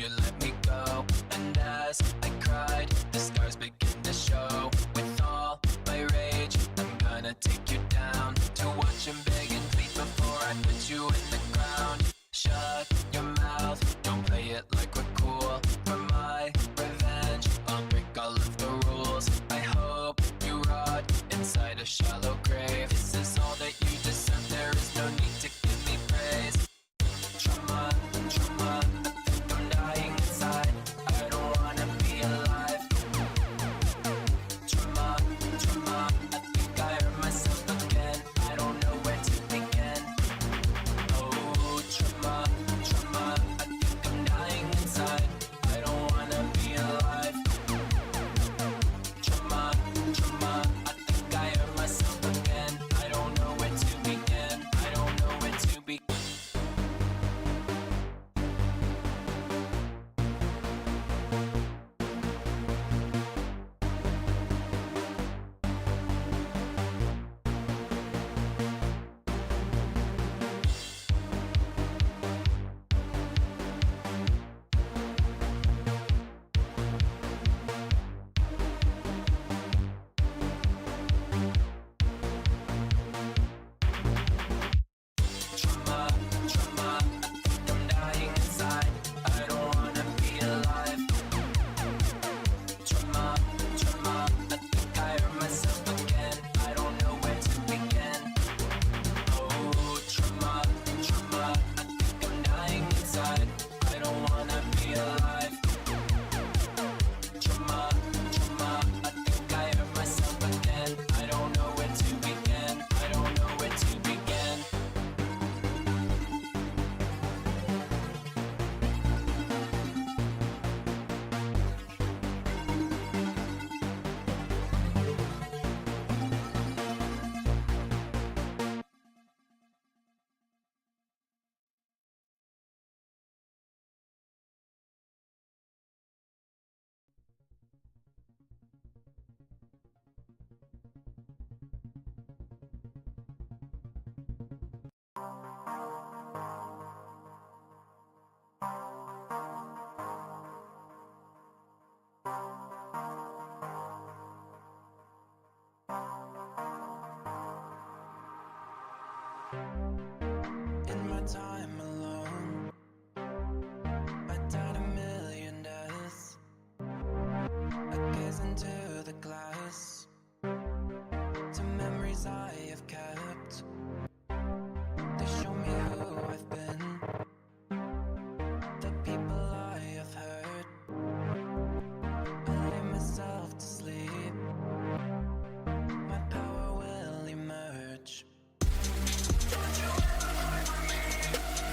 you let me go. And as I cried, the scars begin to show. With all my rage, I'm gonna take you down to watch and beg and plead before I put you in the ground. Shut your mouth, don't play it like we're cool. For my revenge, I'll break all of the rules. I hope you rot inside a shallow grave. This is all that you deserve, there is no need to give me praise. Trauma, trauma, I think I'm dying inside. I don't wanna be alive. Trauma, trauma, I think I hurt myself again. I don't know where to begin. Oh, trauma, trauma, I think I'm dying inside. I don't wanna be alive. Trauma, trauma, I think I hurt myself again. I don't know where to begin. I don't know where to begin. Trauma, trauma, I think I'm dying inside. I don't wanna be alive. Trauma, trauma, I think I hurt myself again. I don't know where to begin. Oh, trauma, trauma, I think I'm dying inside. I don't wanna be alive. Trauma, trauma, I think I hurt myself again. I don't know where to begin. I don't know where to begin. In my time alone, I died a million deaths. I gaze into the glass to memories I have kept. They show me who I've been, the people I have hurt. I lay myself to sleep, my power will emerge. Don't you ever fight for me.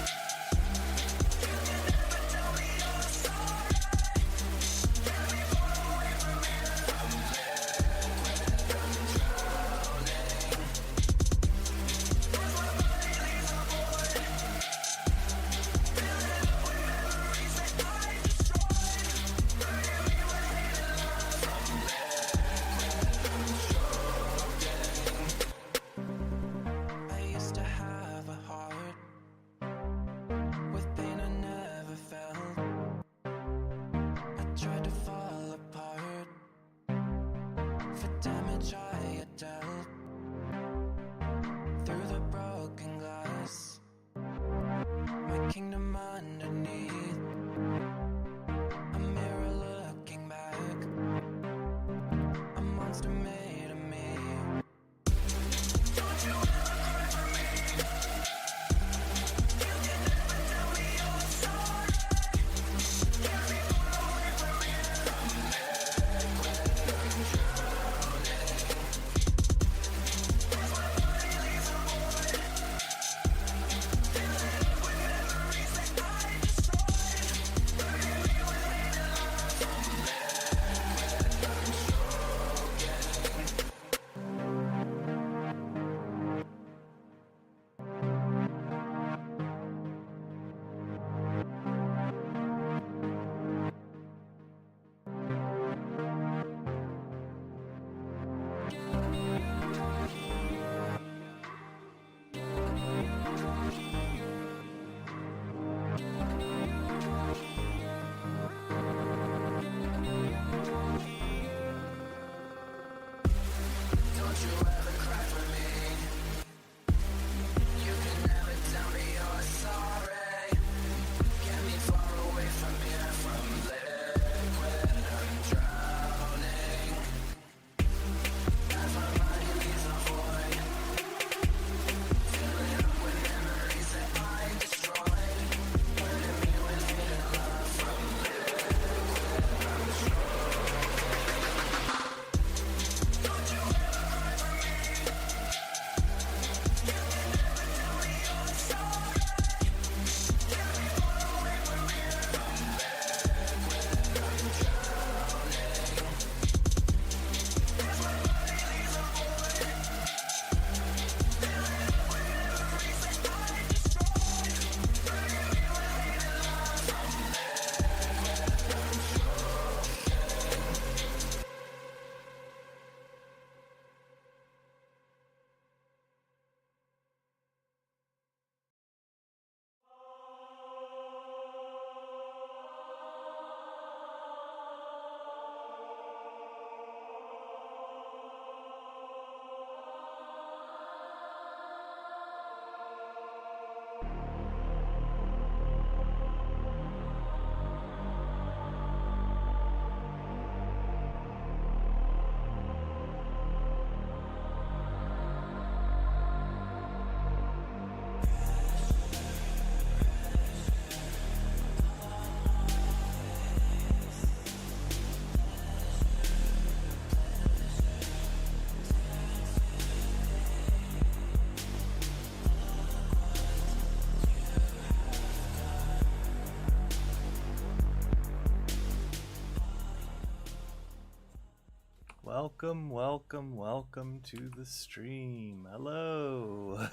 Welcome, welcome, welcome to the stream. Hello.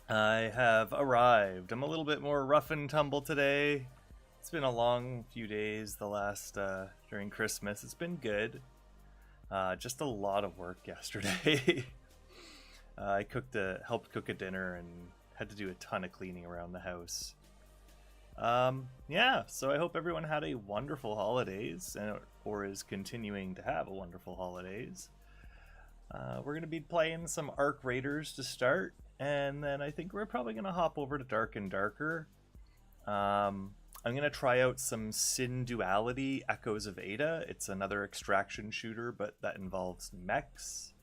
I have arrived. I'm a little bit more rough and tumble today. It's been a long few days the last during Christmas. It's been good. Just a lot of work yesterday. I helped cook a dinner and had to do a ton of cleaning around the house. Yeah, so I hope everyone had a wonderful holidays or is continuing to have a wonderful holidays. We're going to be playing some Arc Raiders to start, and then I think we're probably going to hop over to Dark and Darker. I'm going to try out some Sin Duality Echoes of Ada. It's another extraction shooter, but that involves mechs.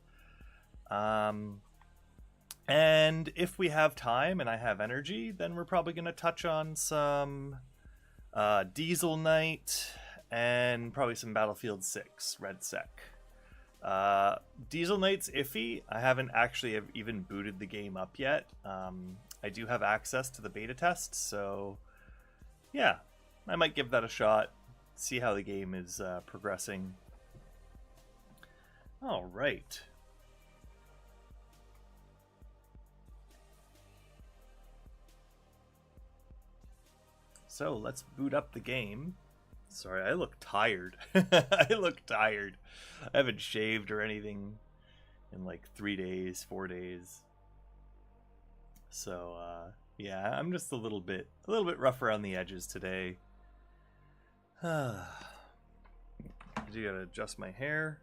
And if we have time and I have energy, then we're probably going to touch on some Diesel Knight and probably some Battlefield 6 Red Sec. Diesel Knight's iffy. I haven't actually even booted the game up yet. I do have access to the beta test, so yeah, I might give that a shot, see how the game is progressing. All right. So let's boot up the game. Sorry, I look tired. I look tired. I haven't shaved or anything in like 3 days, 4 days. So yeah, I'm just a little bit rough around the edges today. I do gotta adjust my hair.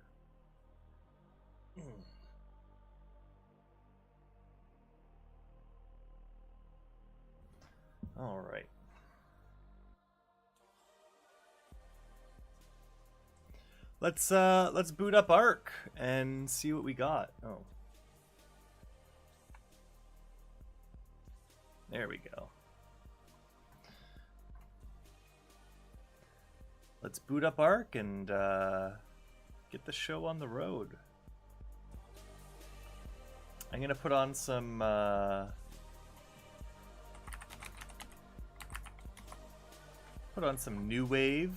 All right. Let's boot up Arc and see what we got. Oh. There we go. Let's boot up Arc and get the show on the road. I'm gonna put on some New Wave.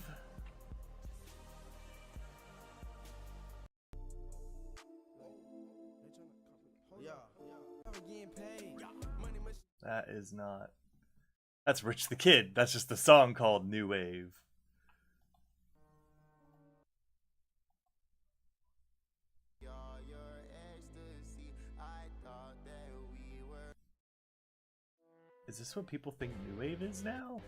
That is not... That's Rich the Kid. That's just a song called New Wave. Is this what people think New Wave is now?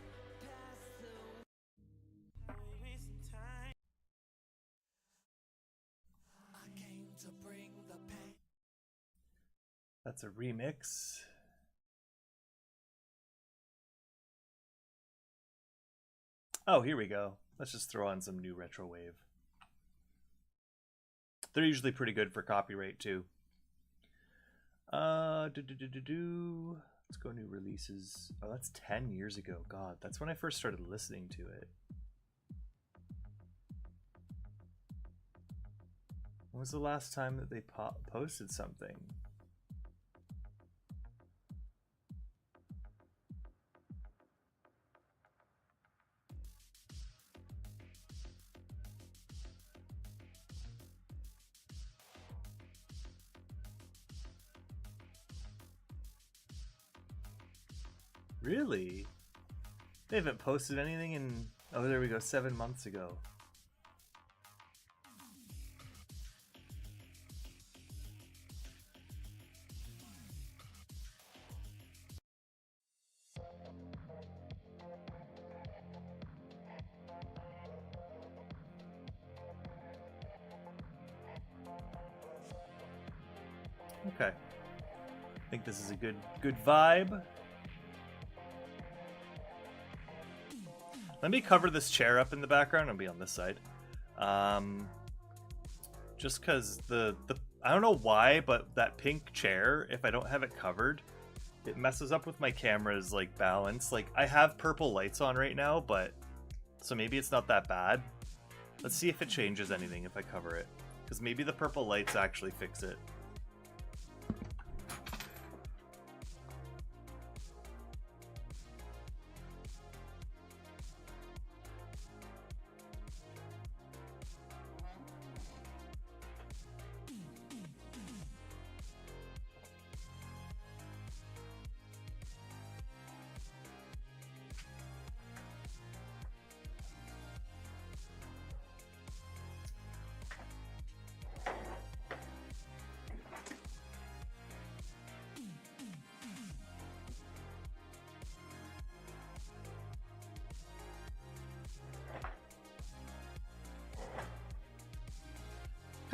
That's a remix. Oh, here we go. Let's just throw on some new retro wave. They're usually pretty good for copyright too. Let's go new releases. Oh, that's 10 years ago. God, that's when I first started listening to it. When was the last time that they posted something? Really? They haven't posted anything in... Oh, there we go, 7 months ago. Okay. I think this is a good vibe. Let me cover this chair up in the background. I'll be on this side. Just because I don't know why, but that pink chair, if I don't have it covered, it messes up with my camera's like balance. Like I have purple lights on right now, but so maybe it's not that bad. Let's see if it changes anything if I cover it, because maybe the purple lights actually fix it.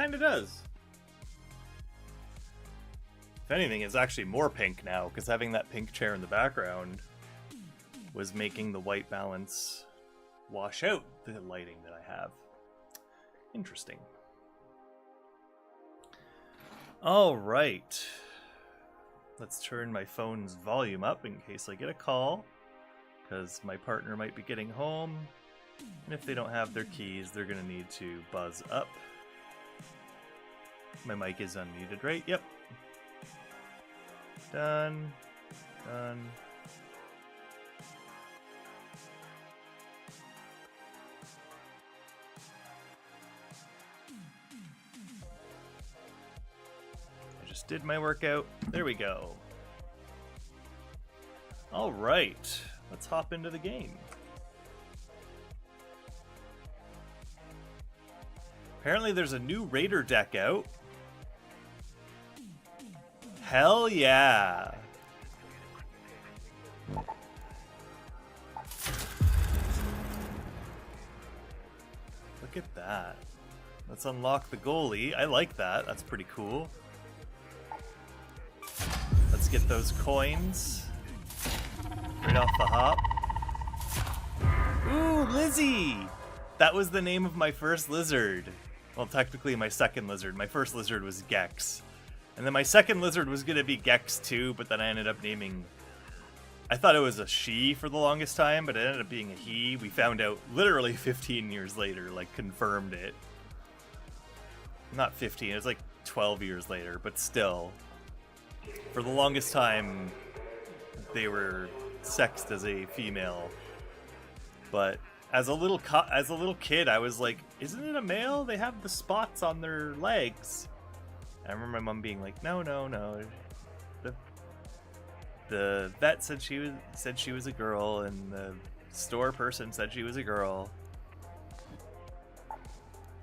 kind of does. If anything, it's actually more pink now, because having that pink chair in the background was making the white balance wash out the lighting that I have. Interesting. All right. Let's turn my phone's volume up in case I get a call, because my partner might be getting home. And if they don't have their keys, they're going to need to buzz up. My mic is unmuted, right? Yep. Done. Done. I just did my workout. There we go. All right. Let's hop into the game. Apparently there's a new Raider deck out. Hell yeah. Look at that. Let's unlock the goalie. I like that. That's pretty cool. Let's get those coins. Right off the hop. Ooh, Lizzie! That was the name of my first lizard. Well, technically my second lizard. My first lizard was Gex. And then my second lizard was going to be Gex too, but then I ended up naming... I thought it was a she for the longest time, but it ended up being a he. We found out literally 15 years later, like confirmed it. Not 15, it was like 12 years later, but still. For the longest time, they were sexed as a female. But as a little kid, I was like, isn't it a male? They have the spots on their legs. I remember my mom being like, no. The vet said she was a girl, and the store person said she was a girl.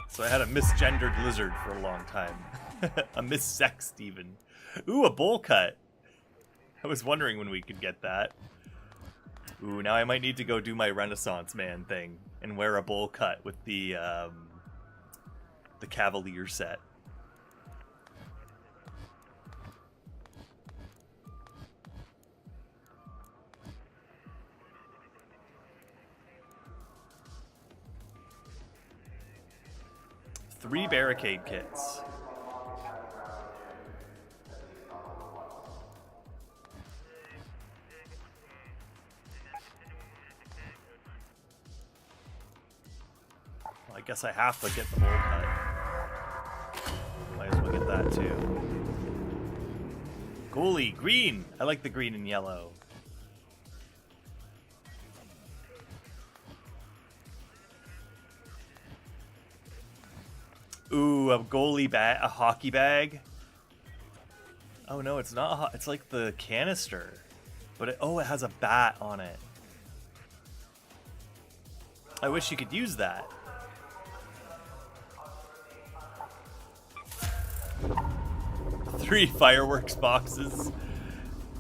So I had a misgendered lizard for a long time. A missexed even. Ooh, a bowl cut. I was wondering when we could get that. Ooh, now I might need to go do my Renaissance Man thing and wear a bowl cut with the Cavalier set. Three barricade kits. Well, I guess I have to get the bowl cut. Might as well get that too. Goalie, green! I like the green and yellow. Ooh, a goalie bag, a hockey bag. Oh no, it's not. It's like the canister, but it has a bat on it. I wish you could use that. Three fireworks boxes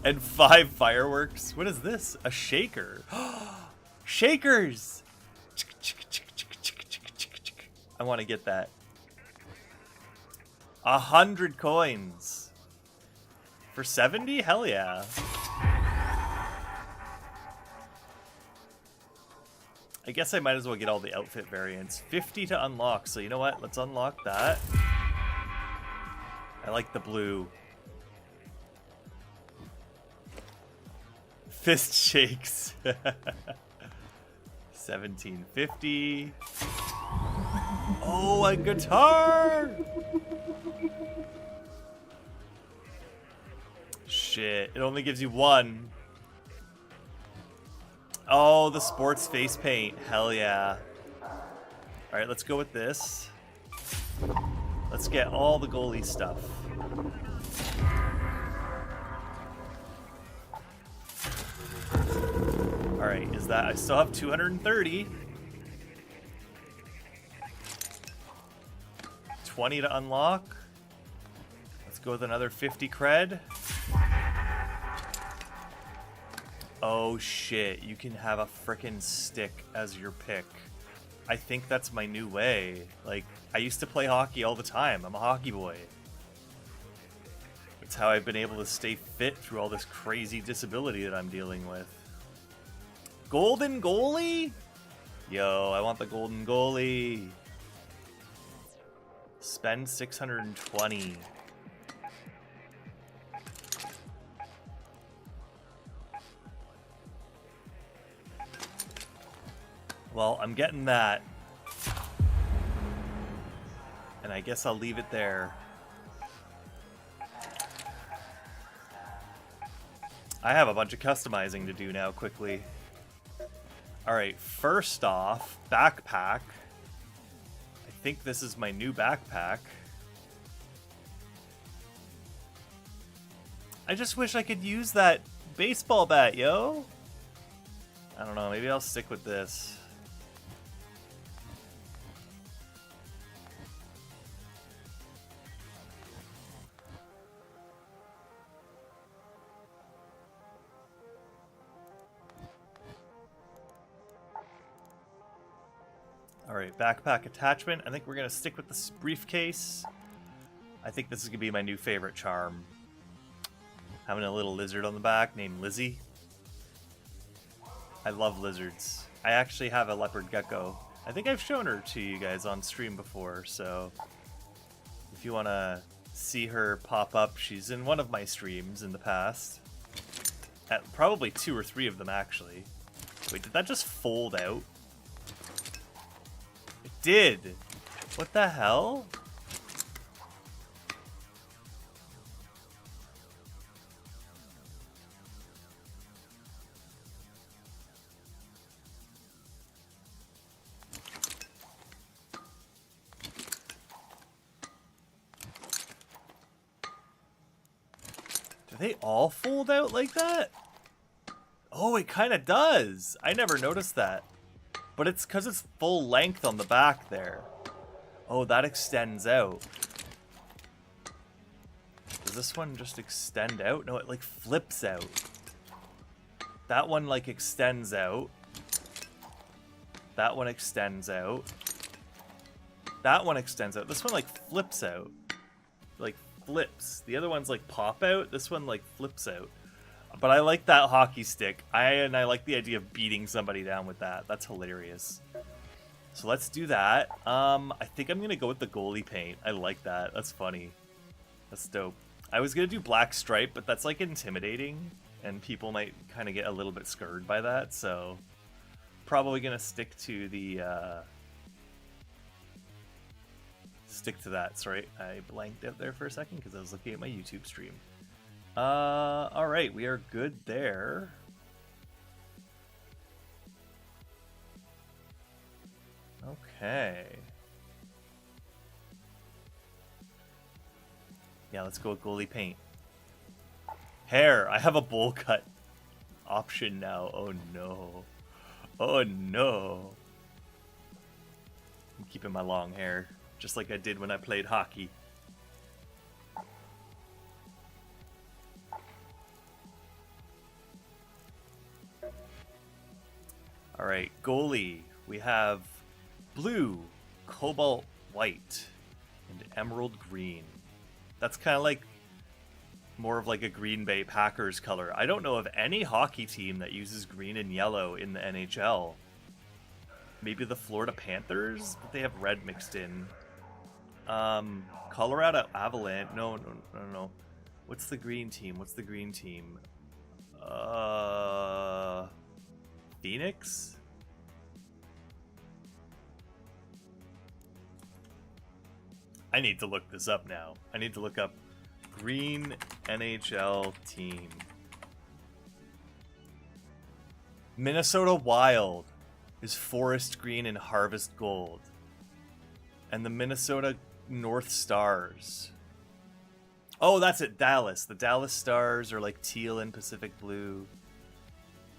and 5 fireworks. What is this? A shaker. Shakers. I want to get that. 100 coins. For 70? Hell yeah. I guess I might as well get all the outfit variants. 50 to unlock, so you know what? Let's unlock that. I like the blue. Fist shakes. 1750. Oh, a guitar! Shit, it only gives you one. Oh, the sports face paint. Hell yeah. Alright, let's go with this. Let's get all the goalie stuff. Alright, is that... I still have 230. 20 to unlock. Let's go with another 50 cred. Oh shit, you can have a frickin' stick as your pick. I think that's my new way. Like, I used to play hockey all the time. I'm a hockey boy. It's how I've been able to stay fit through all this crazy disability that I'm dealing with. Golden goalie? Yo, I want the golden goalie. Spend 620. Well, I'm getting that. And I guess I'll leave it there. I have a bunch of customizing to do now quickly. Alright, first off, backpack. I think this is my new backpack. I just wish I could use that baseball bat, yo. I don't know, maybe I'll stick with this. Alright, backpack attachment. I think we're going to stick with this briefcase. I think this is going to be my new favorite charm. Having a little lizard on the back named Lizzie. I love lizards. I actually have a leopard gecko. I think I've shown her to you guys on stream before, so if you want to see her pop up, she's in one of my streams in the past. At probably 2 or 3 of them, actually. Wait, did that just fold out? It did! What the hell? Do they all fold out like that? Oh, it kind of does! I never noticed that. But it's because it's full length on the back there. Oh, that extends out. Does this one just extend out? No, it like flips out. That one like extends out. That one extends out. That one extends out. This one like flips out. Like flips. The other ones like pop out. This one like flips out. But I like that hockey stick. I like the idea of beating somebody down with that. That's hilarious. So let's do that. I think I'm gonna go with the goalie paint. I like that. That's funny. That's dope. I was gonna do black stripe, but that's like intimidating, and people might kind of get a little bit scared by that. So probably gonna stick to the that. Sorry, I blanked out there for a second because I was looking at my YouTube stream. Alright, we are good there. Okay. Yeah, let's go with goalie paint. Hair! I have a bowl cut option now. Oh no. Oh no. I'm keeping my long hair, just like I did when I played hockey. Alright, goalie. We have blue, cobalt white, and emerald green. That's kind of like more of like a Green Bay Packers color. I don't know of any hockey team that uses green and yellow in the NHL. Maybe the Florida Panthers, but they have red mixed in. Colorado Avalanche. No. What's the green team? Phoenix? I need to look this up now. I need to look up green NHL team. Minnesota Wild is forest green and harvest gold. And the Minnesota North Stars. Oh, that's it, Dallas. The Dallas Stars are like teal and Pacific blue.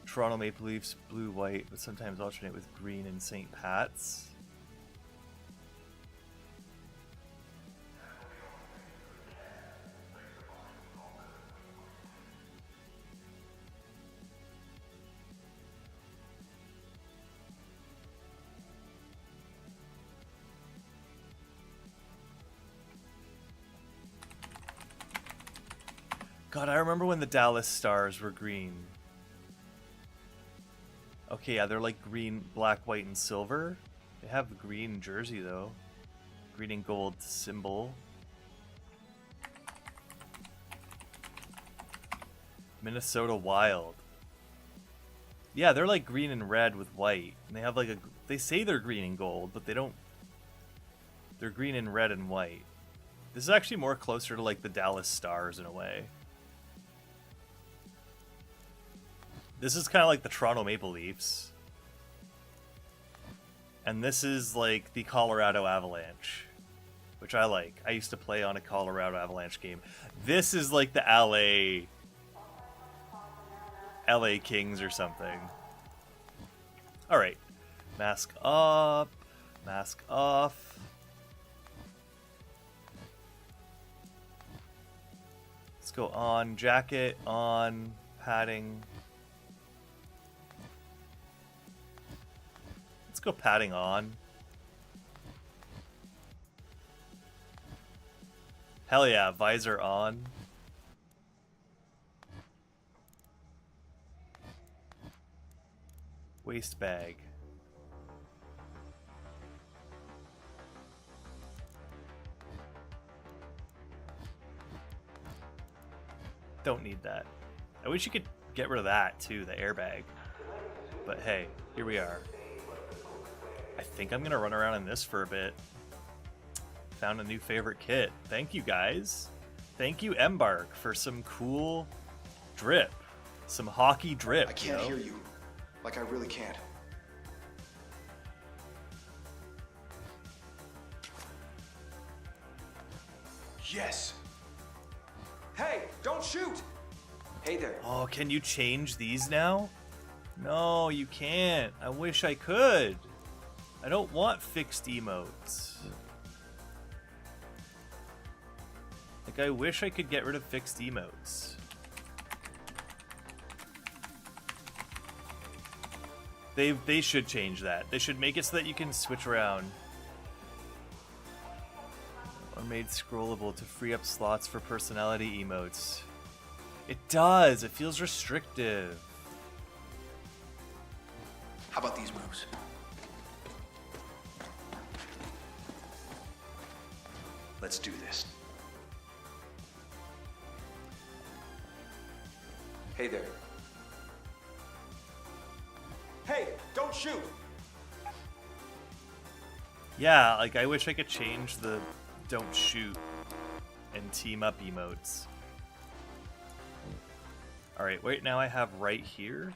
Toronto Maple Leafs, blue-white, but sometimes alternate with green and St. Pat's. God, I remember when the Dallas Stars were green. Okay, yeah, they're like green, black, white, and silver. They have the green jersey, though. Green and gold symbol. Minnesota Wild. Yeah, they're like green and red with white. And they have like a... They say they're green and gold, but they don't... They're green and red and white. This is actually more closer to like the Dallas Stars in a way. This is kind of like the Toronto Maple Leafs. And this is like the Colorado Avalanche, which I like. I used to play on a Colorado Avalanche game. This is like the LA Kings or something. All right. Mask up, mask off. Let's go on jacket, on padding. Let's go padding on. Hell yeah, visor on. Waist bag. Don't need that. I wish you could get rid of that too, the airbag. But hey, here we are. I think I'm gonna run around in this for a bit. Found a new favorite kit. Thank you guys. Thank you Embark for some cool drip. Some hockey drip. I can't hear you. Like I really can't. Yes. Hey, don't shoot! Hey there. Oh, can you change these now? No, you can't. I wish I could. I don't want fixed emotes. Like, I wish I could get rid of fixed emotes. They should change that. They should make it so that you can switch around. Or made scrollable to free up slots for personality emotes. It does. It feels restrictive. How about these moves? Let's do this. Hey there. Hey, don't shoot! Yeah, like I wish I could change the don't shoot and team up emotes. Alright, wait, now I have right here.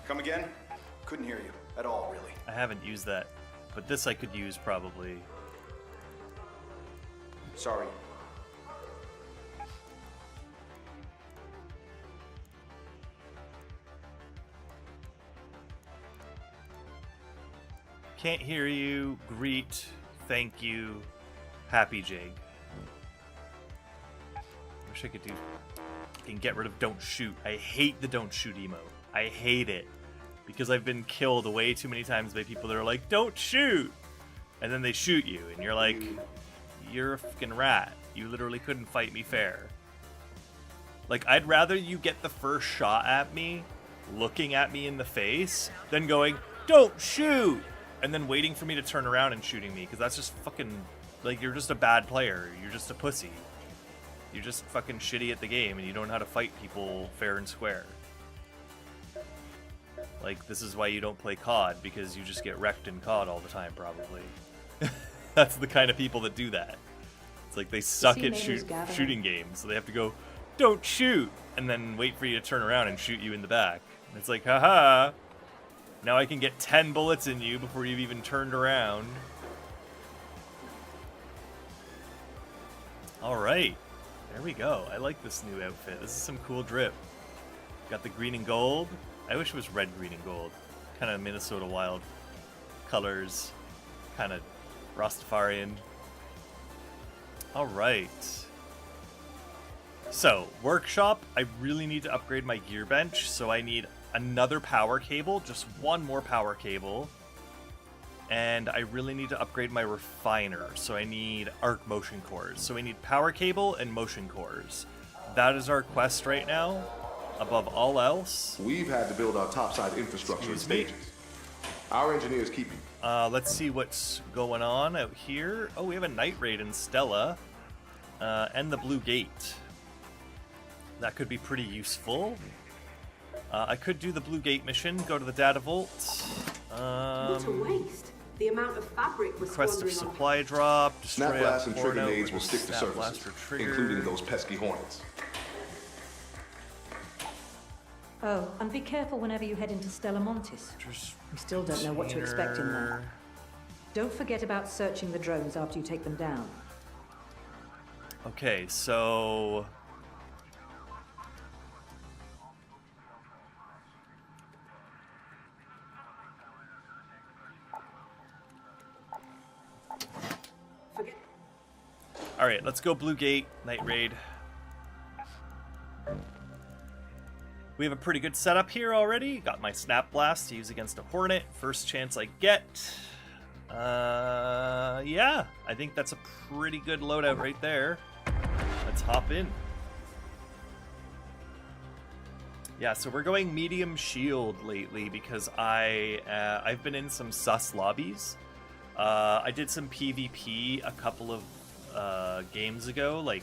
Come again? Couldn't hear you at all, really. I haven't used that, but this I could use probably. Sorry. Can't hear you, greet, thank you, happy Jake. Wish I could do... I can get rid of don't shoot. I hate the don't shoot emote. I hate it. Because I've been killed way too many times by people that are like, don't shoot! And then they shoot you, and you're like, you're a fucking rat. You literally couldn't fight me fair. Like, I'd rather you get the first shot at me, looking at me in the face, than going, don't shoot! And then waiting for me to turn around and shooting me, because that's just fucking, like, you're just a bad player. You're just a pussy. You're just fucking shitty at the game, and you don't know how to fight people fair and square. Like, this is why you don't play COD, because you just get wrecked in COD all the time, probably. That's the kind of people that do that. It's like they suck at shooting games, so they have to go, don't shoot! And then wait for you to turn around and shoot you in the back. And it's like, haha! Now I can get 10 bullets in you before you've even turned around. Alright. There we go. I like this new outfit. This is some cool drip. Got the green and gold. I wish it was red, green, and gold. Kind of Minnesota Wild colors. Kind of Rastafarian. Alright. So, workshop. I really need to upgrade my gear bench, so I need another power cable, just one more power cable, and I really need to upgrade my refiner, so I need arc motion cores. So we need power cable and motion cores. That is our quest right now, above all else. We've had to build our topside infrastructure in Excuse me? stages. Our engineers keep you. Let's see what's going on out here. Oh, we have a night raid in Stella, and the Blue Gate. That could be pretty useful. I could do the Blue Gate mission, go to the data vault. What a waste. The amount of fabric was Request of squandering on supply drop. Destroy Snap blasts and trigger Porno, nades will stick to snap blast surfaces, or trigger. including those pesky hornets. Oh, and be careful whenever you head into Stella Montis. We still don't know what to expect in there. Don't forget about searching the drones after you take them down. Okay, so Forget. all right, let's go Blue Gate, Night Raid. We have a pretty good setup here already. Got my Snap Blast to use against a Hornet. First chance I get. Yeah, I think that's a pretty good loadout right there. Let's hop in. Yeah, so we're going medium shield lately because I've been in some sus lobbies. I did some PvP a couple of games ago, like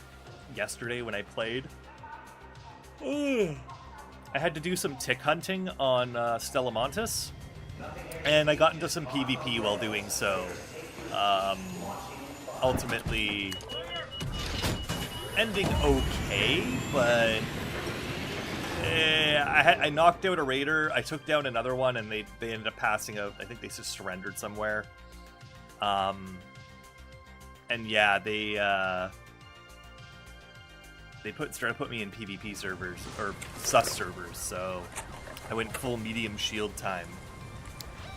yesterday when I played. I had to do some tick hunting on Stella Montis, and I got into some PvP while doing so. Ultimately ending okay, but I knocked out a raider. I took down another one, and they ended up passing out. I think they just surrendered somewhere. And yeah, they started putting me in PvP servers or sus servers, so I went full medium shield time.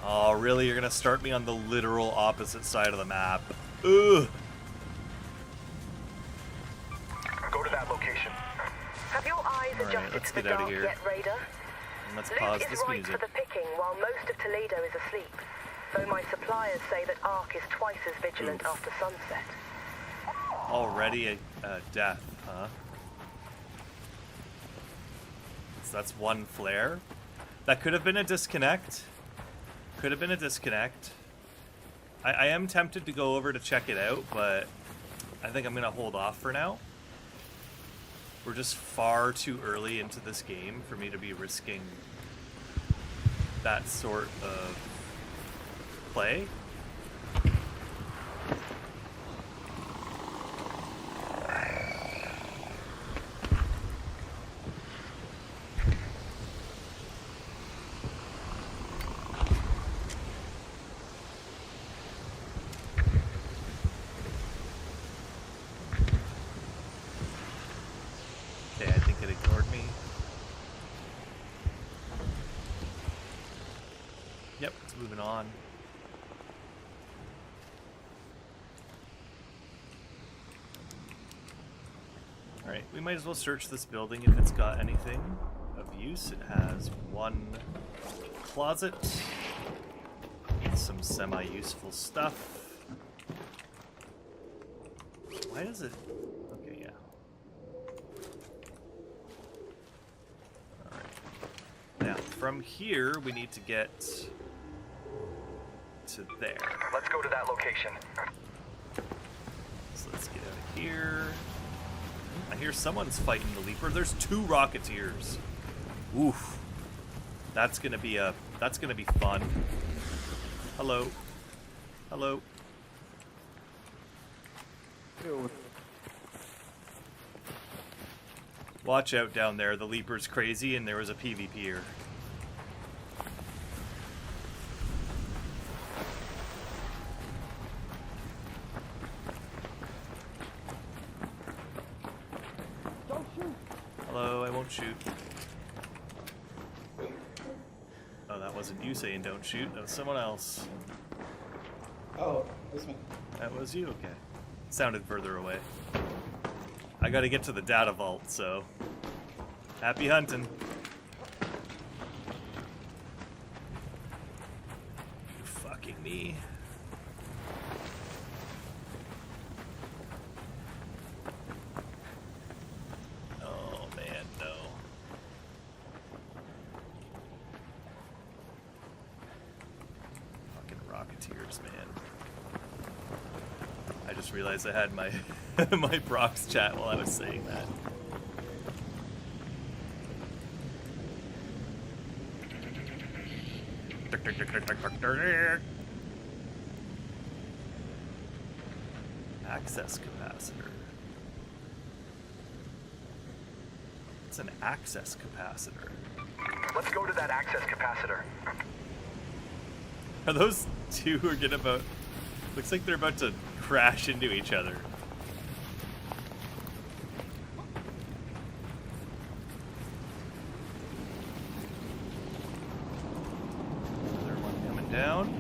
Oh, really? You're gonna start me on the literal opposite side of the map? Ugh. Go to that location. Have your eyes All right, adjusted let's to the get out of dark here. yet, Raider? And let's Loot pause is this ripe music. for the picking while most of Toledo is asleep. Though my suppliers say that Ark is twice as vigilant Oof. after sunset. Already a death, huh? So that's one flare. That could have been a disconnect. Could have been a disconnect. I am tempted to go over to check it out, but I think I'm going to hold off for now. We're just far too early into this game for me to be risking that sort of play. Okay, I think it ignored me. Yep, it's moving on. Alright, we might as well search this building if it's got anything of use. It has one closet, some semi-useful stuff. Why does it... Okay, yeah. Alright. Now, from here, we need to get to there. Let's go to that location. So let's get out of here. I hear someone's fighting the Leaper. There's 2 Rocketeers. Oof. That's gonna be fun. Hello. Hello. Watch out down there. The Leaper's crazy and there was a PvPer. Hello, I won't shoot. Oh, that wasn't you saying don't shoot. That was someone else. Oh, this one. That was you? Okay. Sounded further away. I gotta get to the data vault, so... Happy hunting. You fucking me. Rocketeers, man. I just realized I had my my procs chat while I was saying that. Access capacitor. It's an access capacitor. Let's go to that access capacitor. Are those two who are getting about... Looks like they're about to crash into each other. Another one coming down.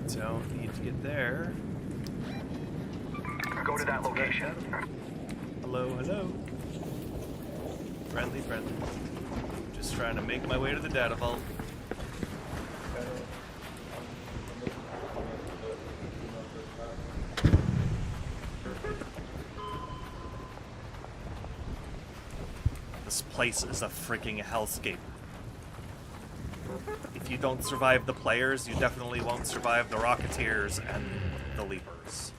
Don't need to get there. Go to that location. Hello, hello. Friendly, friendly. Just trying to make my way to the data vault. This place is a freaking hellscape. If you don't survive the players, you definitely won't survive the Rocketeers and the Leapers.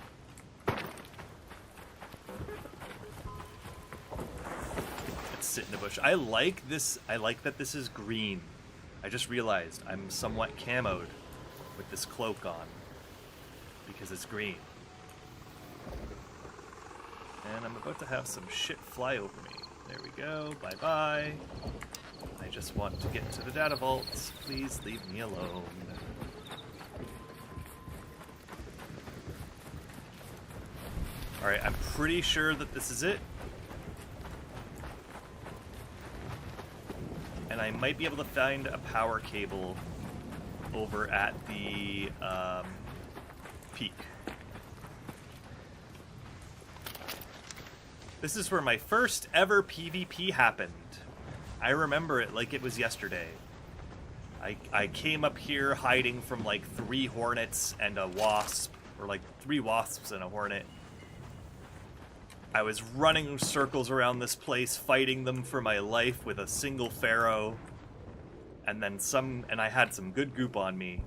Let's sit in the bush. I like this. I like that this is green. I just realized I'm somewhat camoed with this cloak on because it's green. And I'm about to have some shit fly over me. There we go. Bye-bye. I just want to get to the data vaults. Please leave me alone. Alright, I'm pretty sure that this is it. And I might be able to find a power cable over at the peak. This is where my first ever PvP happened. I remember it like it was yesterday. I came up here hiding from like 3 hornets and a wasp, or like 3 wasps and a hornet. I was running circles around this place, fighting them for my life with a single pharaoh. And then I had some good goop on me.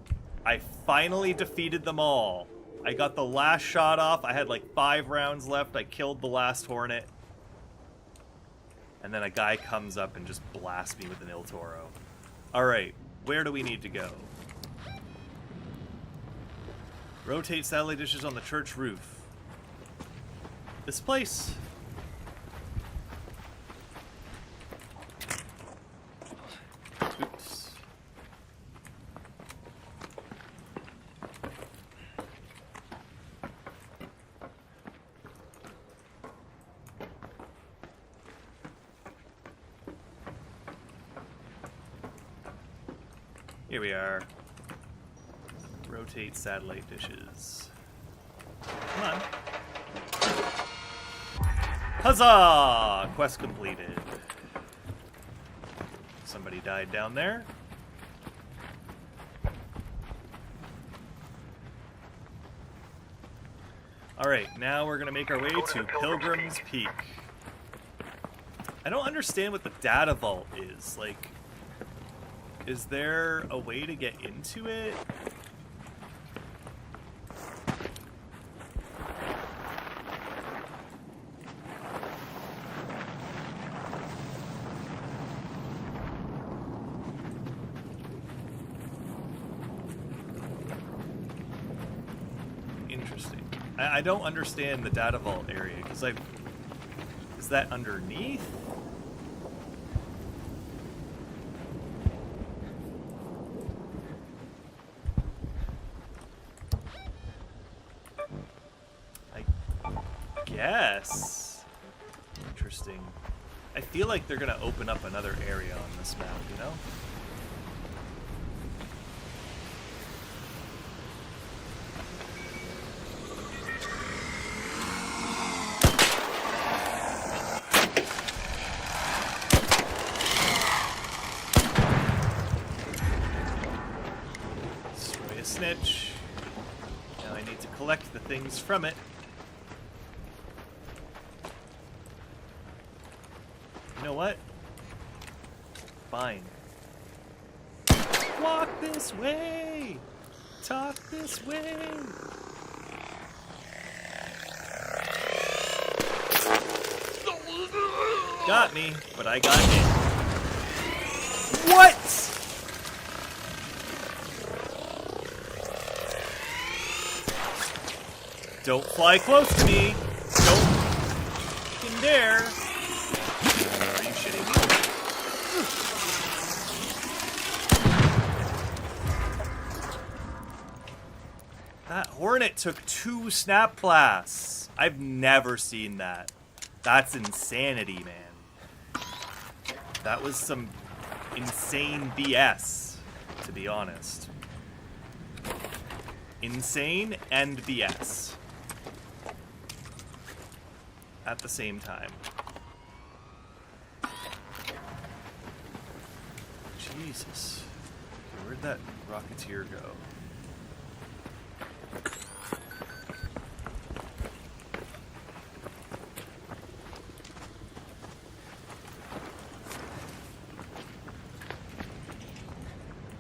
I finally defeated them all. I got the last shot off. I had like 5 rounds left. I killed the last hornet. And then a guy comes up and just blasts me with an Il Toro. Alright, where do we need to go? Rotate satellite dishes on the church roof. This place. Oops. Here we are. Rotate satellite dishes. Come on. Huzzah! Quest completed. Somebody died down there. Alright, now we're gonna make our way to Pilgrim's Peak. I don't understand what the data vault is. Like, is there a way to get into it? Interesting. I don't understand the data vault area because is that underneath? Yes. Interesting. I feel like they're gonna open up another area on this map, you know? Destroy a snitch. Now I need to collect the things from it. You know what? Fine. Walk this way! Talk this way! Got me, but I got hit. What?! Don't fly close to me! Don't fucking dare! Are you shitting me? That Hornet took 2 snap blasts. I've never seen that. That's insanity, man. That was some insane BS, to be honest. Insane and BS. At the same time. Jesus. Okay, where'd that Rocketeer go?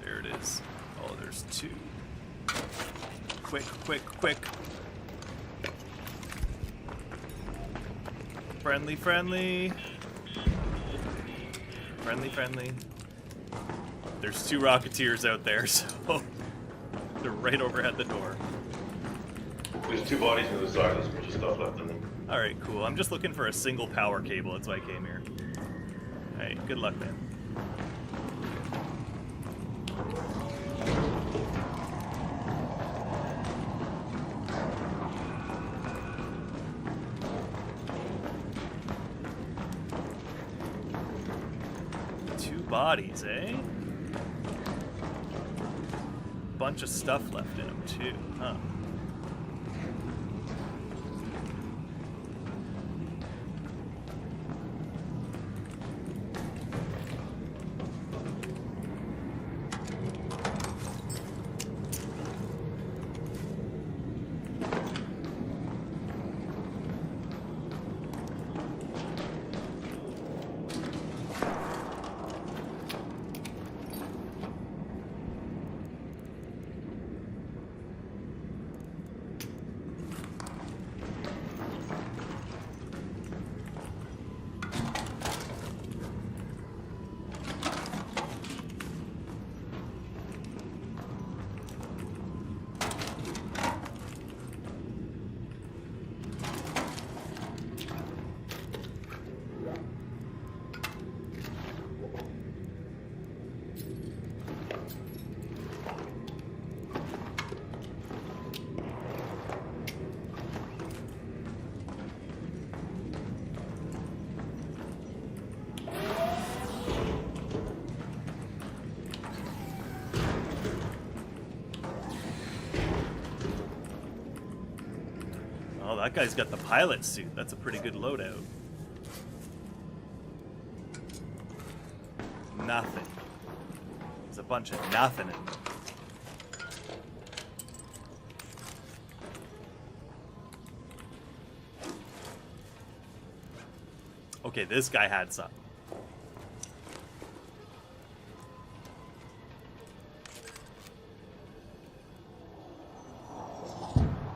There it is. Oh, there's 2. Quick, quick, quick. Friendly, friendly. Friendly, friendly. There's 2 Rocketeers out there, so they're right over at the door. There's 2 bodies on the side. There's a bunch of stuff left in them. Alright, cool. I'm just looking for a single power cable. That's why I came here. Alright, good luck, man. Bodies, eh? Bunch of stuff left in them too, huh? Oh, that guy's got the pilot suit. That's a pretty good loadout. Nothing. There's a bunch of nothing in there. Okay, this guy had some.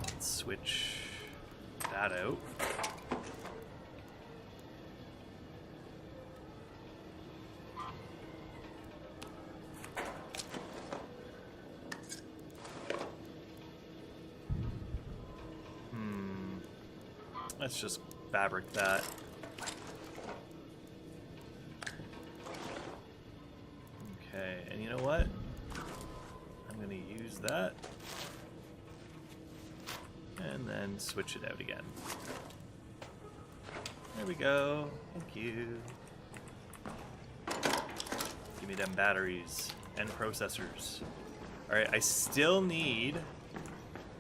Let's switch that out. Let's just fabric that. Okay, and you know what? I'm gonna use that. And then switch it out again. There we go. Thank you. Give me them batteries and processors. Alright, I still need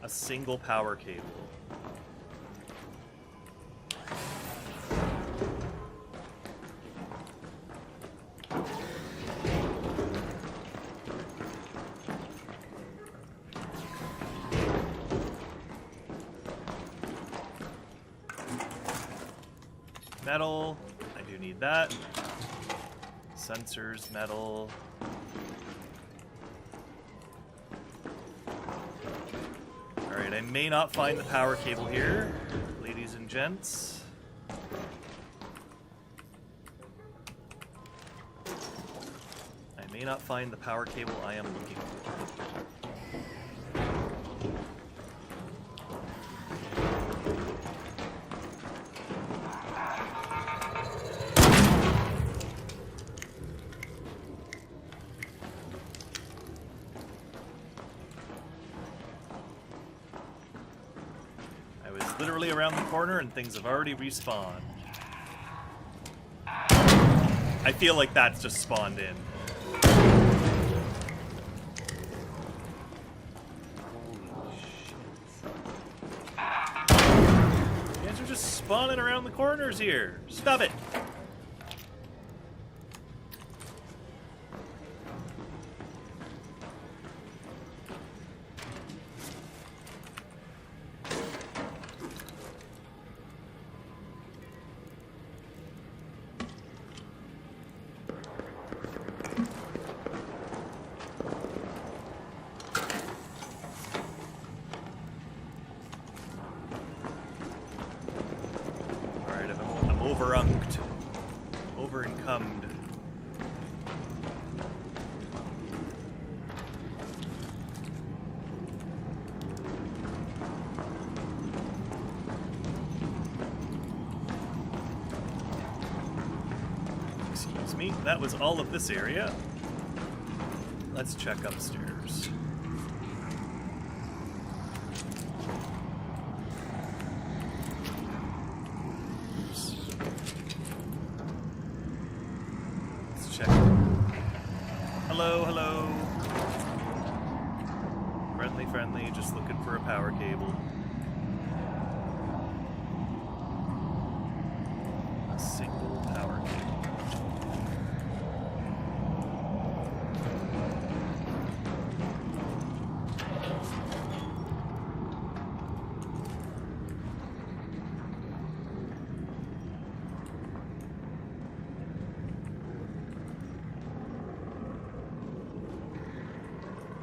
a single power cable. Metal. I do do need that. Sensors, metal. Alright, I may not find the power cable here, ladies and gents. I may not find the power cable I am looking for. Literally around the corner and things have already respawned. I feel like that's just spawned in. Holy shit. You guys are just spawning around the corners here. Stop it. Over-encummed. Excuse me, that was all of this area. Let's check upstairs. Hello. Friendly, just looking for a power cable. A single power cable.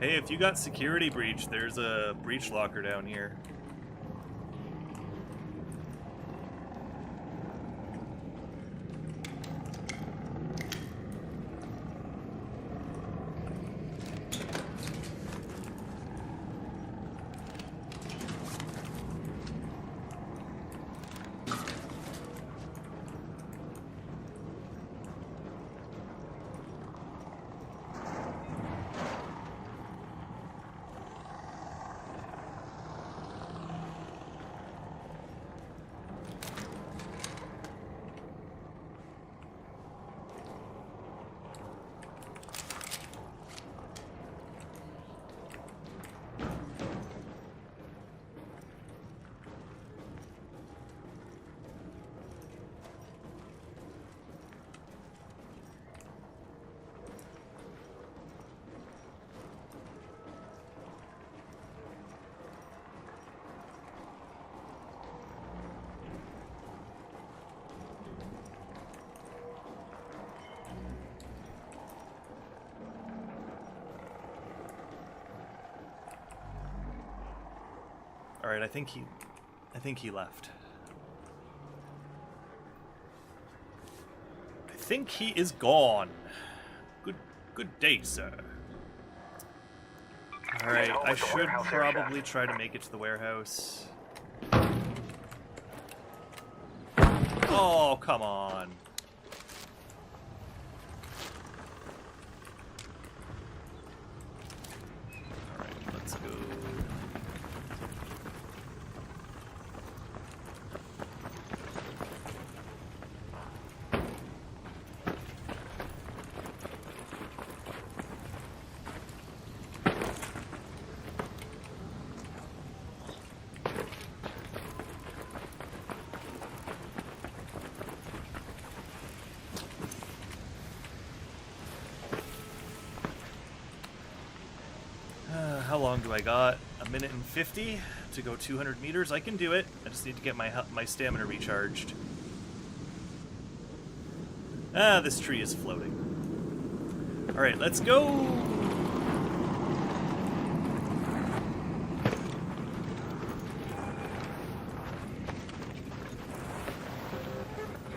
Hey, if you got security breach, there's a breach locker down here. All right, I think he left. I think he is gone. Good day, sir. All right, I should probably try to make it to the warehouse. Oh, come on. All right, let's go. How long do I got? 1 minute and 50 to go 200 meters? I can do it. I just need to get my stamina recharged. Ah, this tree is floating. Alright, let's go!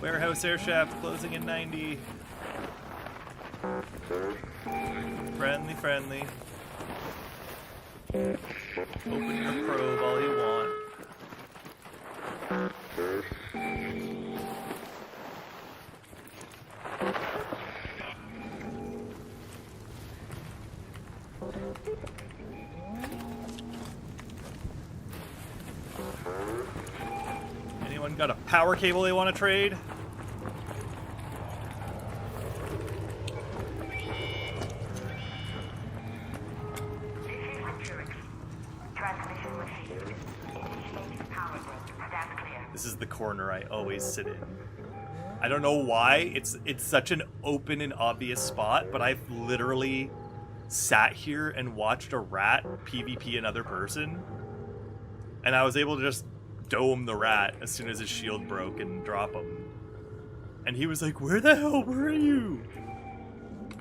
Warehouse air shaft closing in 90. Friendly, friendly. Open the probe all you want. Anyone got a power cable they want to trade? This is the corner I always sit in. I don't know why. It's such an open and obvious spot, but I've literally sat here and watched a rat PvP another person, and I was able to just dome the rat as soon as his shield broke and drop him. And he was like, "Where the hell were you?"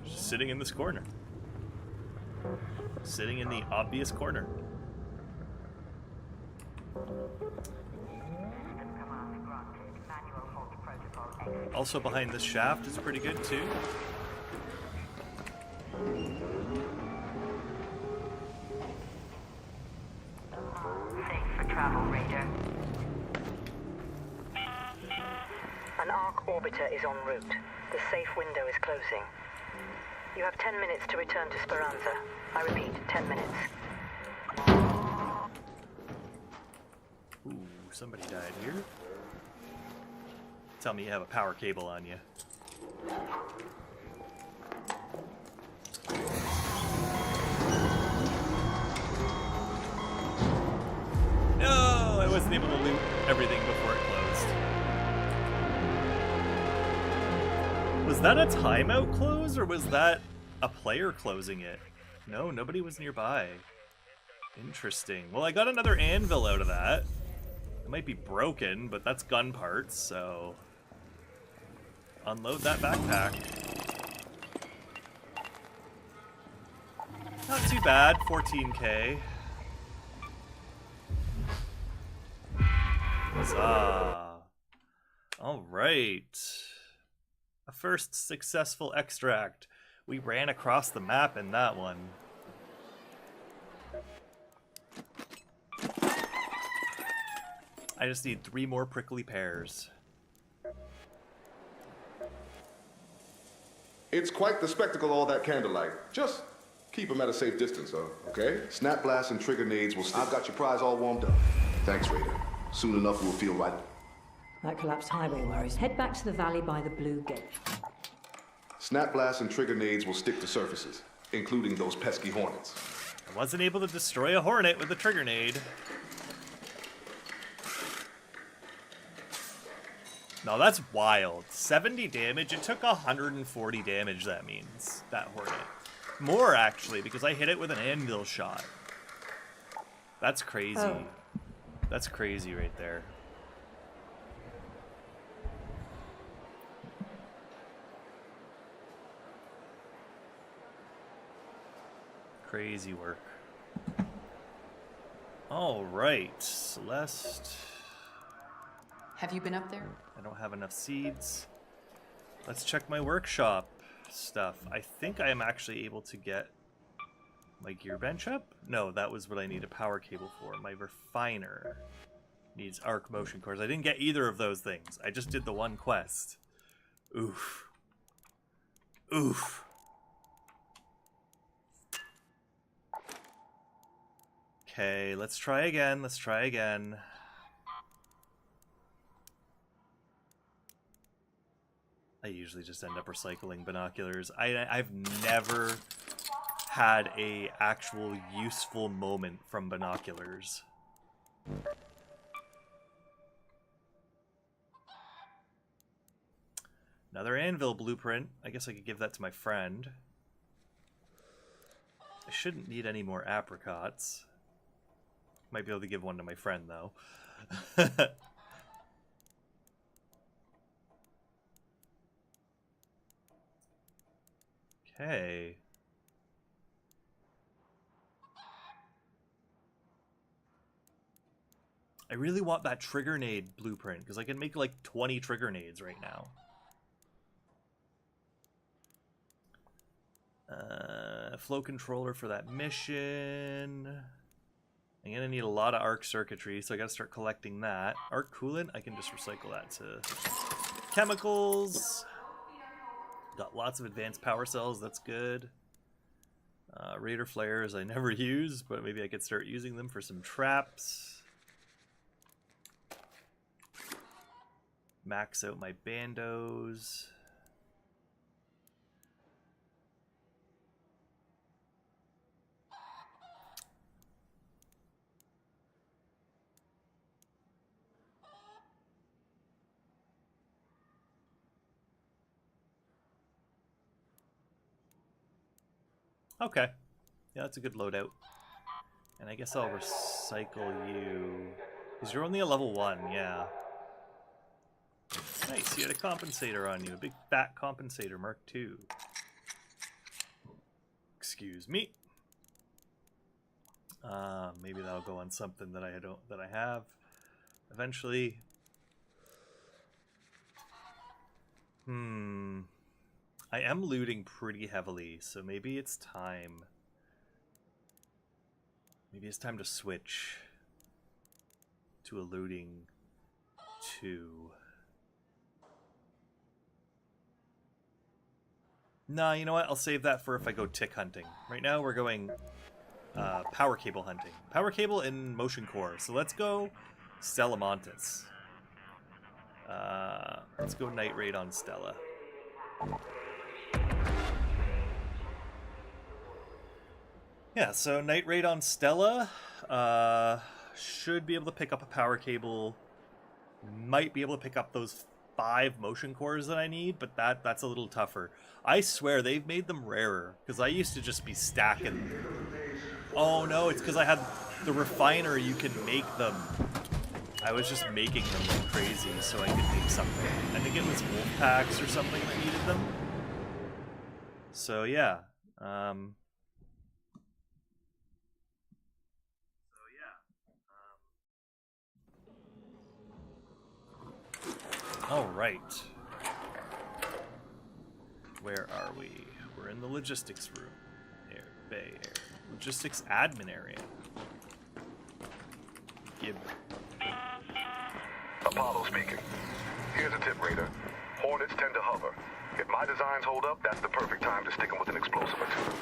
Just sitting in this corner. Sitting in the obvious corner. Also behind this shaft is pretty good too. Safe for travel, Raider. An ARC orbiter is en route. The safe window is closing. You have 10 minutes to return to Speranza. I repeat, 10 minutes. Ooh, somebody died here. Tell me you have a power cable on you. No, I wasn't able to loot everything before it closed. Was that a timeout close, or was that a player closing it? No, nobody was nearby. Interesting. Well, I got another anvil out of that. It might be broken, but that's gun parts, so... unload that backpack. Not too bad, 14k. Huzzah. Alright. A first successful extract. We ran across the map in that one. I just need 3 more prickly pears. It's quite the spectacle, all that candlelight. Just keep them at a safe distance, okay? Snap blasts and trigger nades will... I've got your prize all warmed up. Thanks, Raider. Soon enough we'll feel right. That collapsed highway worries. Head back to the valley by the blue gate. Snap blasts and trigger nades will stick to surfaces, including those pesky hornets. I wasn't able to destroy a hornet with a trigger nade. No, that's wild. 70 damage. It took 140 damage, that means, that hornet. More, actually, because I hit it with an anvil shot. That's crazy. Oh. That's crazy right there. Crazy work. All right, Celeste. Have you been up there? I don't have enough seeds. Let's check my workshop stuff. I think I am actually able to get my gear bench up. No, that was what I need a power cable for. My refiner needs arc motion cores. I didn't get either of those things. I just did the one quest. Oof. Oof. Okay, let's try again. Let's try again. I usually just end up recycling binoculars. I've never had a actual useful moment from binoculars. Another anvil blueprint. I guess I could give that to my friend. I shouldn't need any more apricots. Might be able to give one to my friend, though. Okay. I really want that trigger nade blueprint because I can make like 20 trigger nades right now. Flow controller for that mission. I'm gonna need a lot of arc circuitry, so I gotta start collecting that. Arc coolant, I can just recycle that to chemicals. Got lots of advanced power cells, that's good. Raider flares I never use, but maybe I could start using them for some traps. Max out my bandos. Okay. Yeah, that's a good loadout. And I guess I'll recycle you. Because you're only a level 1, yeah. Nice, you had a compensator on you. A big fat compensator, Mark II. Excuse me. Maybe that'll go on something that I have eventually. I am looting pretty heavily, so maybe it's time. Maybe it's time to switch to a looting 2. Nah, you know what? I'll save that for if I go tick hunting. Right now we're going power cable hunting. Power cable and motion core. So let's go Stella Montis. Let's go night raid on Stella. Yeah, so night raid on Stella. Should be able to pick up a power cable. Might be able to pick up those 5 motion cores that I need, but that's a little tougher. I swear they've made them rarer, because I used to just be stacking. Oh no, it's because I had the refiner, you can make them. I was just making them like crazy so I could make something. I think it was wolf packs or something that needed them. So yeah. All right. Where are we? We're in the logistics room. Air, bay air. Logistics admin area. Give. Apollo speaking. Here's a tip, Raider. Hornets tend to hover. If my designs hold up, that's the perfect time to stick them with an explosive or 2.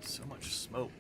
So much smoke.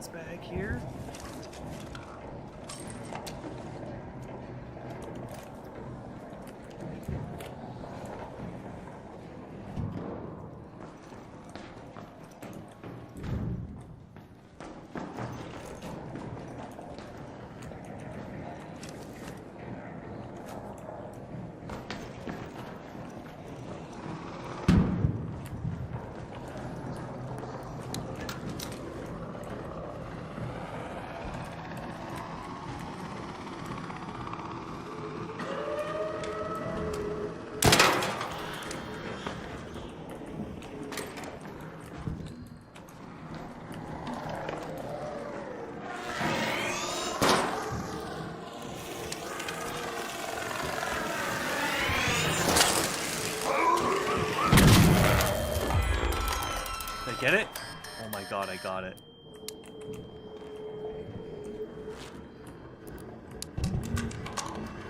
weapons bag here. Get it? Oh my god, I got it.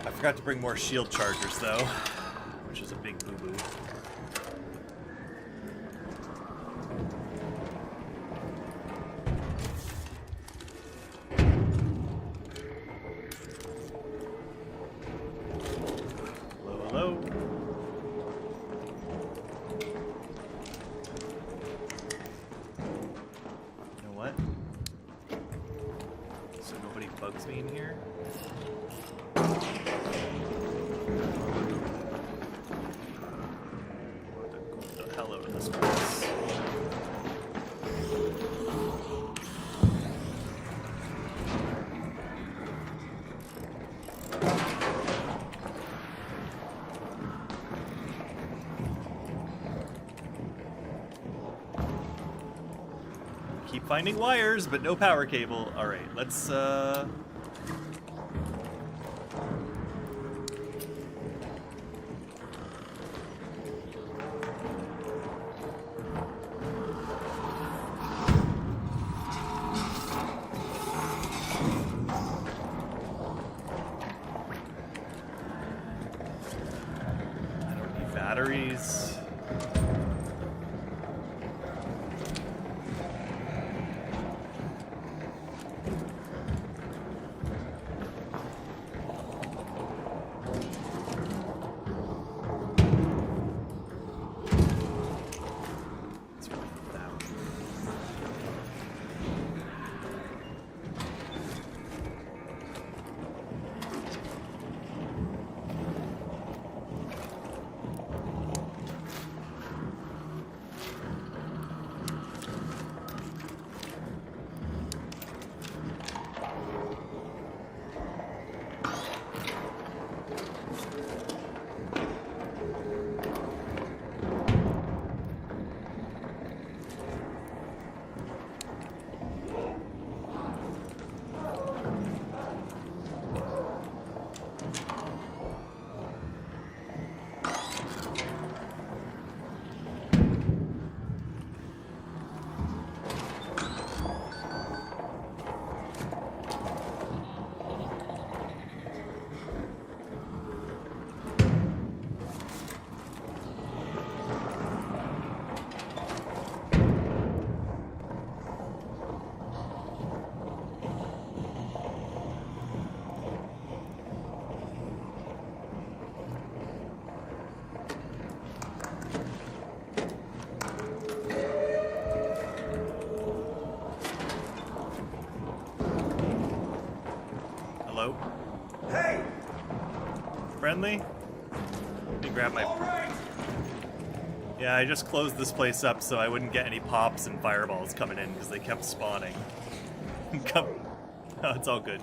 I forgot to bring more shield chargers though, which is a big boo-boo. Hello, hello. Bugs me in here. What the hell over this place? Keep finding wires, but no power cable. All right, let's I don't need batteries. Hello? Hey! Friendly? Let me grab my... Yeah, I just closed this place up so I wouldn't get any pops and fireballs coming in because they kept spawning. Come... Oh, it's all good.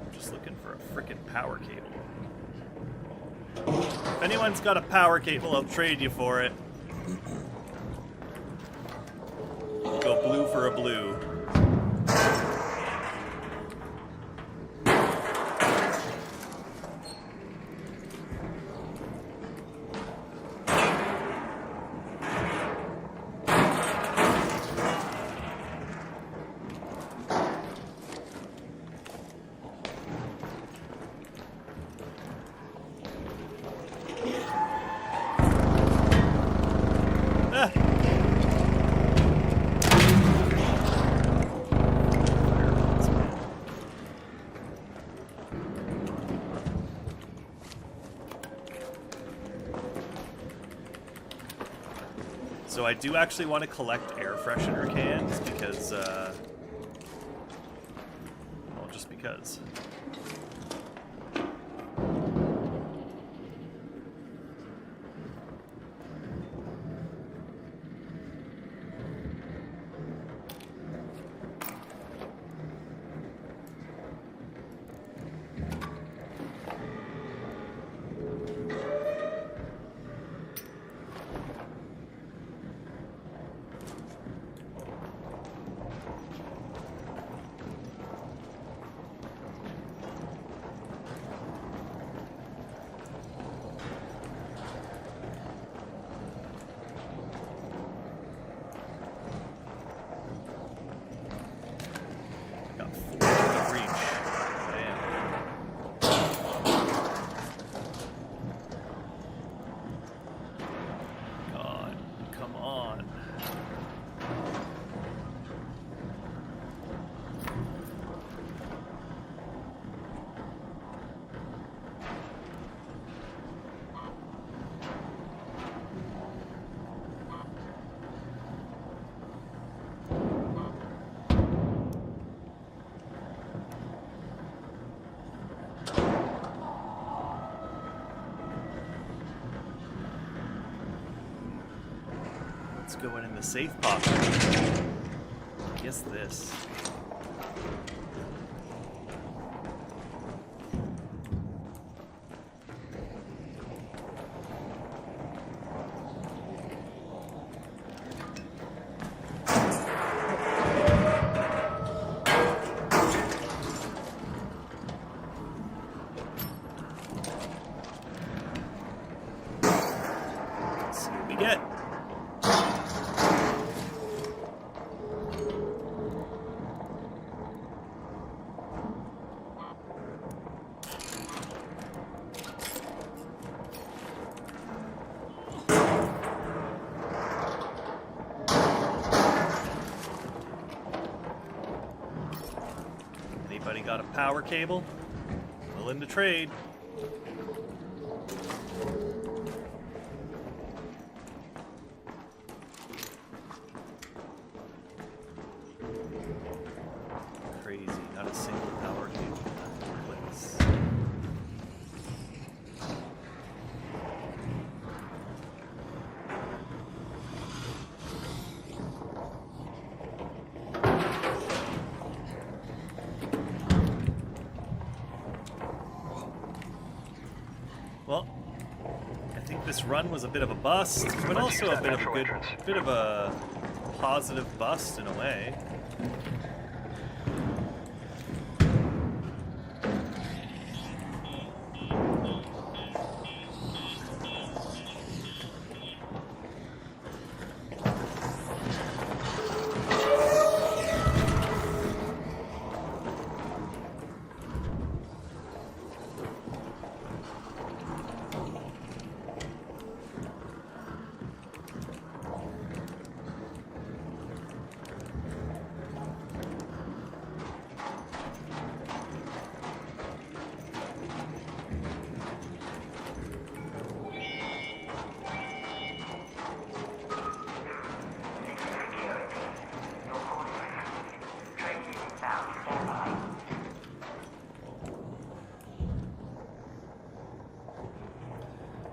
I'm just looking for a frickin' power cable. If anyone's got a power cable, I'll trade you for it. Go blue for a blue. So I do actually want to collect air freshener cans because, well, just because. Got 4 to reach. Damn. God, come on. Let's go in the safe pocket. Guess this. Let's see what we get. Anybody got a power cable? Willing to trade. Crazy, not a single power cable in that place. Well, I think this run was a bit of a bust, but also a bit of a positive bust in a way.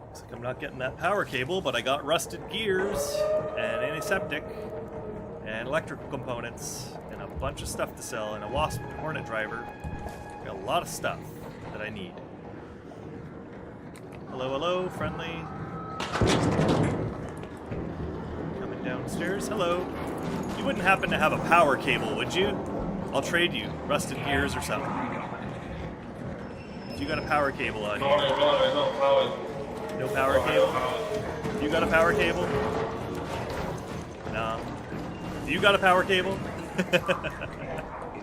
Looks like I'm not getting that power cable, but I got rusted gears and antiseptic and electrical components and a bunch of stuff to sell and a Wasp Hornet driver. Got a lot of stuff that I need. Hello, hello, friendly. Coming downstairs. Hello. You wouldn't happen to have a power cable, would you? I'll trade you rusted gears or something. You got a power cable on you. No power cable? You got a power cable? No. You got a power cable?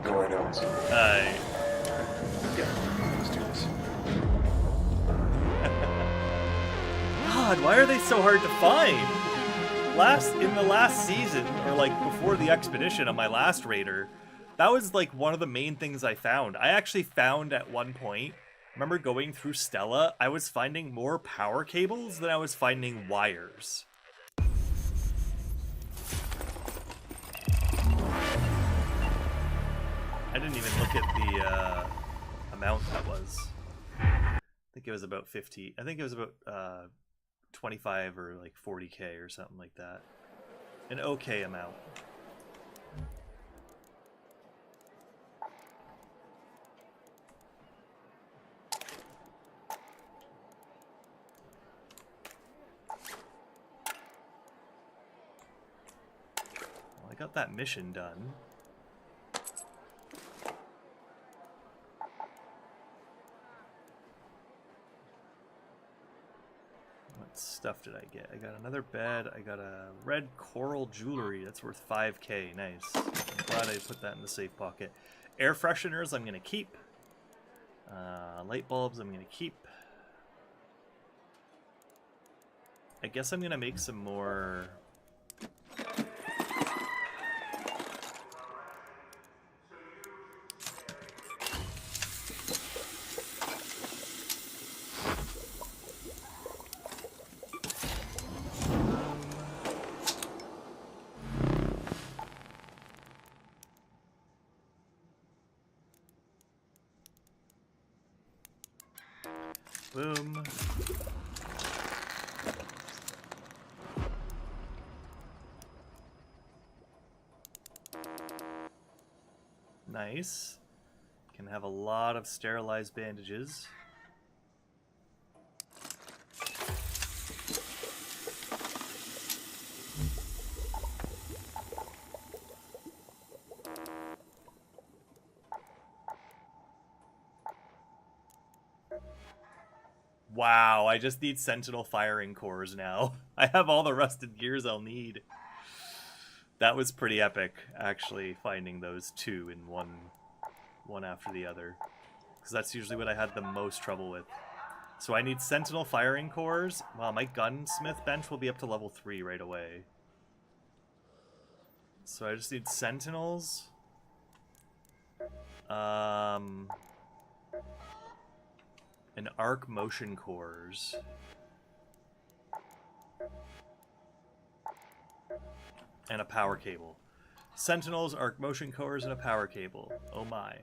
Go right on. Aye. Yeah, let's do this. God, why are they so hard to find? In the last season, or like before the expedition on my last raider, that was like one of the main things I found. I actually found at one point, remember going through Stella, I was finding more power cables than I was finding wires. I didn't even look at the amount that was. I think it was about 50. I think it was about 25 or like 40k or something like that. An okay amount. Well, I got that mission done. What stuff did I get? I got another bed. I got a red coral jewelry. That's worth 5k. Nice. I'm glad I put that in the safe pocket. Air fresheners I'm going to keep. Light bulbs I'm going to keep. I guess I'm going to make some more... Boom. Nice. Can have a lot of sterilized bandages. Wow, I just need Sentinel firing cores now. I have all the rusted gears I'll need. That was pretty epic, actually, finding those two in one after the other. Because that's usually what I had the most trouble with. So I need Sentinel firing cores. Wow, my gunsmith bench will be up to level 3 right away. So I just need Sentinels. And arc motion cores. And a power cable. Sentinels, arc motion cores, and a power cable. Oh my.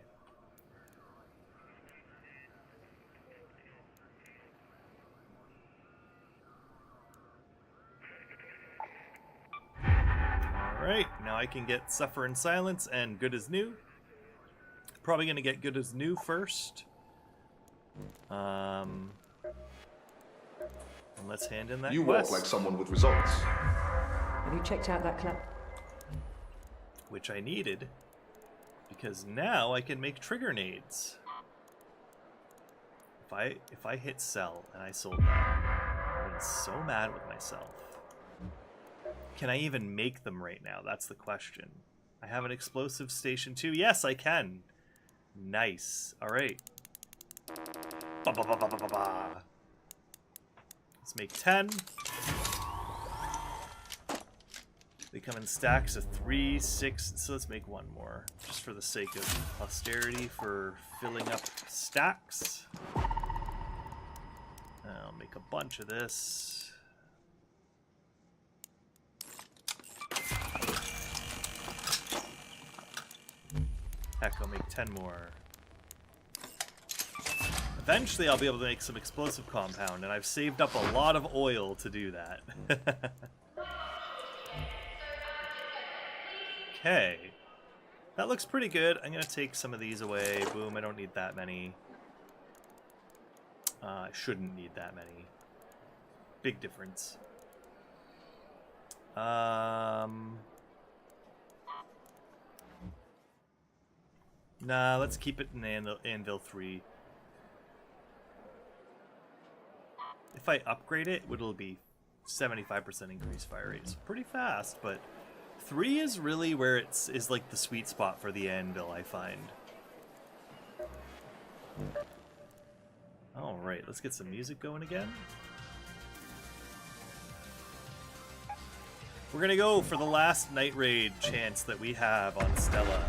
Alright, now I can get Suffer in Silence and Good as New. Probably gonna get Good as New first. And let's hand in that You quest. walk like someone with results. Have you checked out that club? Which I needed, because now I can make trigger nades. If I hit sell and I sold that, I'm so mad with myself. Can I even make them right now? That's the question. I have an explosive station too. Yes, I can. Nice. All right. Ba, ba, ba, ba, ba, ba, ba. Let's make 10. They come in stacks of 3, 6, so let's make one more, just for the sake of posterity for filling up stacks. I'll make a bunch of this. Heck, I'll make 10 more. Eventually I'll be able to make some explosive compound, and I've saved up a lot of oil to do that. Okay. That looks pretty good. I'm going to take some of these away. Boom, I don't need that many. I shouldn't need that many. Big difference. Nah, let's keep it in Anvil 3. If I upgrade it, it'll be 75% increased fire rate. So pretty fast, but 3 is really where is like the sweet spot for the Anvil, I find. Alright, let's get some music going again. We're gonna go for the last night raid chance that we have on Stella.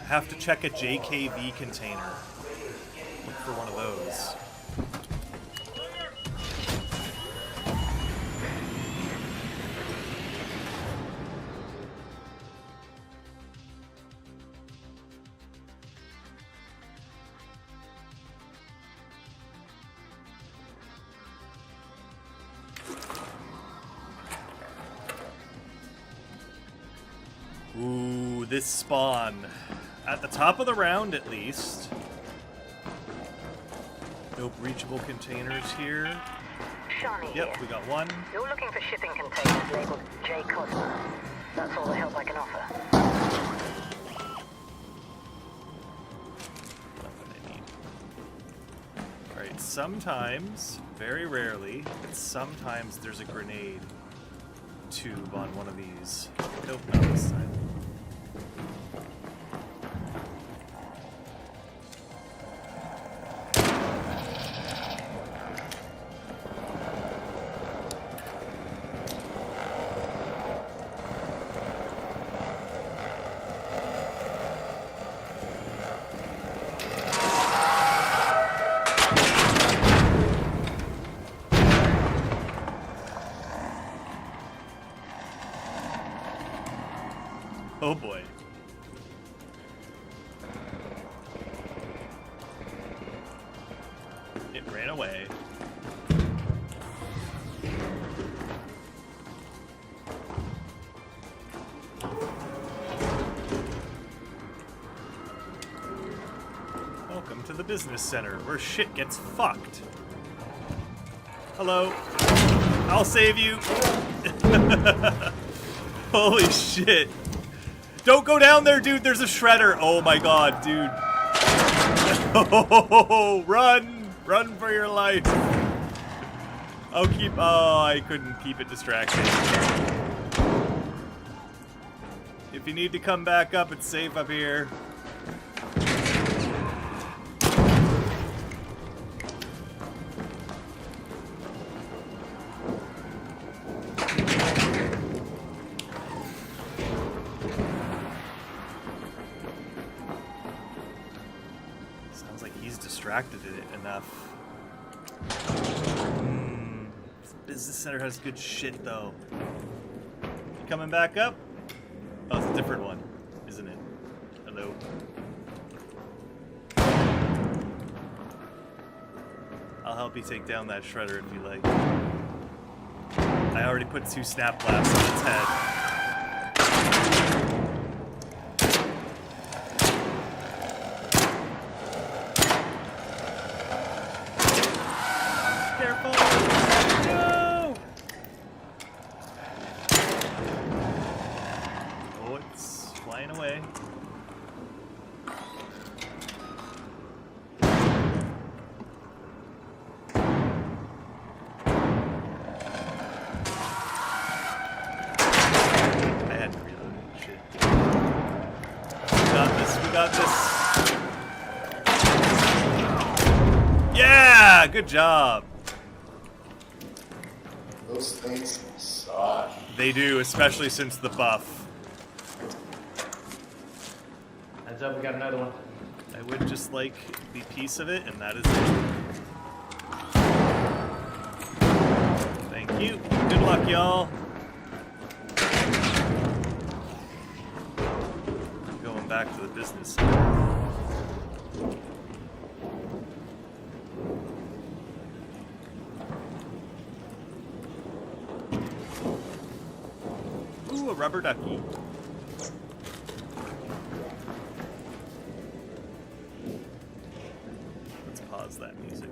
Have to check a JKV container. Look for one of those. Ooh, this spawn. At the top of the round, at least. No breachable containers here. Shani Yep, here. we got one. You're looking for shipping containers labeled J. Cosmo. That's all the help I can offer. Nothing I need. Alright, sometimes, very rarely, but sometimes there's a grenade tube on one of these. Nope, not this time. Oh boy. It ran away. Welcome to the business center, where shit gets fucked. Hello. I'll save you. Holy shit. Don't go down there, dude. There's a shredder. Oh my god, dude. Oh, run. Run for your life. I'll keep... Oh, I couldn't keep it distracted. If you need to come back up, it's safe up here. Distracted it enough. This business center has good shit though. You coming back up? Oh, it's a different one, isn't it? Hello. I'll help you take down that shredder if you like. I already put 2 snap blasts on its head. Good job. Those things suck. They do, especially since the buff. Heads up, we got another one. I would just like the piece of it, and that is it. Thank you. Good luck, y'all. Going back to the business center. A rubber ducky. Let's pause that music.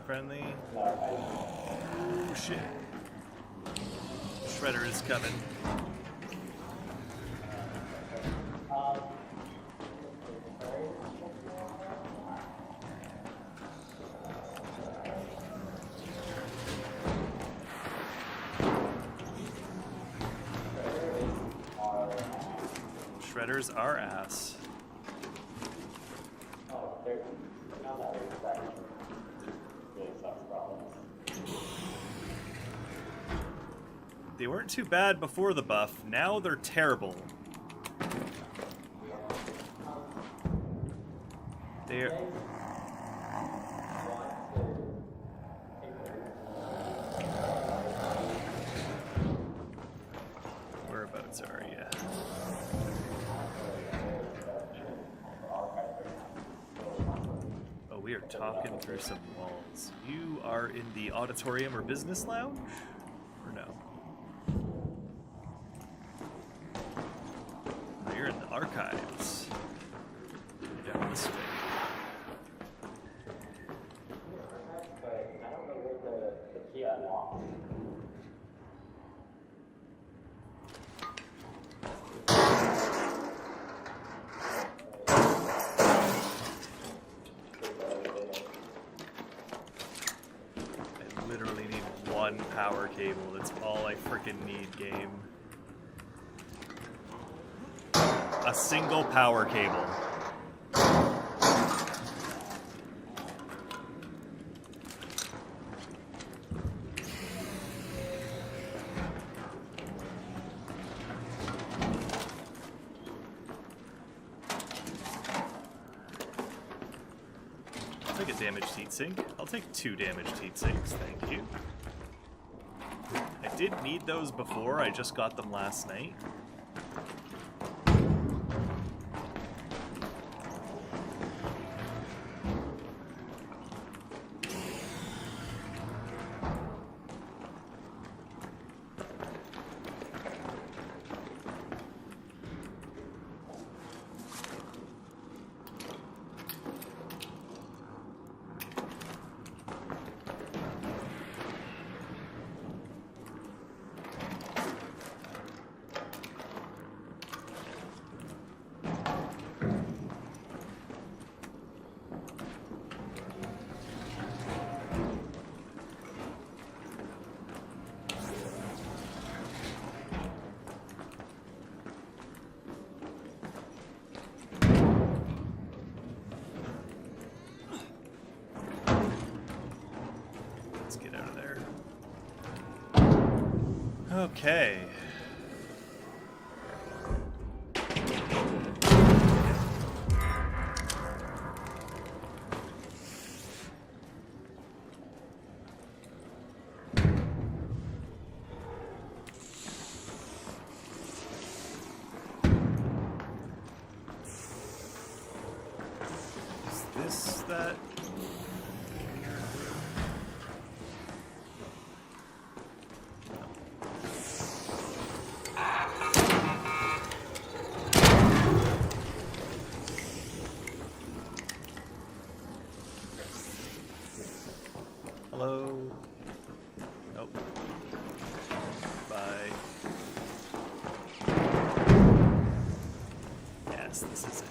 Friendly. Oh shit. Shredder is coming. Shredder's our ass. They weren't too bad before the buff, now they're terrible. They're... Whereabouts are you? Oh, we are talking through some walls. You are in the auditorium or business lounge? Or no? Oh, you're in the archives. You're down this way. One power cable, that's all I freaking need, game. A single power cable. I'll take a damaged heatsink. I'll take 2 damaged heatsinks, thank you. I did need those before, I just got them last night. Okay. Is this that? Hello? Nope. Bye. Yes, this is it.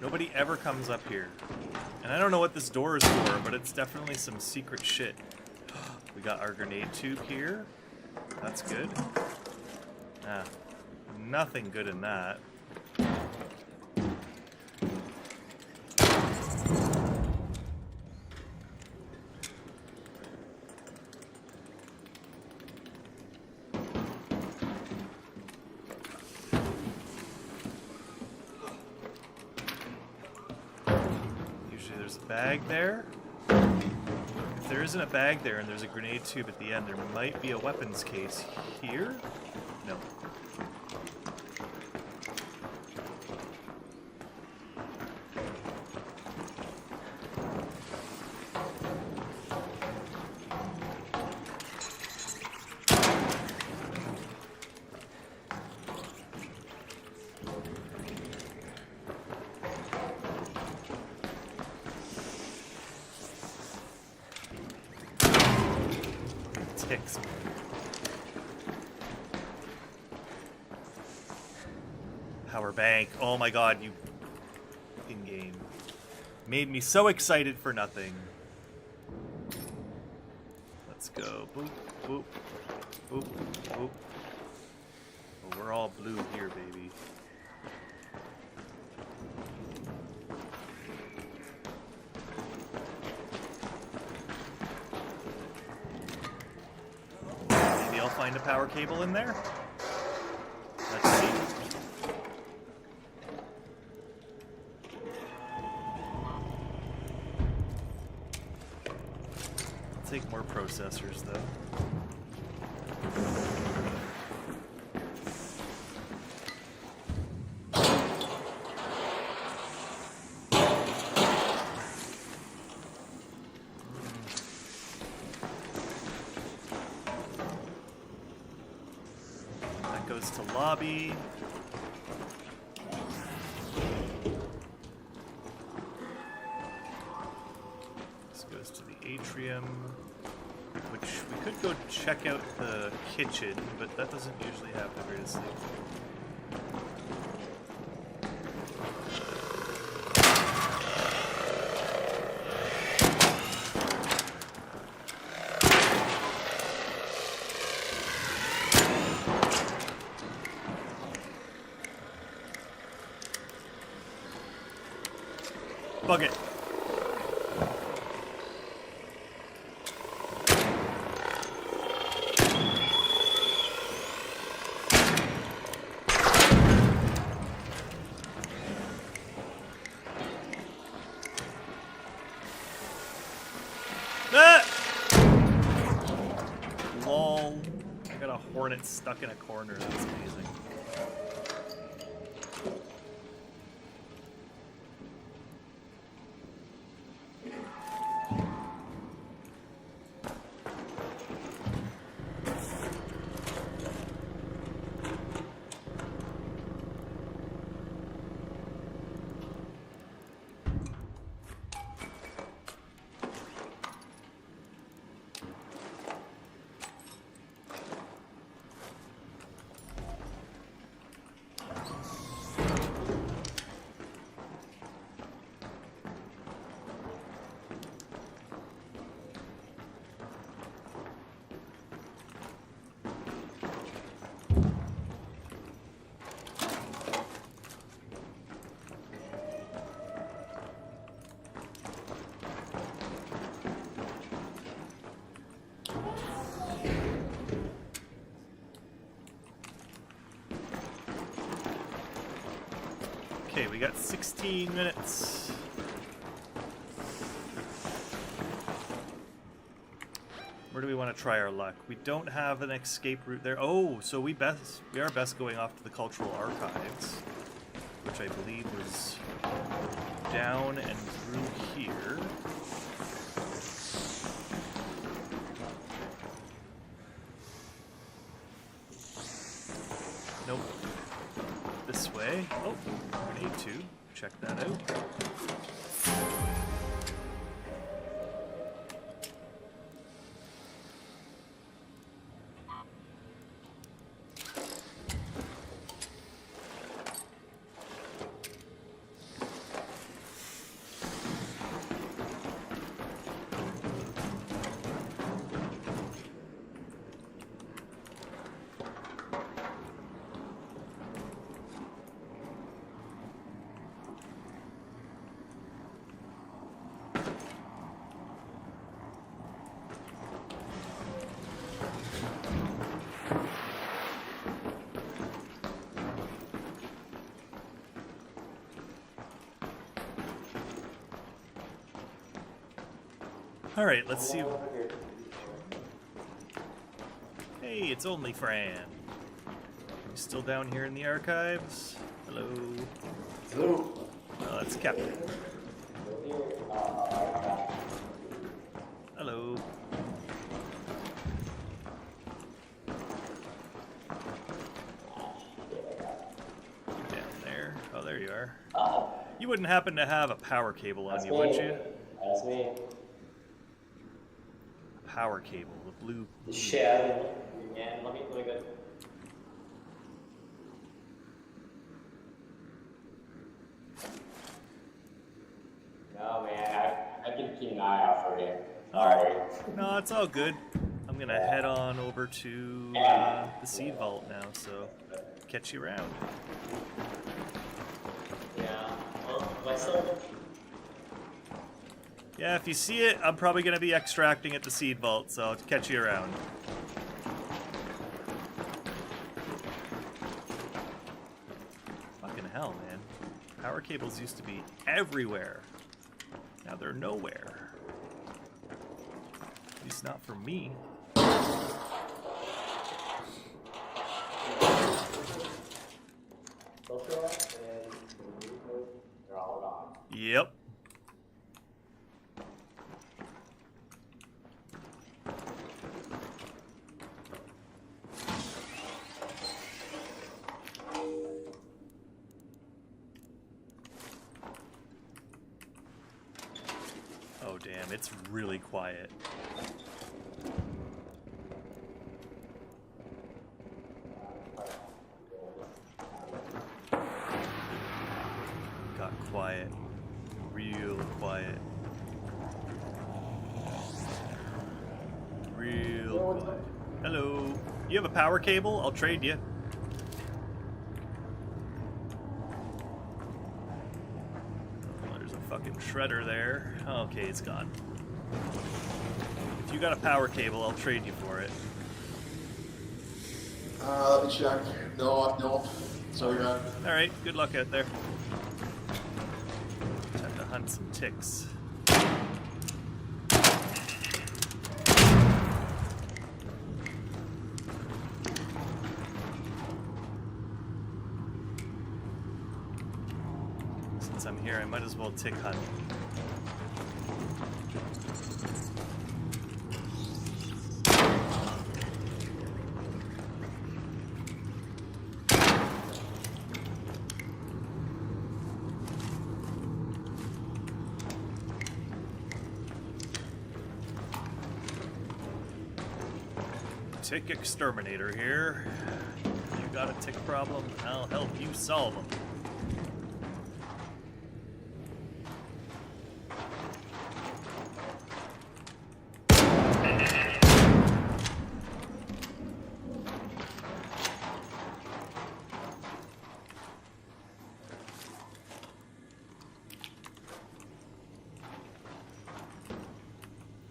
Nobody ever comes up here. And I don't know what this door is for, but it's definitely some secret shit. We got our grenade tube here. That's good. Ah, nothing good in that. Usually there's a bag there. If there isn't a bag there and there's a grenade tube at the end, there might be a weapons case here? No. ticks me. Power bank. Oh my god, you fucking game. Made me so excited for nothing. Let's go. Boop, boop, boop, boop. Oh, we're all blue here, baby. Maybe I'll find a power cable in there. Let's see. Take more processors, though. That goes to lobby. This goes to the atrium. Which we could go check out the kitchen, but that doesn't usually have the greatest thing. Bug it. Lol. I got a hornet stuck in a corner. That's amazing. Okay, we got 16 minutes. Where do we want to try our luck? We don't have an escape route there. Oh, so we are best going off to the cultural archives, which I believe was down and through here. Nope. This way. Oh, grenade 2. Check that out. Alright, let's see. Hey, it's only Fran. You still down here in the archives? Hello? Hello? Oh, that's Captain. Hello. Down there. Oh, there you are. You wouldn't happen to have a power cable on you, would you? That's me. Power cable. blue. Shit, man. Let me go. No, man, I can keep an eye out for you. Alright. No, it's all good. I'm gonna head on over to the seed vault now, so catch you around. Yeah, well, myself. Yeah, if you see it, I'm probably gonna be extracting at the seed vault, so I'll catch you around. Fucking hell, man. Power cables used to be everywhere. Now they're nowhere. At least not for me. Yep. Oh damn, it's really quiet. Got quiet. Real quiet. Real quiet. Hello. You have a power cable? I'll trade you. Oh, there's a fucking shredder there. Okay, it's gone. If you got a power cable, I'll trade you for it. Let me check. No. Sorry, man. Alright, good luck out there. Time to hunt some ticks. Since I'm here, I might as well tick hunt. Tick exterminator here. You got a tick problem? I'll help you solve them.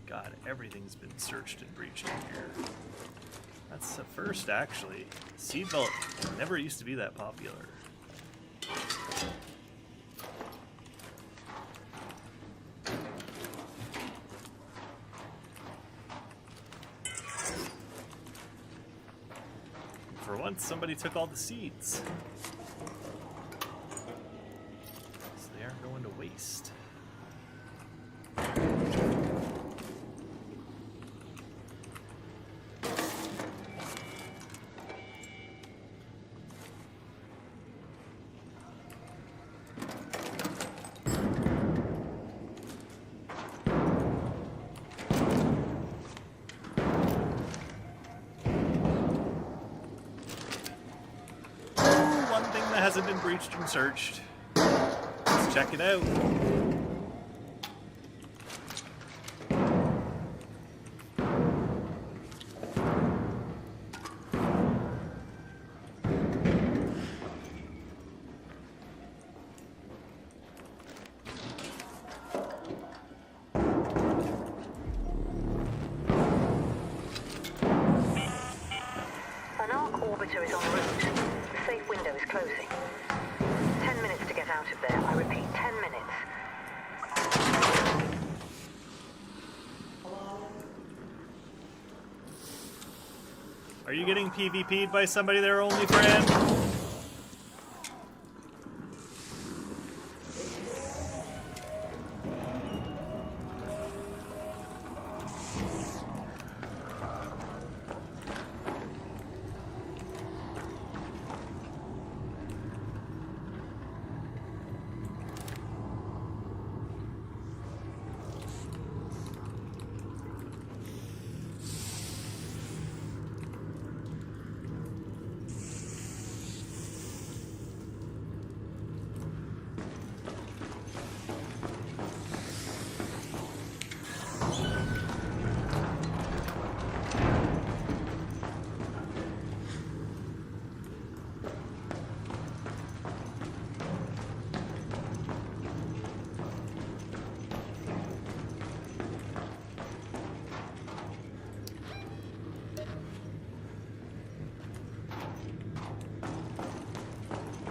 God, everything's been searched and breached in here. That's the first, actually. Seed vault never used to be that popular. For once, somebody took all the seeds. So they aren't going to waste. Hasn't been breached and searched. Let's check it out. An arc orbiter is en route. The safe window is closing. 10 minutes to get out of there. I repeat, 10 minutes. Are you getting PvP'd by somebody there, only friend?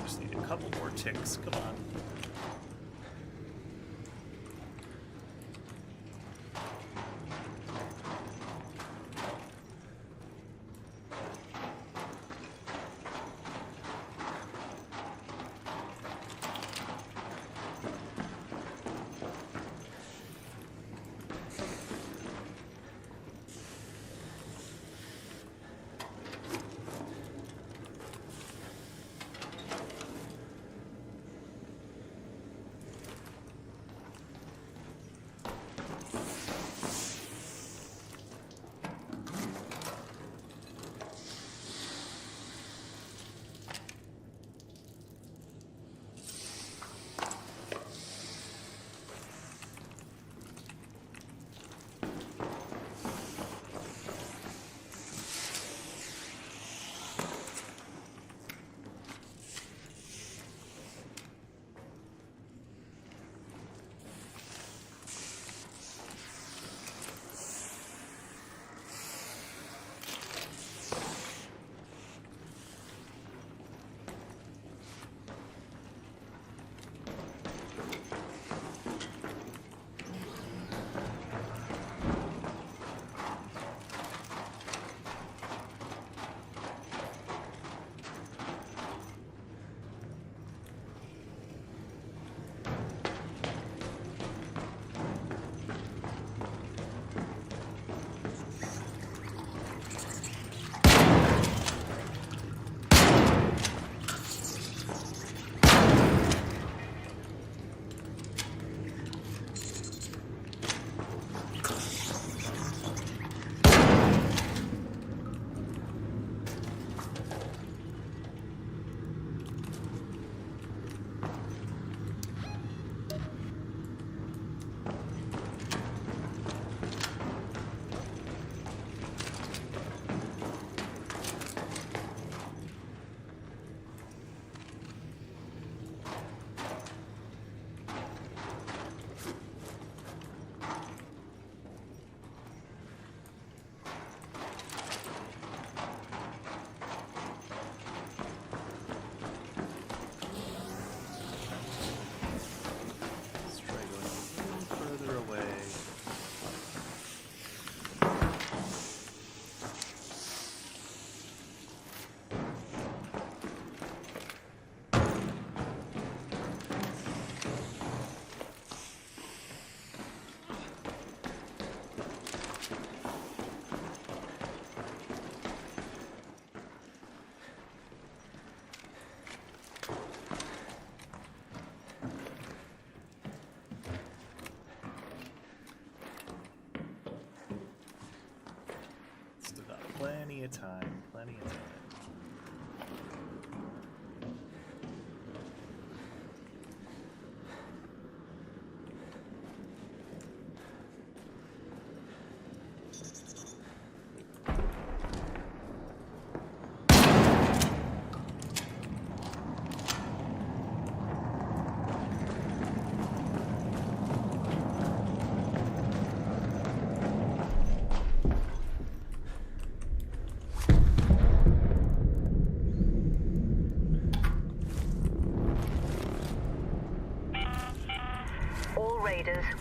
Just need a couple more ticks. Come on. Plenty of time, plenty of time.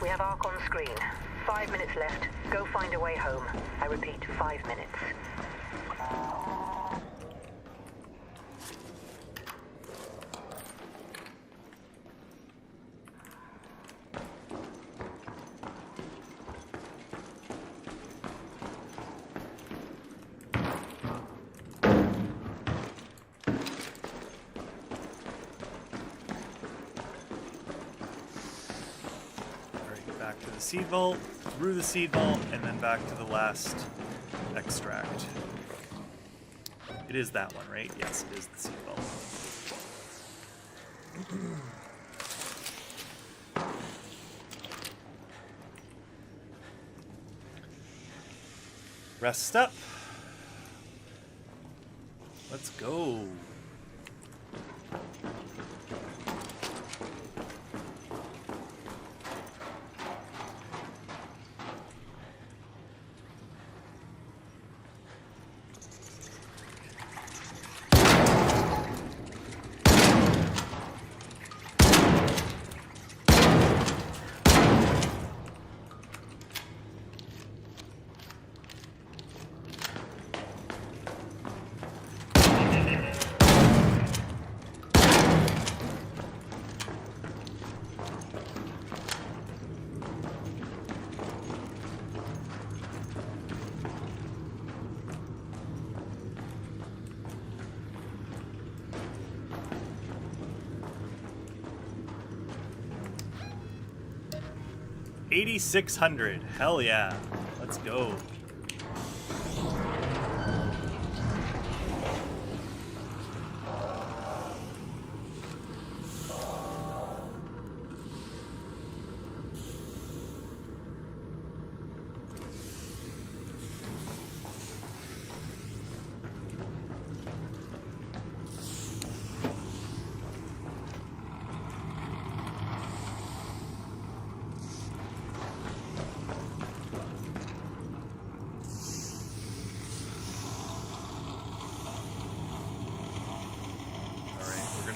We have Ark on screen. 5 minutes left. Go find a way home. I repeat, 5 minutes. Back to the seed vault, through the seed vault, and then back to the last extract. It is that one, right? Yes, it is the seed vault. Rest up. Let's go. 8,600. Hell yeah. Let's go.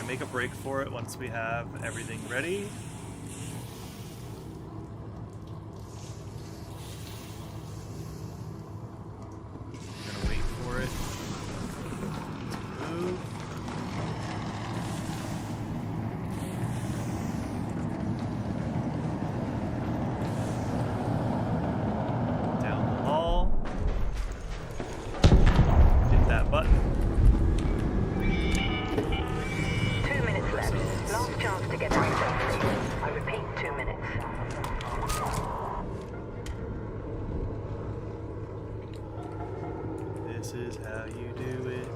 Make a break for it once we have everything ready. I'm gonna wait for it to move. Down the hall. Hit that button. Last chance to get access. I repeat, 2 minutes. This is how you do it.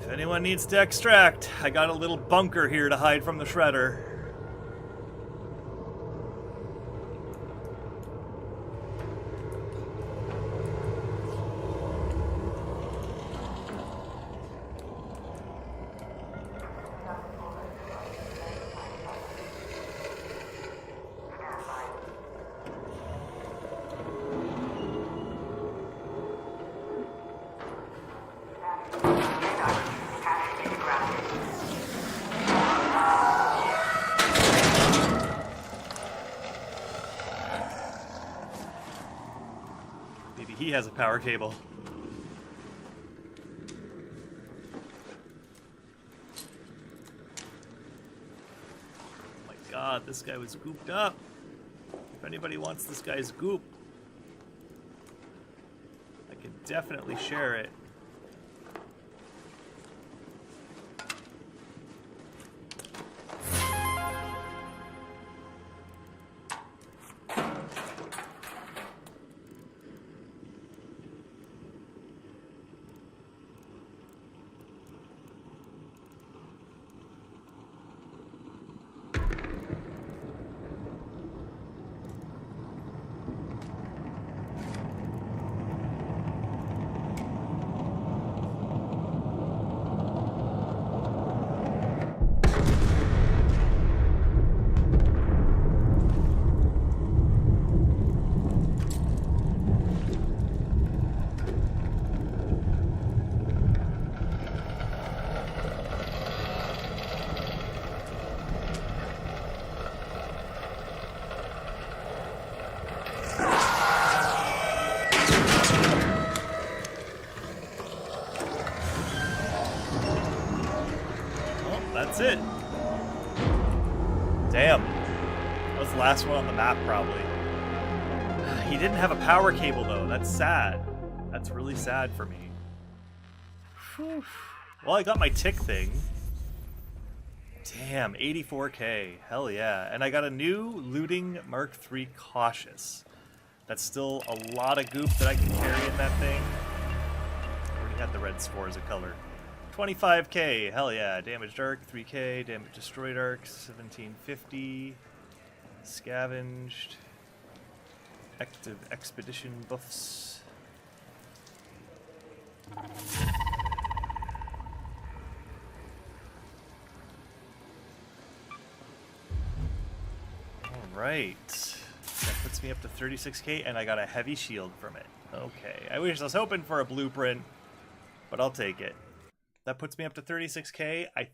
If anyone needs to extract, I got a little bunker here to hide from the shredder. He has a power cable. Oh my god, this guy was gooped up. If anybody wants this guy's goop, I can definitely share it. That's it. Damn. That was the last one on the map, probably. He didn't have a power cable, though. That's sad. That's really sad for me. Whew. Well, I got my tick thing. Damn, 84k. Hell yeah. And I got a new Looting Mark III Cautious. That's still a lot of goop that I can carry in that thing. I already had the red spore as a color. 25k, hell yeah. Damaged arc, 3k. Damage destroyed arc, 1750. Scavenged. Active expedition buffs. Alright. That puts me up to 36k, and I got a heavy shield from it. Okay. I was hoping for a blueprint, but I'll take it. That puts me up to 36k. I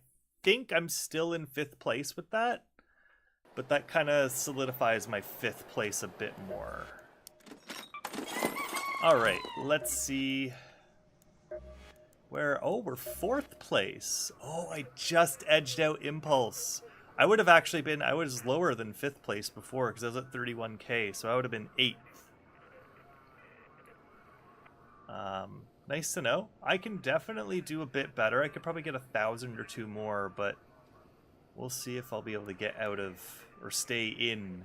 think I'm still in 5th place with that, but that kind of solidifies my 5th place a bit more. Alright, let's see. Where? Oh, we're 4th place. Oh, I just edged out Impulse. I would have actually been, I was lower than 5th place before because I was at 31k, so I would have been 8th. Nice to know. I can definitely do a bit better. I could probably get 1,000 or 2 more, but we'll see if I'll be able to get out of or stay in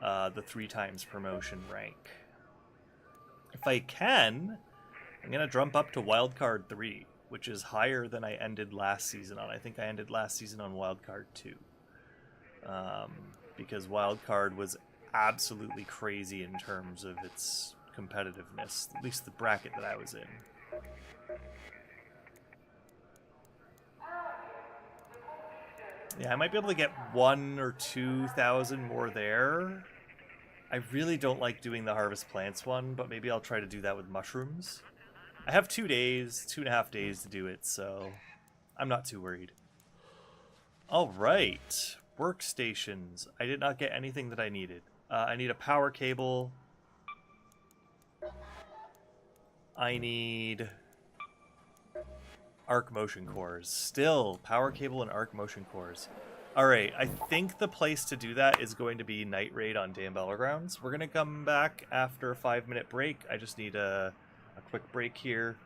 the 3 times promotion rank. If I can, I'm going to jump up to Wildcard 3, which is higher than I ended last season on. I think I ended last season on Wildcard 2. Because Wildcard was absolutely crazy in terms of its competitiveness, at least the bracket that I was in. Yeah, I might be able to get 1,000 or 2,000 more there. I really don't like doing the Harvest Plants one, but maybe I'll try to do that with mushrooms. I have 2 days, 2.5 days to do it, so I'm not too worried. Alright, workstations. I did not get anything that I needed. I need a power cable. I need arc motion cores. Still, power cable and arc motion cores. Alright, I think the place to do that is going to be Night Raid on Damn Battlegrounds. We're going to come back after a 5-minute break. I just need a quick break here.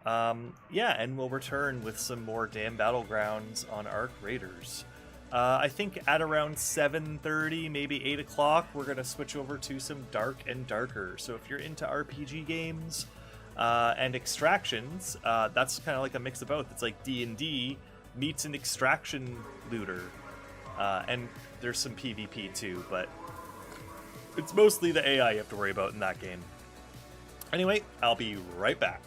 Yeah, and we'll return with some more Damn Battlegrounds on Arc Raiders. I think at around 7:30, maybe 8 o'clock, we're going to switch over to some Dark and Darker. So if you're into RPG games and extractions, that's kind of like a mix of both. It's like D&D meets an extraction looter. And there's some PvP too, but it's mostly the AI you have to worry about in that game. Anyway, I'll be right back.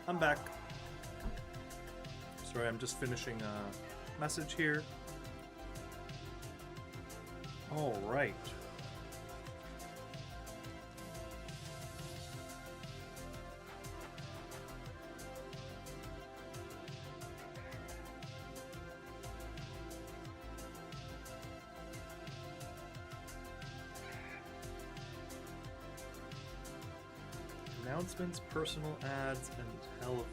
I'm back. Sorry, I'm just finishing a message here. All right. Announcements, personal ads, and telephone.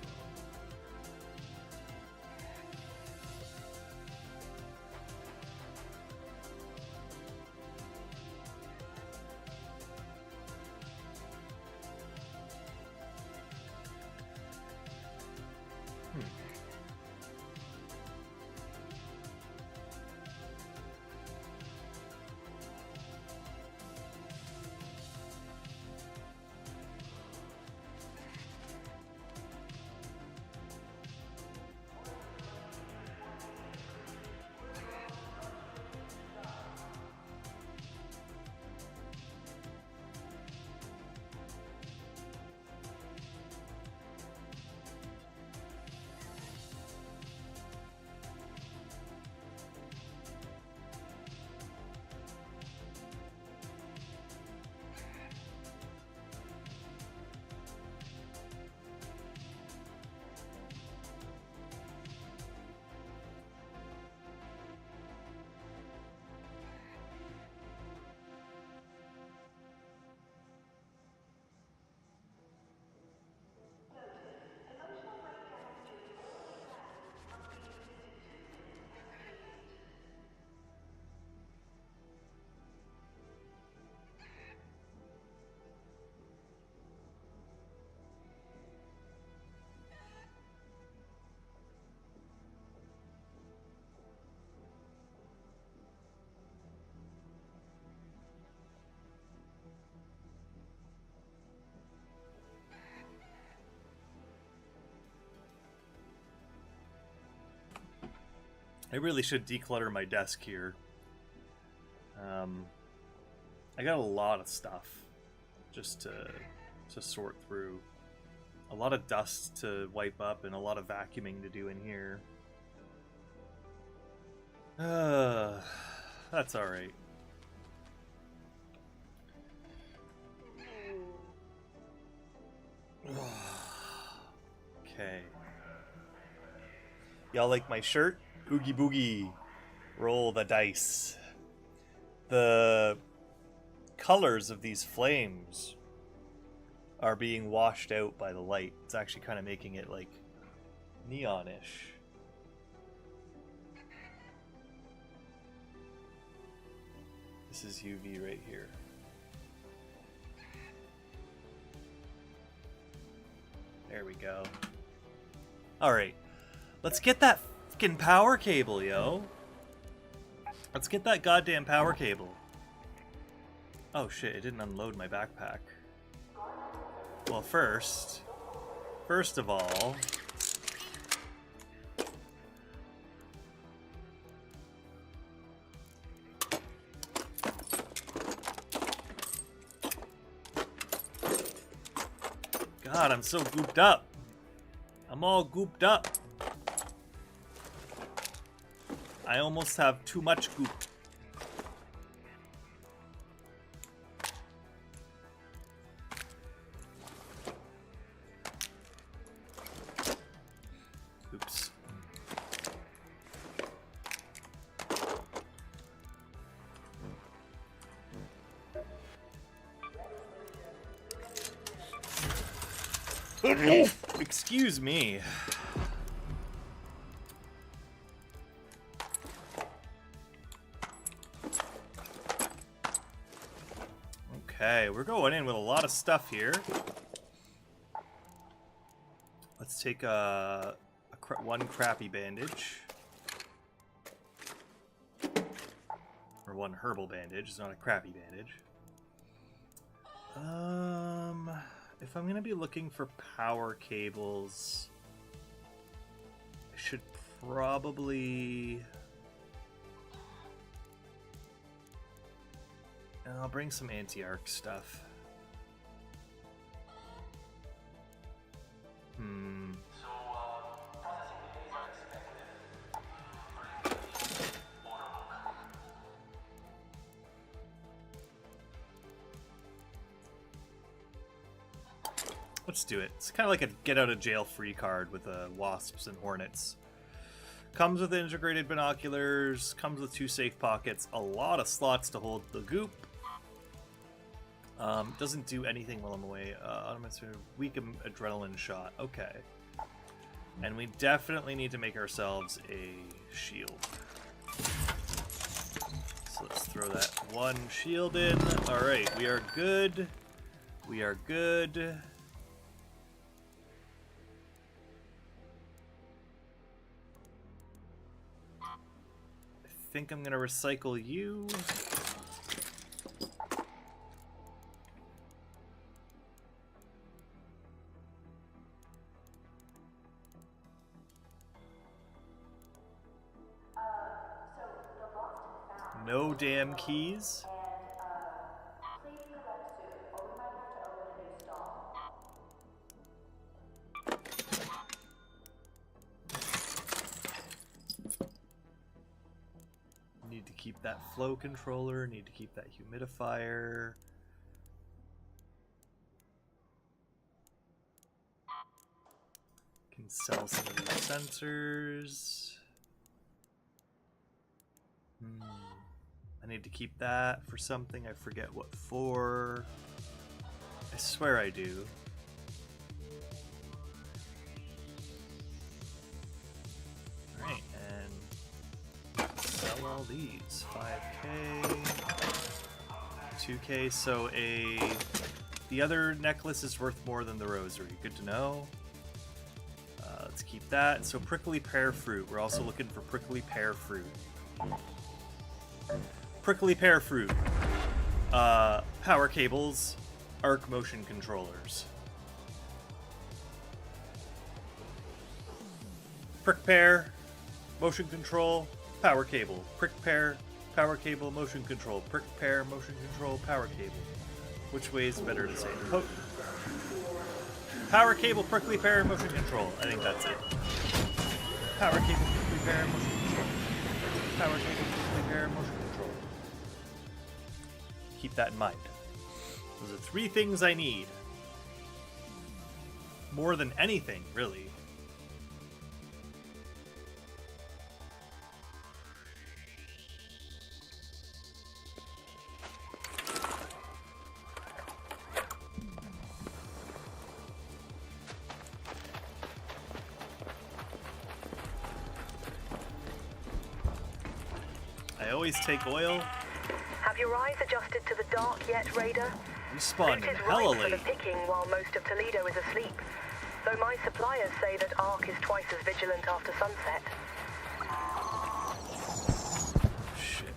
I really should declutter my desk here. I got a lot of stuff just to sort through. A lot of dust to wipe up and a lot of vacuuming to do in here. That's alright. Okay. Y'all like my shirt? Oogie boogie. Roll the dice. The colors of these flames are being washed out by the light. It's actually kind of making it like neonish. This is UV right here. There we go. Alright. Let's get that fucking power cable, yo. Let's get that goddamn power cable. Oh shit, it didn't unload my backpack. Well, first of all, God, I'm so gooped up. I'm all gooped up. I almost have too much goop. Oops. Excuse me. Okay, we're going in with a lot of stuff here. Let's take one crappy bandage. Or one herbal bandage. It's not a crappy bandage. If I'm gonna be looking for power cables, I should probably... I'll bring some anti-arc stuff. Let's do it. It's kind of like a get out of jail free card with wasps and hornets. Comes with integrated binoculars, comes with 2 safe pockets, a lot of slots to hold the goop. Doesn't do anything while I'm away. Weak adrenaline shot. Okay. And we definitely need to make ourselves a shield. So let's throw that 1 shield in. Alright, we are good. We are good. I think I'm gonna recycle you. No damn keys. Need to keep that flow controller, need to keep that humidifier. Can sell some of these sensors. I need to keep that for something, I forget what for. I swear I do. Alright, and sell all these. 5k, 2k, so the other necklace is worth more than the rosary. Good to know. Let's keep that. So prickly pear fruit. We're also looking for prickly pear fruit. Prickly pear fruit. Power cables. Arc motion controllers. Prick pear. Motion control. Power cable. Prick pear. Power cable. Motion control. Prick pear. Motion control. Power cable. Which way is better to say? Power cable, prickly pear, motion control. I think that's it. Power cable, prickly pear, motion control. Power cable, prickly pear, motion control. Keep that in mind. Those are 3 things I need. More than anything, really. I always take oil. Have your eyes adjusted to the dark yet, Raider? We spawned in Loot is hella ripe for late. the picking while most of Toledo is asleep. Though my suppliers say that Ark is twice as vigilant after sunset. Shit.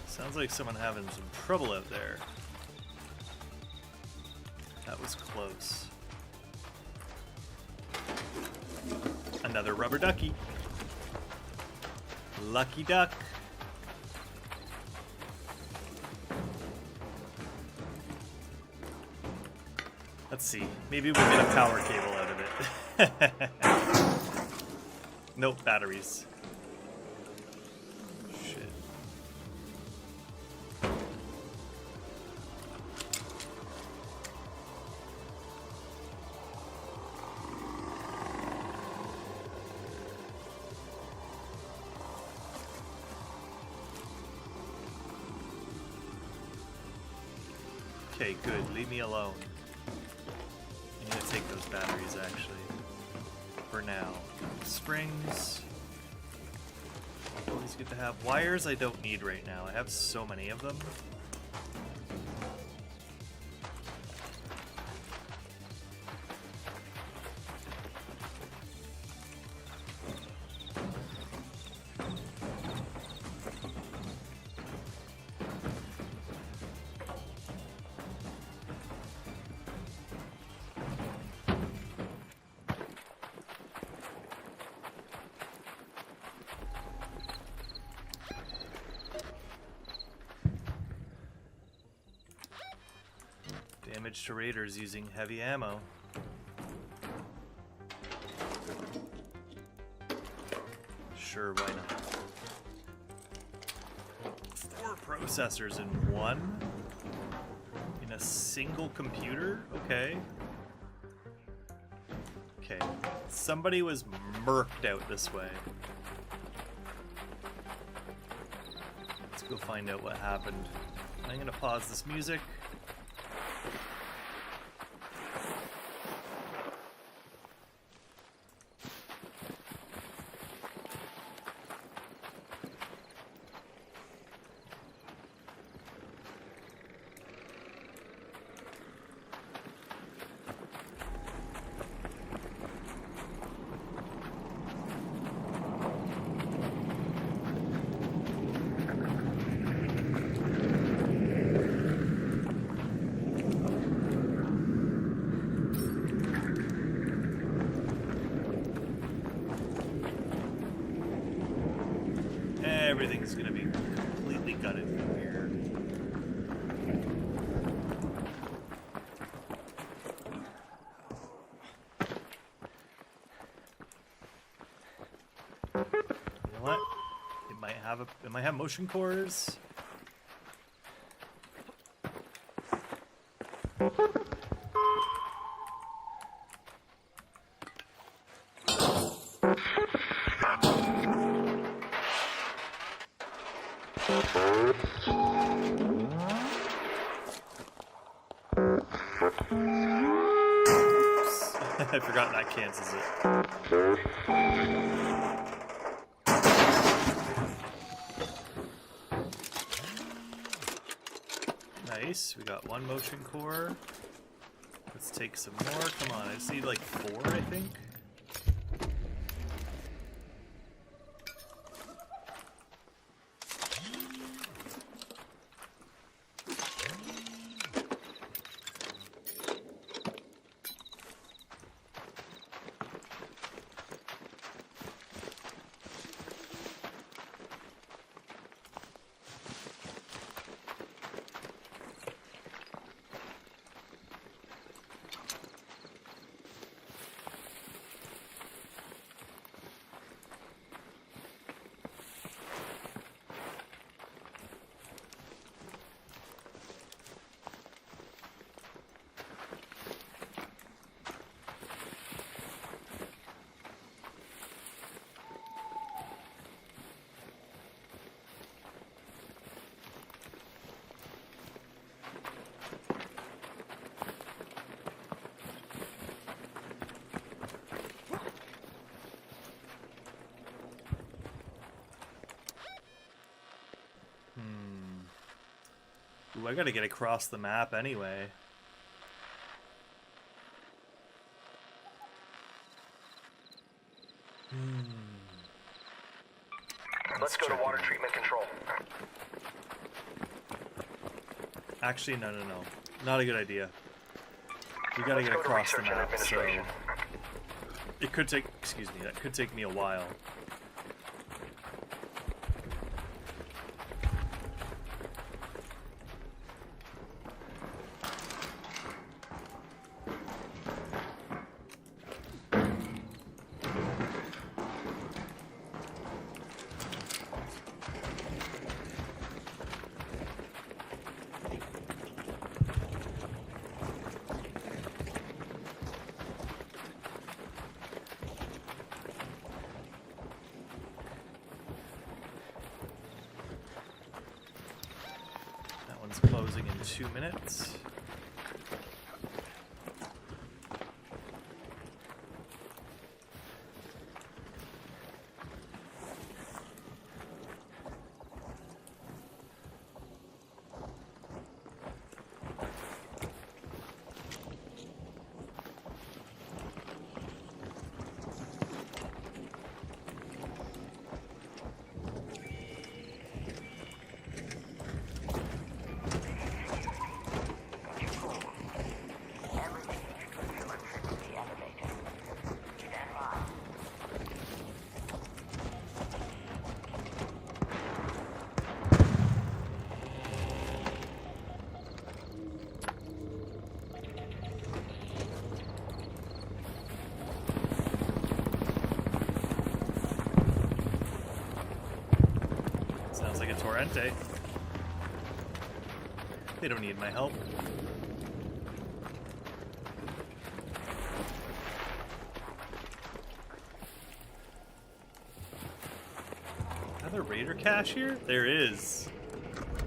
Sounds like someone having some trouble out there. That was close. Another rubber ducky. Lucky duck. Let's see. Maybe we'll get a power cable out of it. Nope, batteries. Shit. Okay, good. Leave me alone. I need to take those batteries, actually. For now. Springs. Always good to have. Wires I don't need right now. I have so many of them. damage to raiders using heavy ammo. Sure, why not? 4 processors in one? In a single computer? Okay. Okay. Somebody was murked out this way. Let's go find out what happened. I'm gonna pause this music. Everything's gonna be completely gutted from here. You know what? It might have motion cores. I forgot that cancels it. Nice, we got 1 motion core. Let's take some more. Come on, I just need like 4, I think. Ooh, I gotta get across the map anyway. Let's go to water treatment control. Actually, no. Not a good idea. We gotta get across the map, so... It could take... Excuse me, that could take me a while. Closing in 2 minutes. Torrente. They don't need my help. Another raider cache here? There is.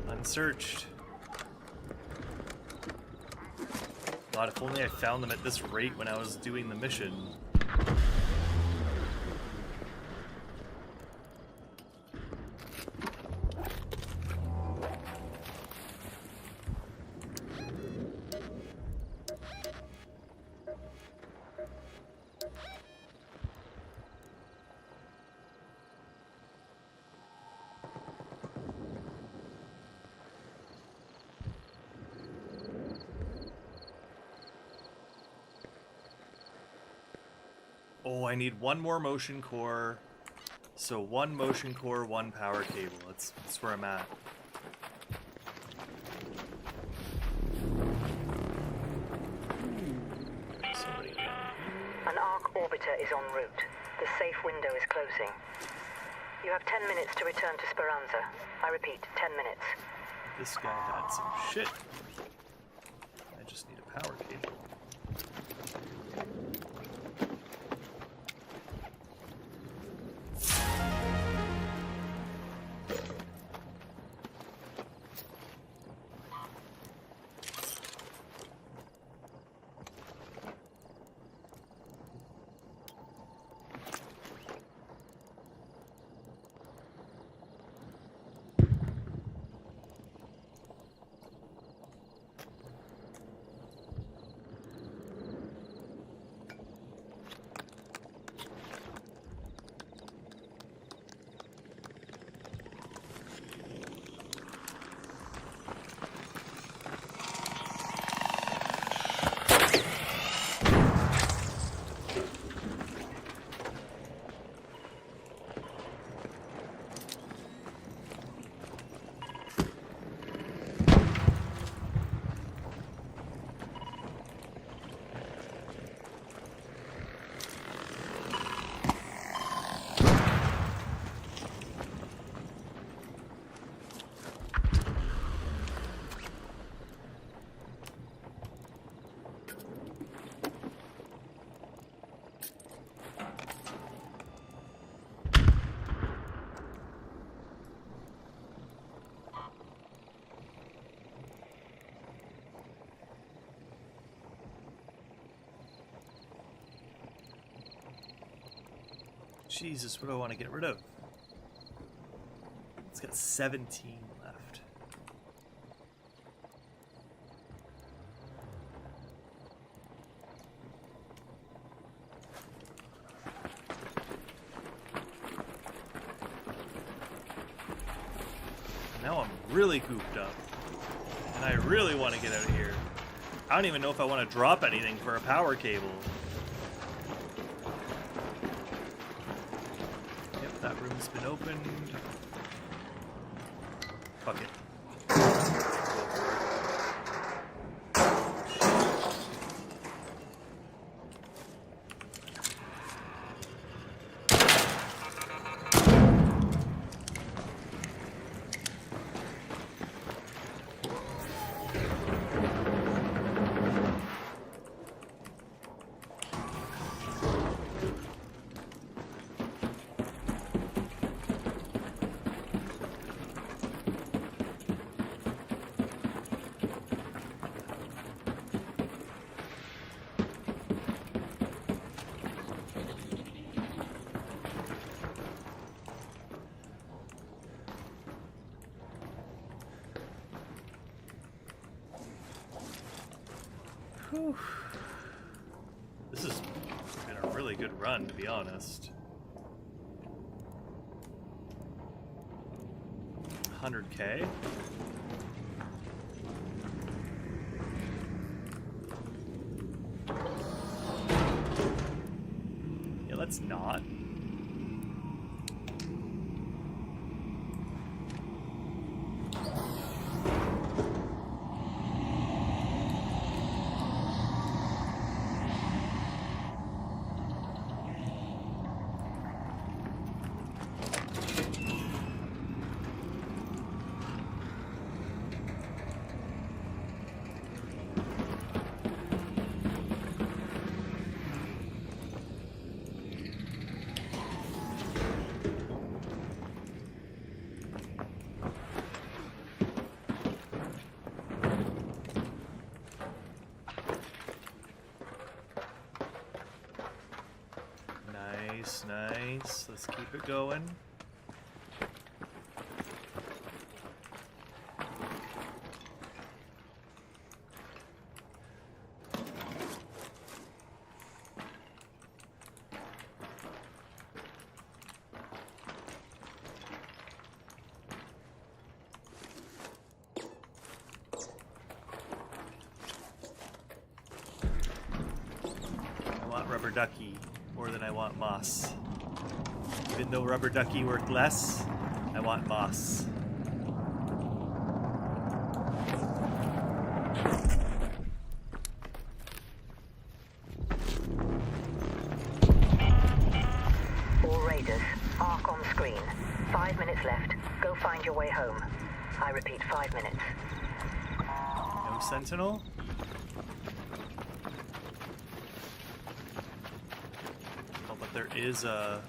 Unsearched. God, if only I found them at this rate when I was doing the mission. Oh, I need one more motion core. So one motion core, one power cable. That's where I'm at. An ARC orbiter is en route. The safe window is closing. You have 10 minutes to return to Speranza. I repeat, 10 minutes. This guy had some shit. I just need a power cable. Jesus, what do I want to get rid of? It's got 17 left. Now I'm really cooped up. And I really want to get out of here. I don't even know if I want to drop anything for a power cable. That room's been opened. Fuck it. Whew. This has been a really good run, to be honest. 100K? Yeah, let's not. Nice, nice. Let's keep it going. I want rubber ducky more than I want moss. Even though rubber ducky worked less, I want moss. All Raiders, Ark on screen. 5 minutes left. Go find your way home. I repeat, 5 minutes. No sentinel? Oh, but there is a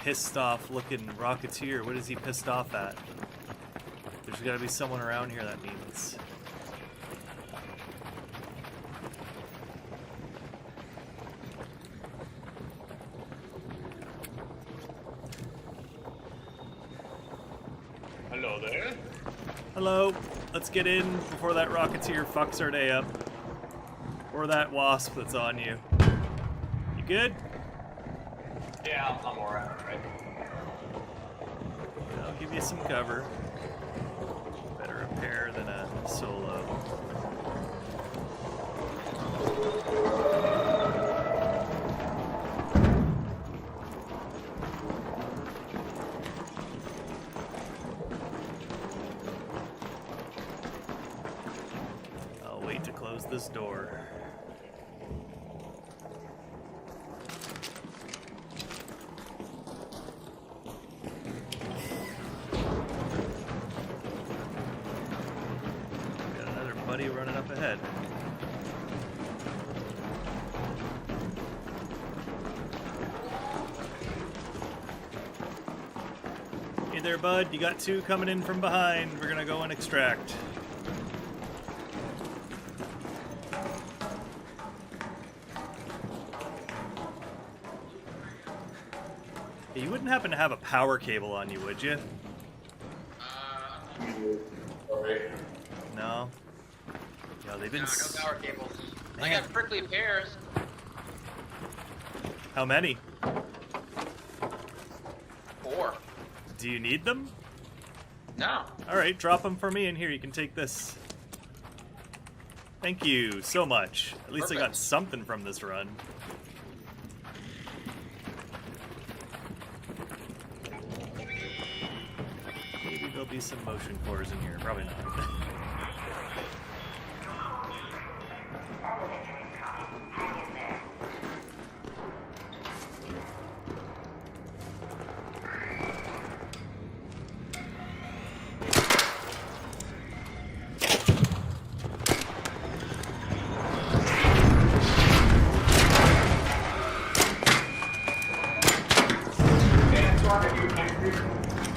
pissed off looking Rocketeer. What is he pissed off at? There's gotta be someone around here, that means. Hello there. Hello. Let's get in before that Rocketeer fucks our day up. Or that wasp that's on you. You good? Yeah, I'm alright. I'll give you some cover. Better a pair than a solo. I'll wait to close this door. Got another buddy running up ahead. Hey there, bud. You got two coming in from behind. We're gonna go and extract. Hey, you wouldn't happen to have a power cable on you, would you? Sorry. No? Yeah, they've been... No power cables. I Man. got prickly pears. How many? 4. Do you need them? No. Alright, drop them for me, and here, you can take this. Thank you so much. At least I got Perfect. something from this run. Maybe there'll be some motion cores in here. Probably not.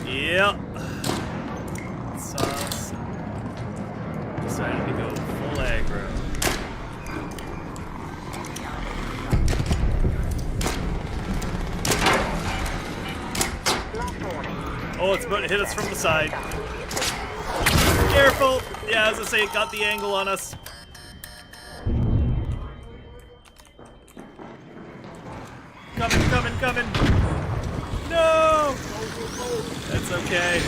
Yep. Sauce. Decided to go full aggro. Oh, it's about to hit us from the side. Careful! Yeah, as I say, it got the angle on us. Coming, coming, coming! No! That's okay.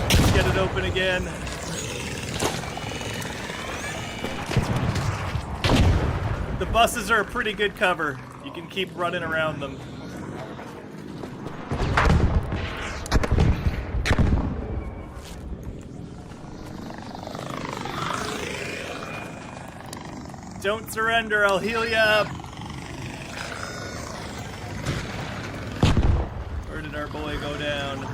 Let's get it open again. The buses are a pretty good cover. You can keep running around them. Don't surrender, I'll heal you up. Where did our boy go down?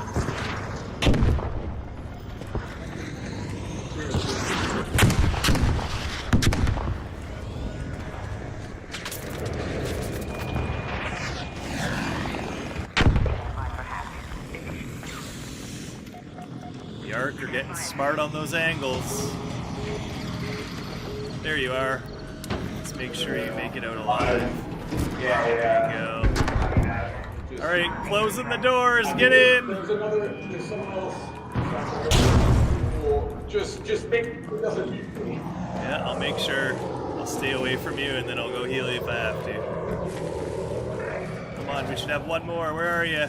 The Ark are getting smart on those angles. There you are. Let's make sure you make it out alive. There you go. Alright, closing the doors, get in! There's someone else. Just make it doesn't mute me. Yeah, I'll make sure. I'll stay away from you and then I'll go heal you if I have to. Come on, we should have one more. Where are you?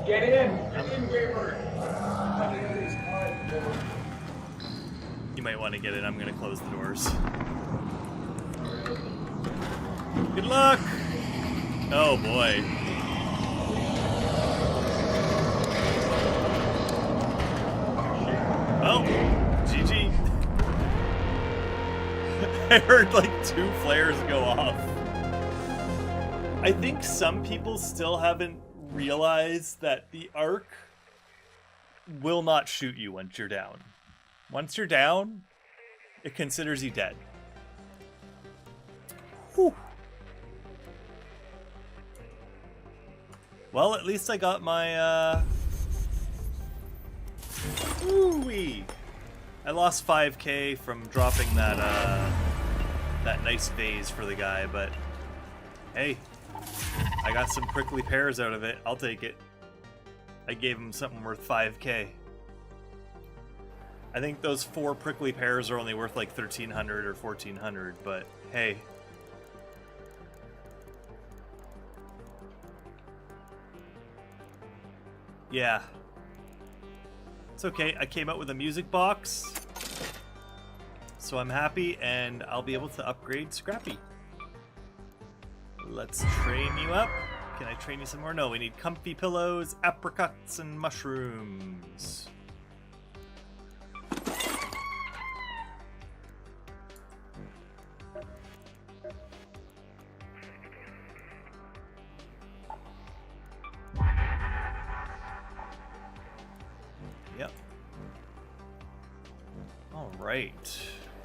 Get in! Get in, Gamer! You might want to get in. I'm going to close the doors. Good luck! Oh boy. Oh, GG. I heard like 2 flares go off. I think some people still haven't realized that the Ark will not shoot you once you're down. Once you're down, it considers you dead. Whew. Well, at least I got my, Ooh-wee. I lost 5k from dropping that, that nice vase for the guy, but hey, I got some prickly pears out of it. I'll take it. I gave him something worth 5k. I think those 4 prickly pears are only worth like 1,300 or 1,400, but hey. Yeah. It's okay, I came out with a music box, so I'm happy, and I'll be able to upgrade Scrappy. Let's train you up. Can I train you some more? No, we need comfy pillows, apricots, and mushrooms. Yep. Alright.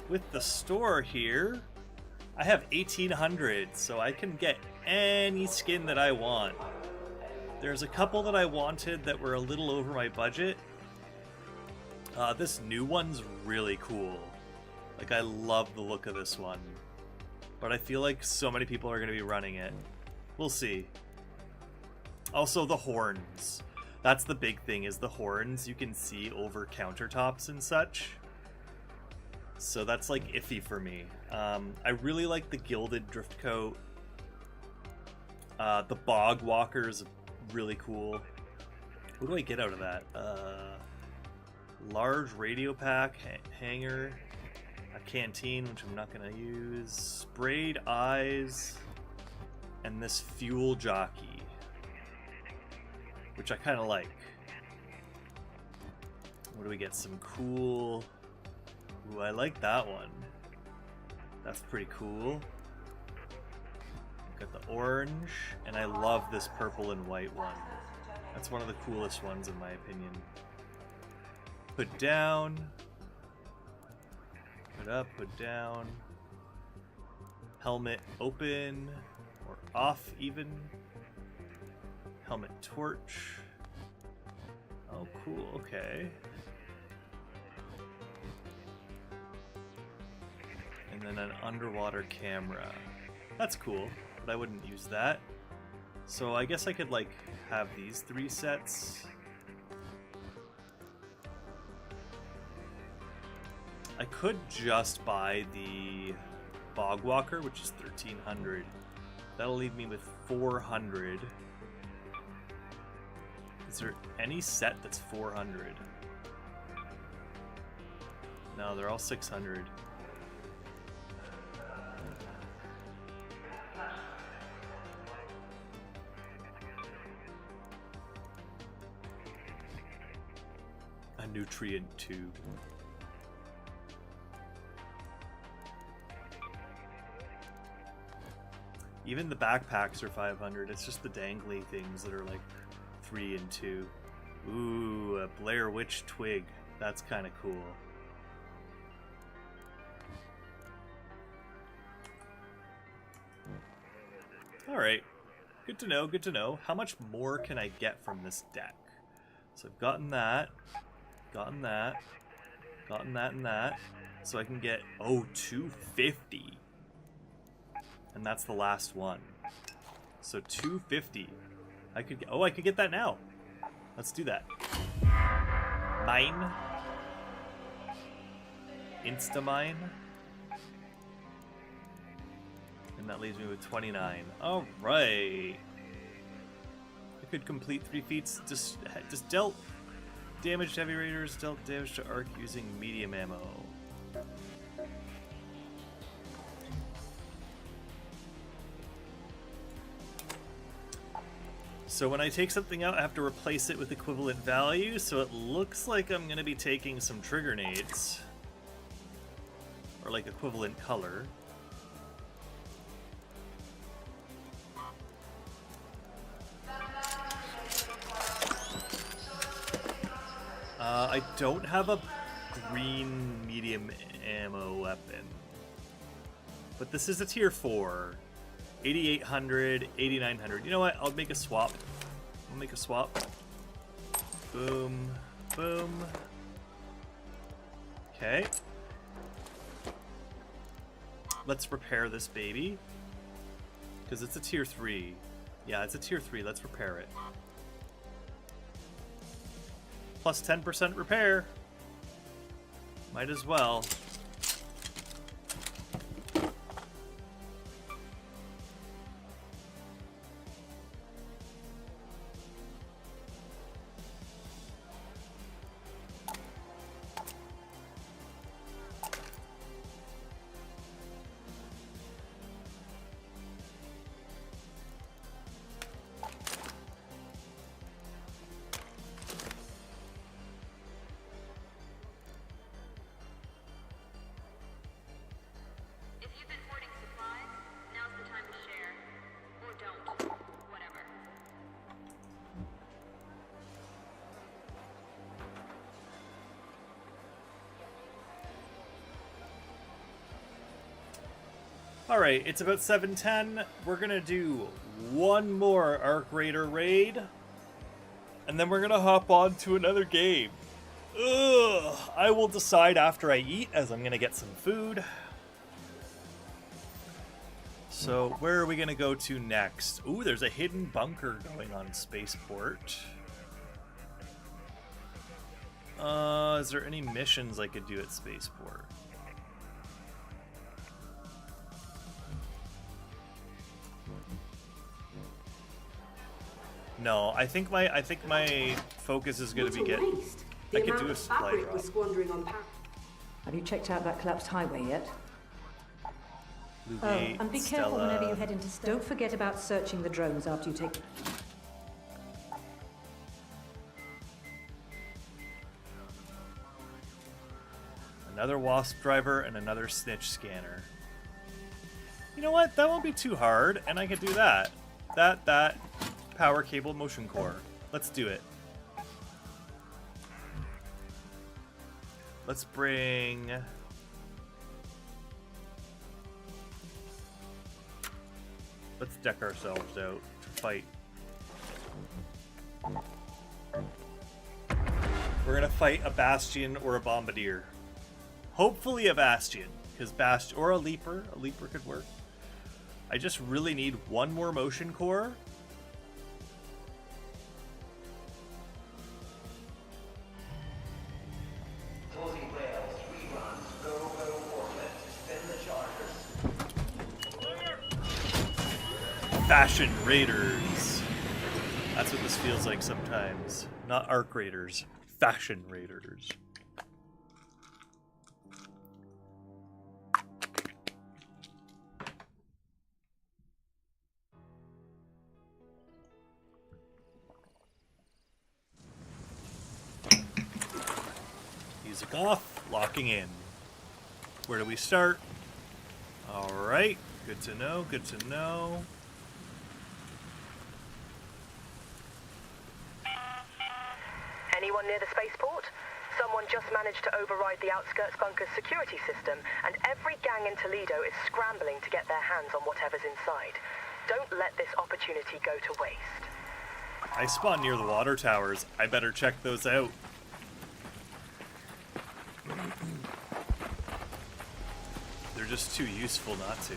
With the store here, I have 1,800, so I can get any skin that I want. There's a couple that I wanted that were a little over my budget. This new one's really cool. Like, I love the look of this one. But I feel like so many people are going to be running it. We'll see. Also, the horns. That's the big thing, is the horns you can see over countertops and such. So that's like iffy for me. I really like the gilded drift coat. The bog walker is really cool. What do I get out of that? Large radio pack, hanger, a canteen, which I'm not going to use, sprayed eyes, and this fuel jockey, which I kind of like. What do we get? Some cool... Ooh, I like that one. That's pretty cool. Got the orange, and I love this purple and white one. That's one of the coolest ones in my opinion. Put down. Put up, put down. Helmet open, or off even. Helmet torch. Oh, cool, okay. And then an underwater camera. That's cool, but I wouldn't use that. So I guess I could like have these 3 sets. I could just buy the Bog Walker, which is 1,300. That'll leave me with 400. Is there any set that's 400? No, they're all 600. A nutrient tube. Even the backpacks are 500. It's just the dangly things that are like 3 and 2. Ooh, a Blair Witch twig. That's kind of cool. Alright. Good to know, good to know. How much more can I get from this deck? So I've gotten that. Gotten that. Gotten that and that. So I can get, oh, 250. And that's the last one. So 250. I could get, oh, I could get that now. Let's do that. Mine. Insta-mine. And that leaves me with 29. Alright. I could complete 3 feats. Just dealt damage to heavy raiders, dealt damage to arc using medium ammo. So when I take something out, I have to replace it with equivalent value, so it looks like I'm going to be taking some trigger nades. Or like equivalent color. I don't have a green medium ammo weapon. But this is a tier 4. 8800, 8900. You know what? I'll make a swap. I'll make a swap. Boom. Boom. Okay. Let's repair this baby. Because it's a tier 3. Yeah, it's a tier 3. Let's repair it. Plus 10% repair. Might as well. Alright, it's about 7:10. We're gonna do one more Arc Raider raid. And then we're gonna hop on to another game. Ugh, I will decide after I eat, as I'm gonna get some food. So, where are we gonna go to next? Ooh, there's a hidden bunker going on Spaceport. Is there any missions I could do at Spaceport? No, I think my focus is going to be get. I could do a supply drop. Have you checked out that collapsed highway yet? Lugate, And be careful whenever you head into Stella. Don't forget about searching the drones after you take. Another Wasp driver and another Snitch scanner. You know what? That won't be too hard, and I could do that. That. Power cable motion core. Let's do it. Let's bring... Let's deck ourselves out to fight. We're gonna fight a Bastion or a Bombardier. Hopefully a Bastion, because Bastion or a Leaper. A Leaper could work. I just really need one more motion core. Fashion Raiders. That's what this feels like sometimes. Not Arc Raiders. Fashion Raiders. Music off. Locking in. Where do we start? Alright. Good to know. Good to know. Anyone near the spaceport? Someone just managed to override the outskirts bunker's security system, and every gang in Toledo is scrambling to get their hands on whatever's inside. Don't let this opportunity go to waste. I spawned near the water towers. I better check those out. They're just too useful not to.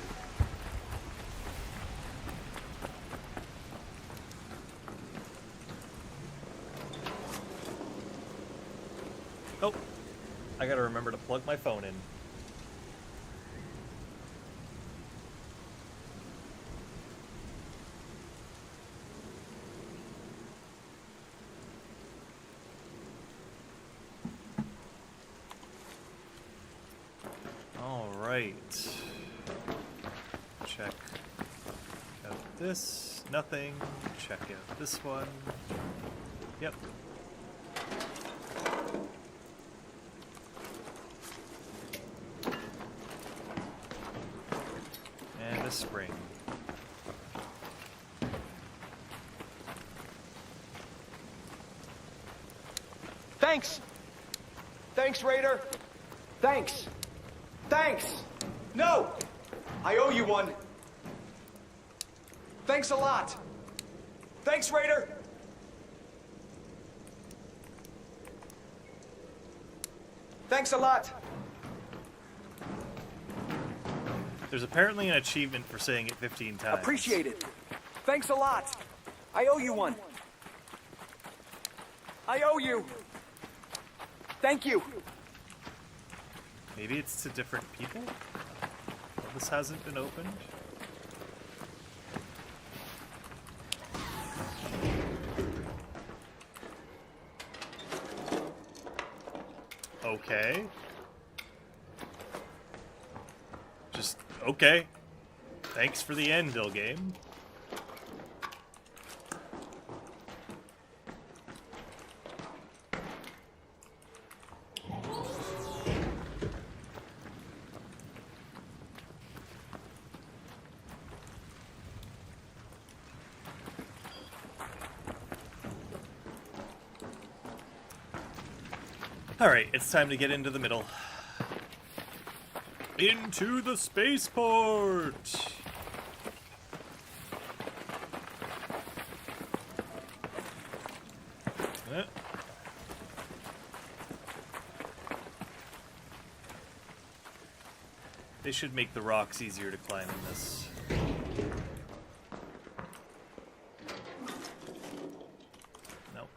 Oh, I gotta remember to plug my phone in. All right. Check out this. Nothing. Check out this one. Yep. And a spring. Thanks! Thanks, Raider! Thanks! Thanks! No! I owe you one! Thanks a lot! Thanks, Raider! Thanks a lot! There's apparently an achievement for saying it 15 times. Appreciate it! Thanks a lot! I owe you one! I owe you! Thank you! Maybe it's to different people? Well, this hasn't been opened. Okay. Just, okay. Thanks for the anvil game. Alright, it's time to get into the middle. Into the spaceport! They should make the rocks easier to climb in this. Nope.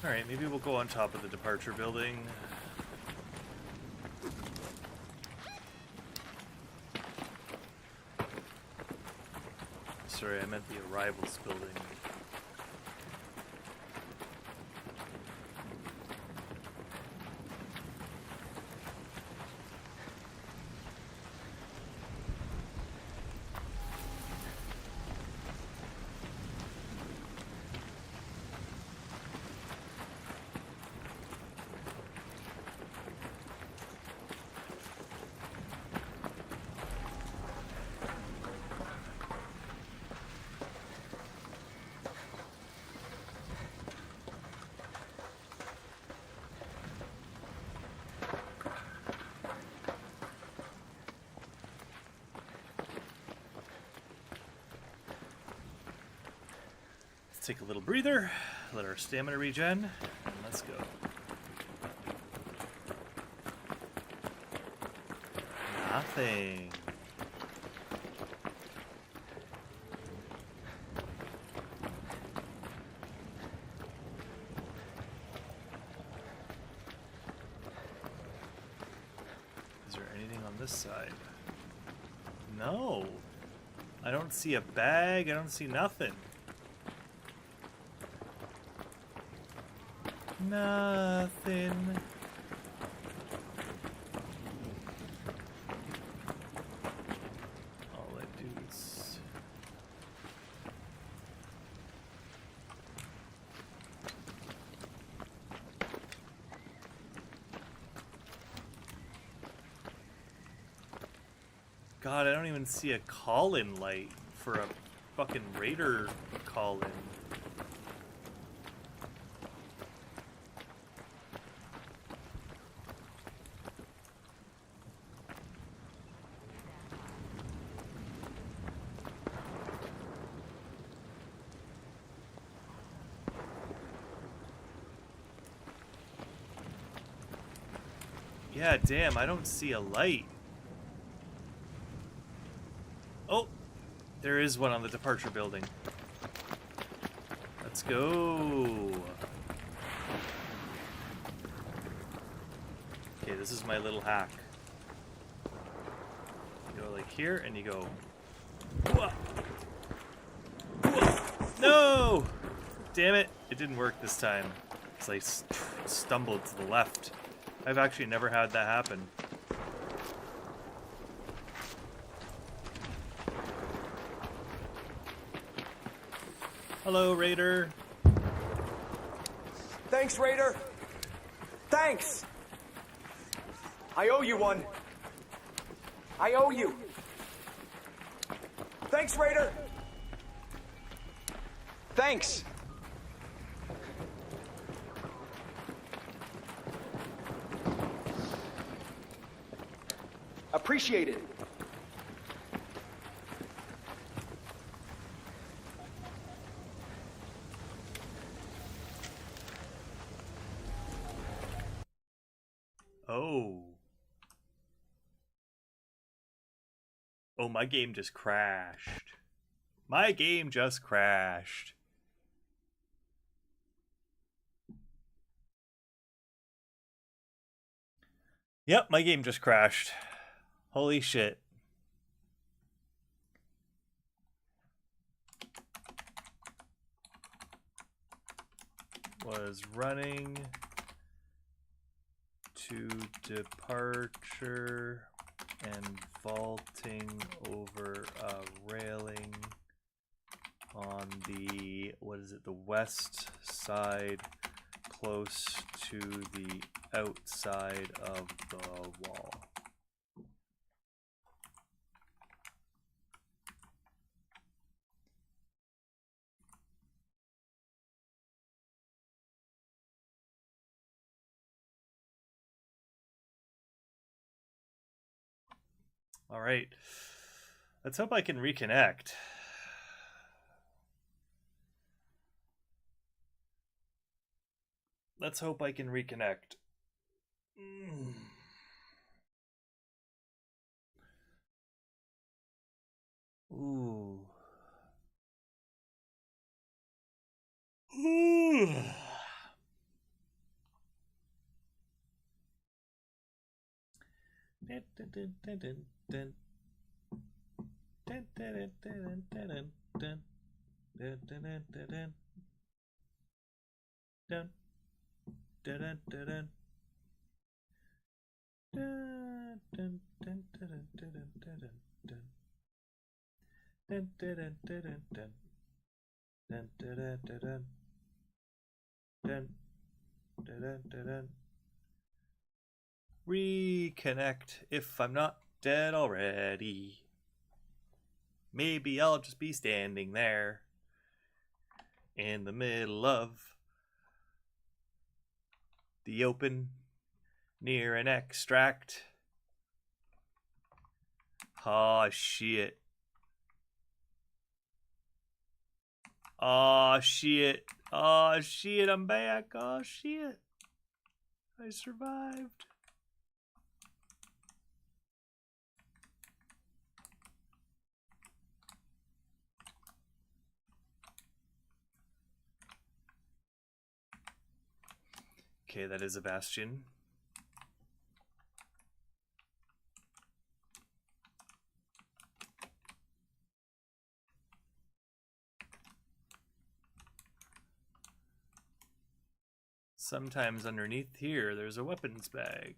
Alright, maybe we'll go on top of the departure building. Sorry, I meant the arrivals building. Take a little breather, let our stamina regen, and let's go. Nothing. Is there anything on this side? No. I don't see a bag, I don't see nothing. Nothing. All I do is... God, I don't even see a call-in light for a fucking raider call in. Yeah, damn, I don't see a light. Oh, there is one on the departure building. Let's go. Okay, this is my little hack. You go like here, and you go. Whoa. Whoa. No! Damn it, it didn't work this time. Because I stumbled to the left. I've actually never had that happen. Hello, Raider. Thanks, Raider. Thanks. I owe you one. I owe you. Thanks, Raider. Thanks. Appreciate it. Oh. Oh, my game just crashed. My game just crashed. Yep, my game just crashed. Holy shit. Was running to departure and vaulting over a railing on the, what is it, the west side, close to the outside of the wall. All right, let's hope I can reconnect. Let's hope I can reconnect. Ooh. Ooh. Reconnect if I'm not dead already. Maybe I'll just be standing there in the middle of the open near an extract. Aw, shit. Aw, shit. Aw, shit, I'm back. Aw, shit. I survived. Okay, that is a bastion. Sometimes underneath here, there's a weapons bag.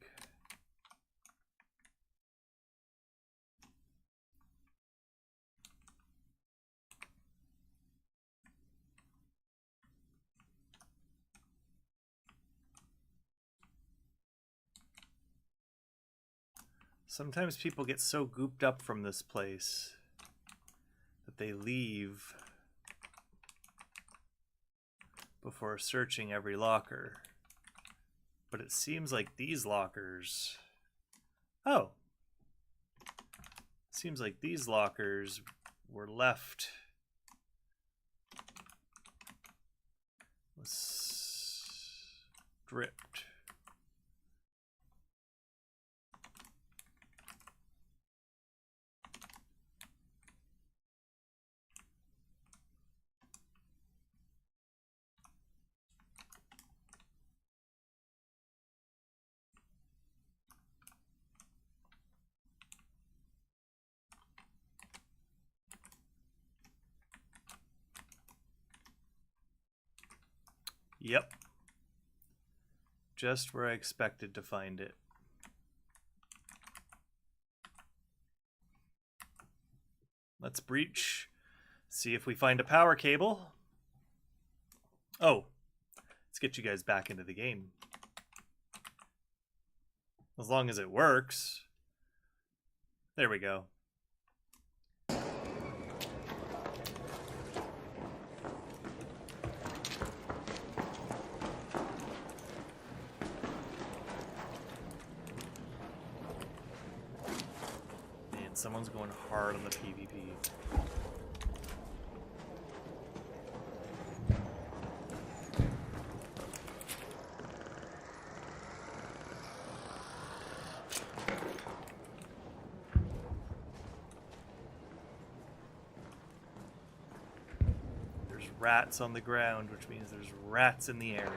Sometimes people get so gooped up from this place that that they leave before searching every locker. But it seems like these lockers... Oh! Seems like these lockers were left... stripped. Yep. Just where I expected to find it. Let's breach. See if we find a power cable. Oh. Let's get you guys back into the game. As long as it works. There we go. Someone's going hard on the PvP. There's rats on the ground, which means there's rats in the area.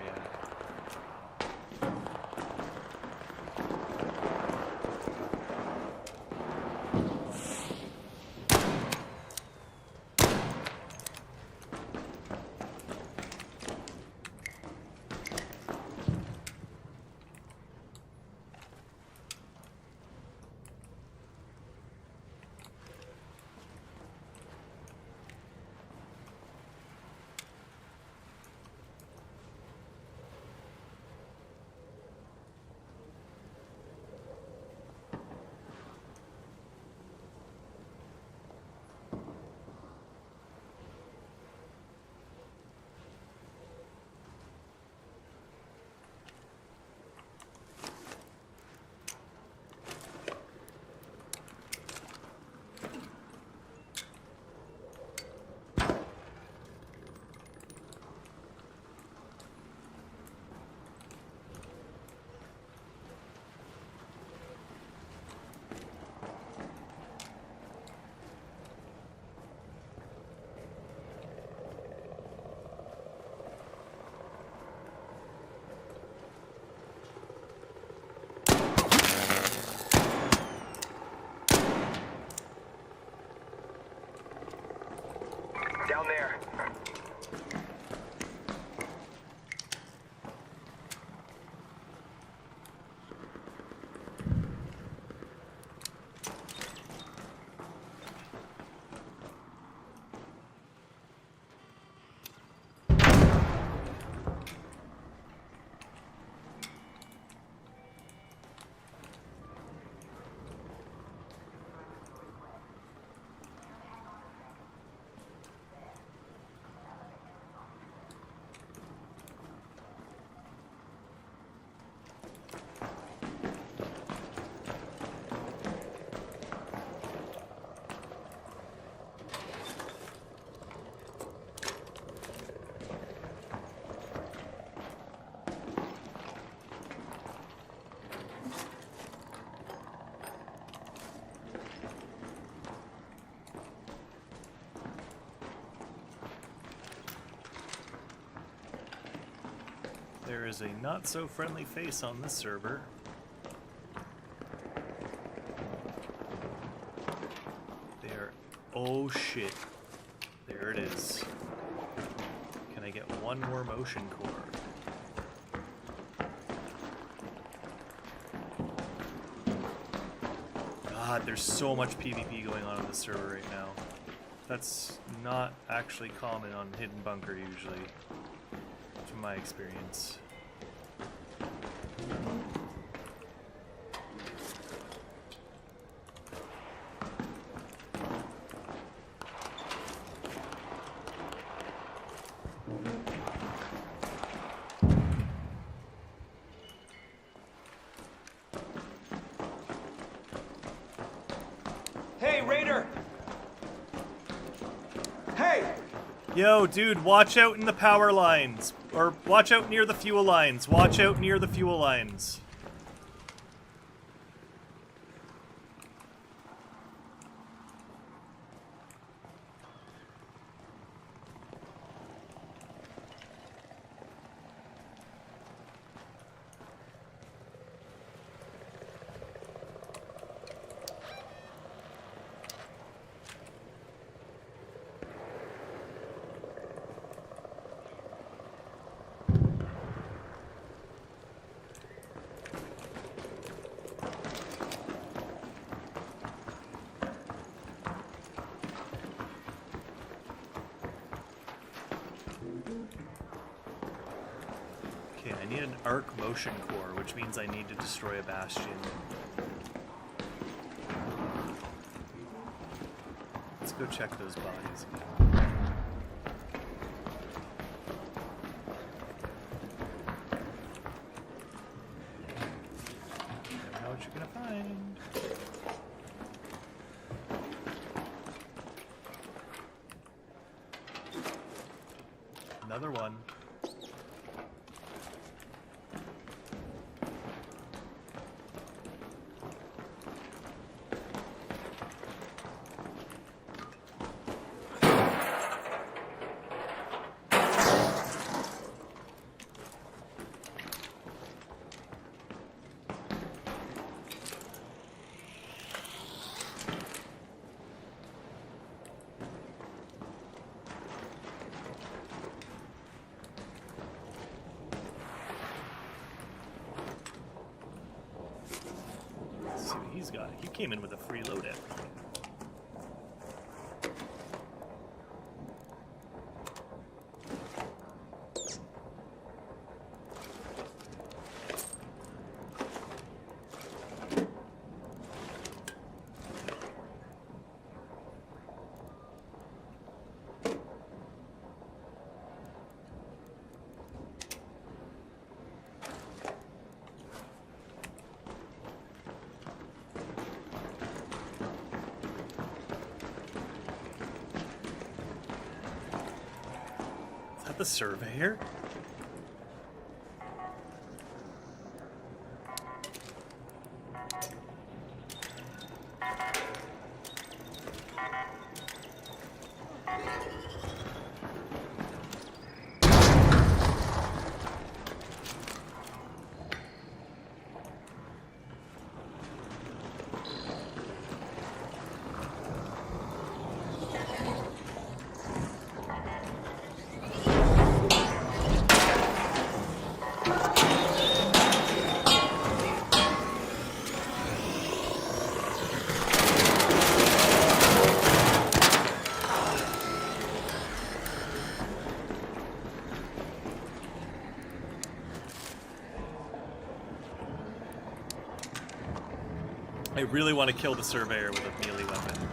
Down there. There is a not-so-friendly face on this server. There. Oh shit. There it is. Can I get one more motion core? God, there's so much PvP going on this server right now. That's not actually common on Hidden Bunker usually, from my experience. Yo, dude, watch out in the power lines. Or watch out near the fuel lines. Watch out near the fuel lines. Okay, I need an arc motion core, which means I need to destroy a bastion. Let's go check those bodies again. Never know what you're gonna find. Another one. Let's see what he's got. He came in with a free loadout. The surveyor? I really want to kill the surveyor with a melee weapon.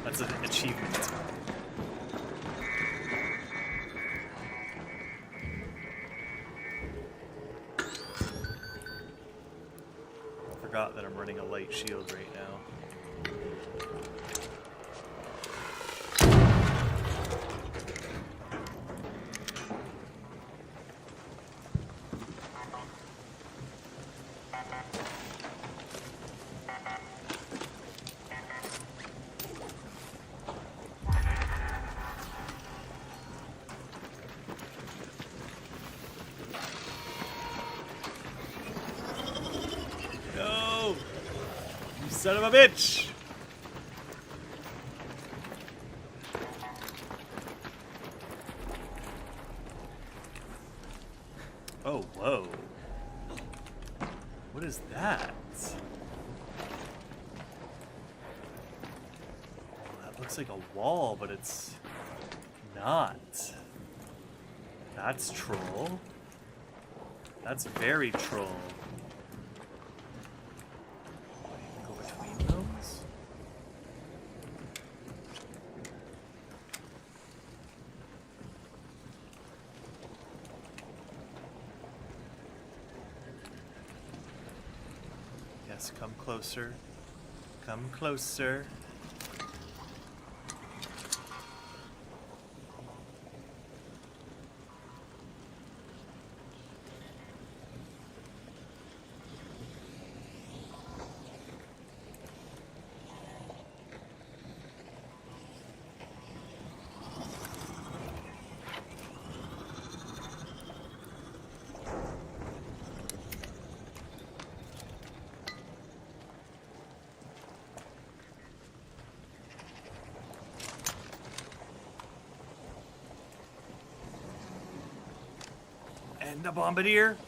That's an achievement. I forgot that I'm running a light shield right now. Son of a bitch! Oh, whoa. What is that? That looks like a wall, but it's not. That's troll. That's very troll. Come closer. Come closer. And a bombardier.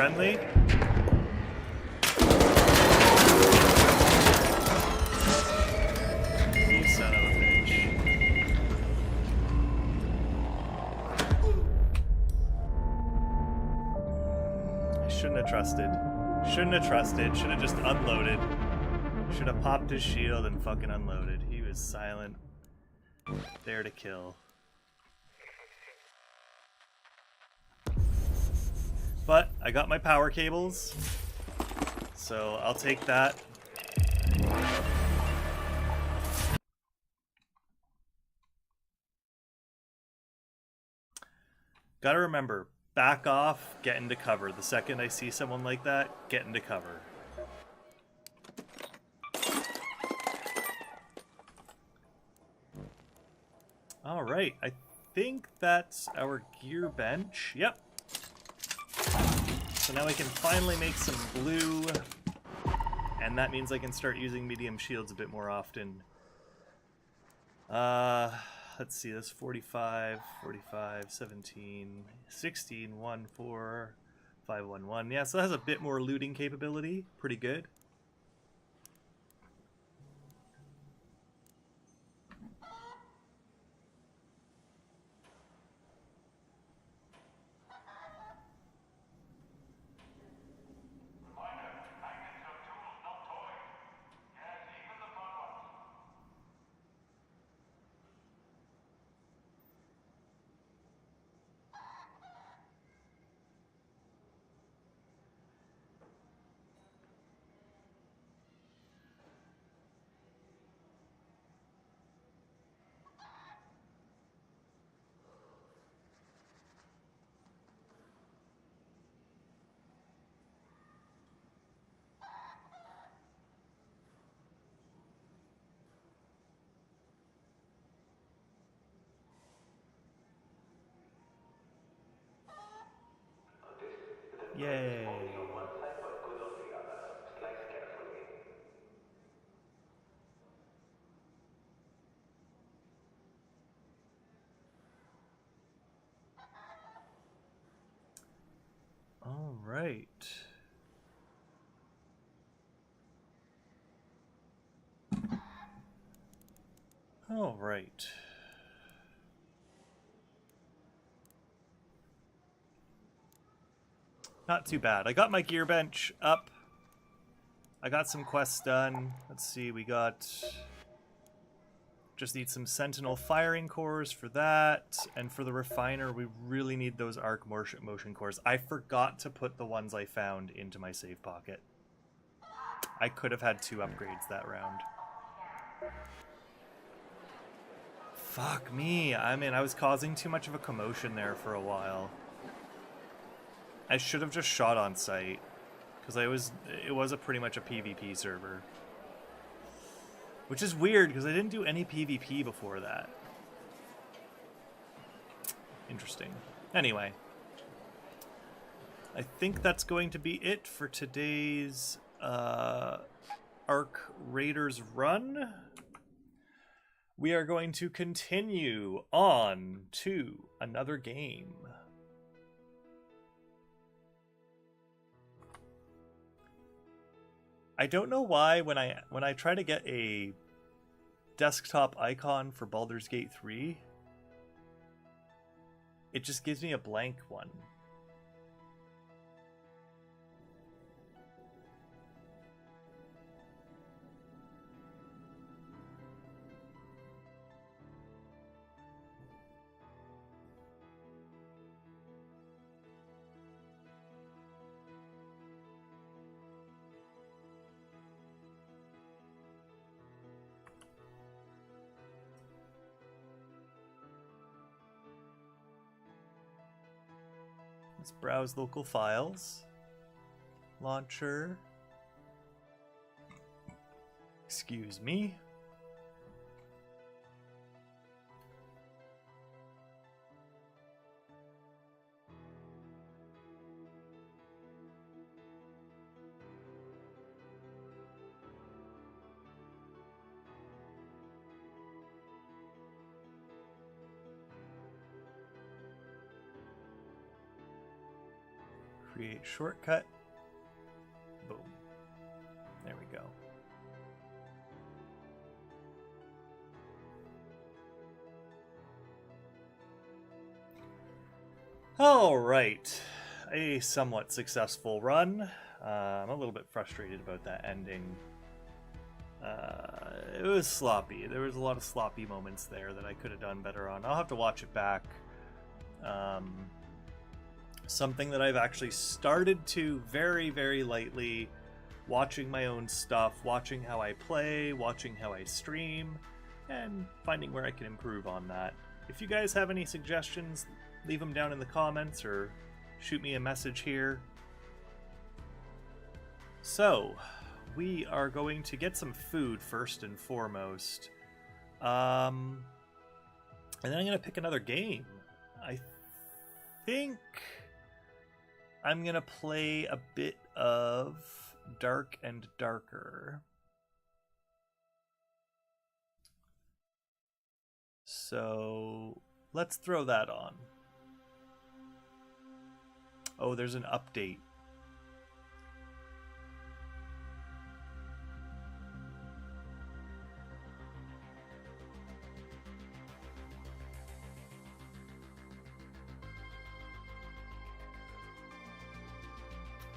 friendly. Shouldn't have trusted. Shouldn't have trusted. Should have just unloaded. Should have popped his shield and fucking unloaded. He was silent. There to kill. But I got my power cables, so I'll take that. Gotta remember, back off, get into cover. The second I see someone like that, get into cover. Alright, I think that's our gear bench. Yep. So now I can finally make some blue, and that means I can start using medium shields a bit more often. Let's see, that's 45, 45, 17, 16, 1, 4, 5, 1, 1. Yeah, so that has a bit more looting capability. Pretty good. Yay. All right. All right. Not too bad. I got my gear bench up. I got some quests done. Let's see, we got... Just need some Sentinel firing cores for that. And for the refiner, we really need those arc motion cores. I forgot to put the ones I found into my save pocket. I could have had 2 upgrades that round. Fuck me. I mean, I was causing too much of a commotion there for a while. I should have just shot on site, because it was pretty much a PvP server. Which is weird, because I didn't do any PvP before that. Interesting. Anyway. I think that's going to be it for today's Arc Raiders run. We are going to continue on to another game. I don't know why when I try to get a desktop icon for Baldur's Gate 3, it just gives me a blank one. Let's browse local files. Launcher. Excuse me. Create shortcut. Boom. There we go. All right. a somewhat successful run. I'm a little bit frustrated about that ending. It was sloppy. There was a lot of sloppy moments there that I could have done better on. I'll have to watch it back. Something that I've actually started to very, very lightly, watching my own stuff, watching how I play, watching how I stream, and finding where I can improve on that. If you guys have any suggestions, leave them down in the comments or shoot me a message here. So, we are going to get some food first and foremost. And then I'm going to pick another game. I think I'm going to play a bit of Dark and Darker. So, let's throw that on. Oh, there's an update.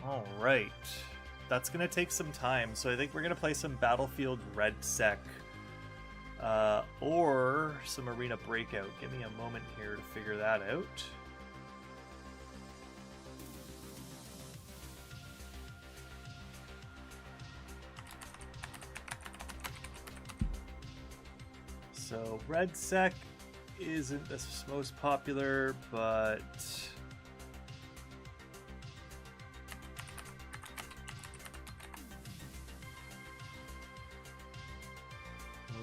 All right, that's gonna take some time, so I think we're gonna play some Battlefield Red Sec or some Arena Breakout. Give me a moment here to figure that out. So Red Sec isn't the most popular, but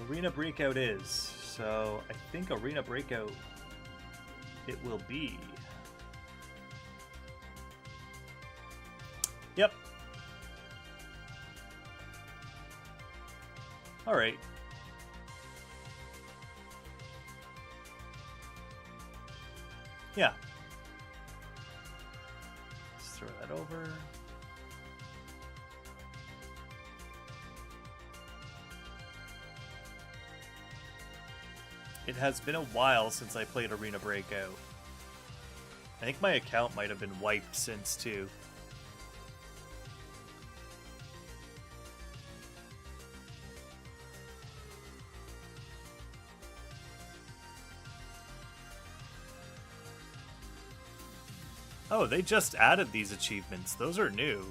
Arena Breakout is. So I think Arena Breakout it will be. Yep. All right. Yeah. Let's throw that over. It has been a while since I played Arena Breakout. I think my account might have been wiped since too. Oh, they just added these achievements. Those are new.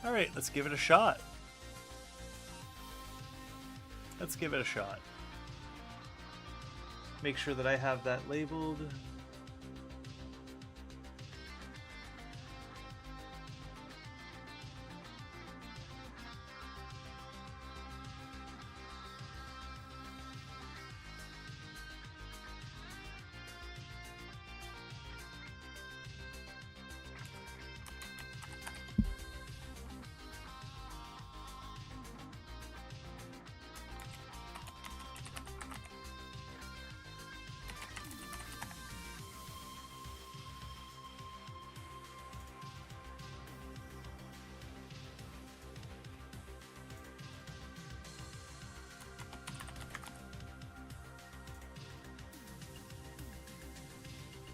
All right, let's give it a shot. Let's give it a shot. Make sure that I have that labeled.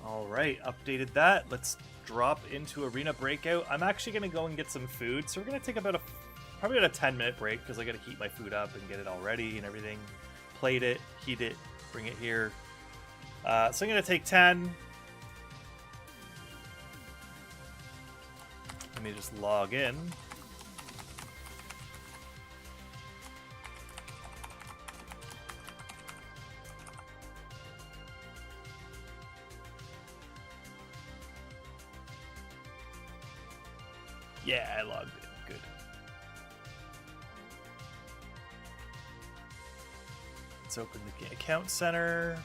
Alright, updated that. Let's drop into Arena Breakout. I'm actually going to go and get some food, so we're going to take about probably about a 10-minute break, because I got to heat my food up and get it all ready and everything. Plate it, heat it, bring it here. So I'm going to take 10. Let me just log in. Yeah, I logged in. Good. Let's open the account center.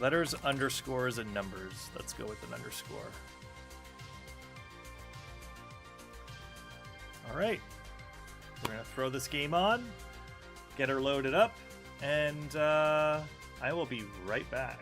Letters, underscores, and numbers. Let's go with an underscore. All right. We're going to throw this game on, get her loaded up, and I will be right back.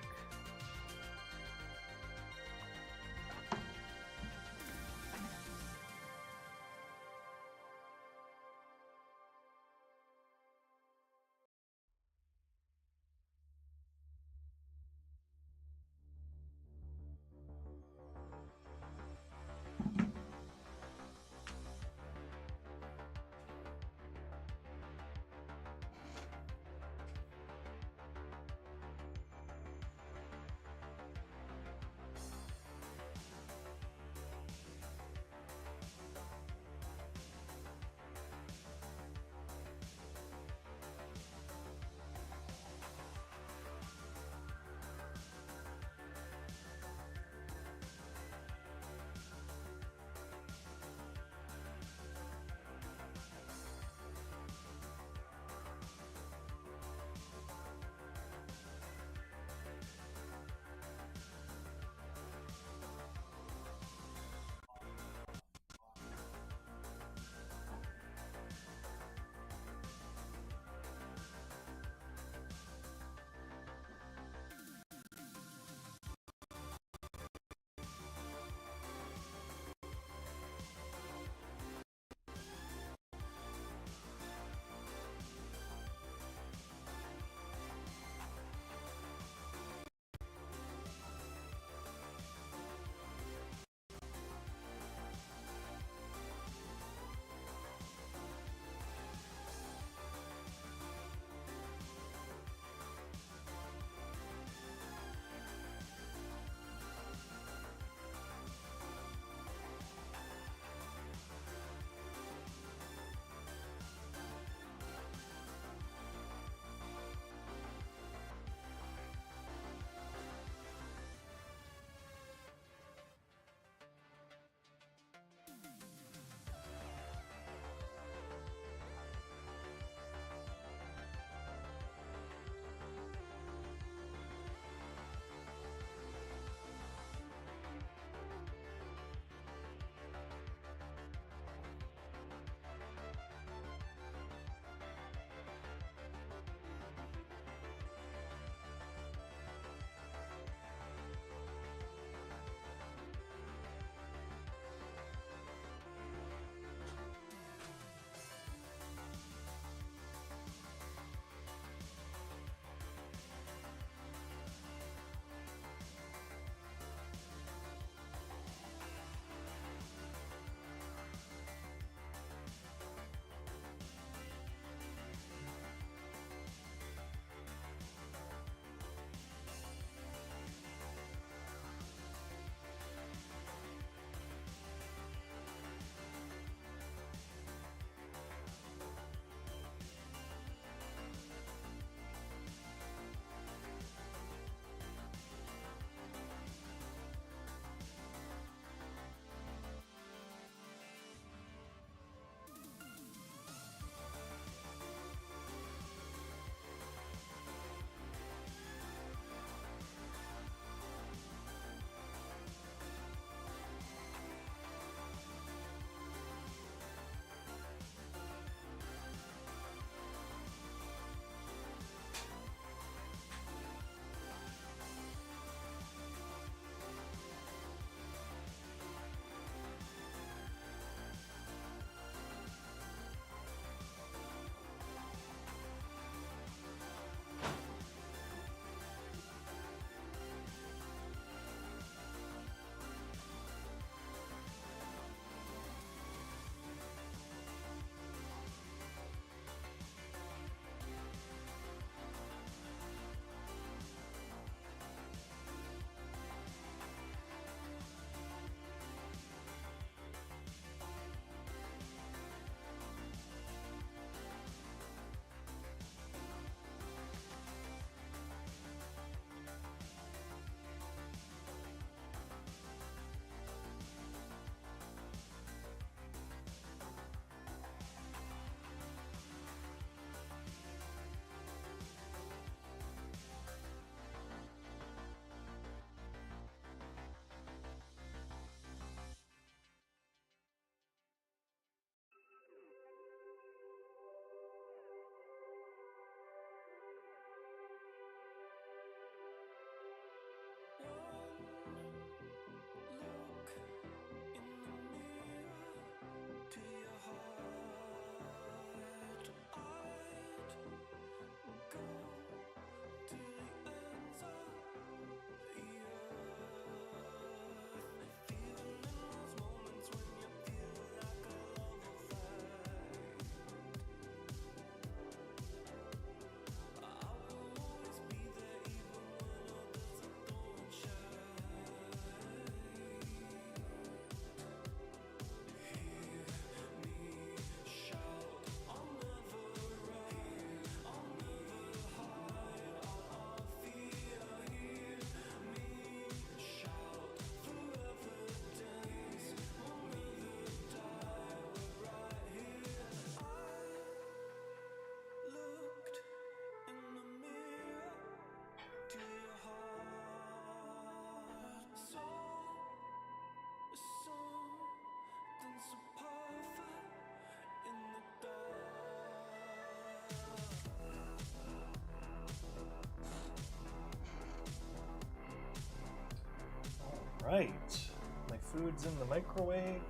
Alright. My food's in the microwave.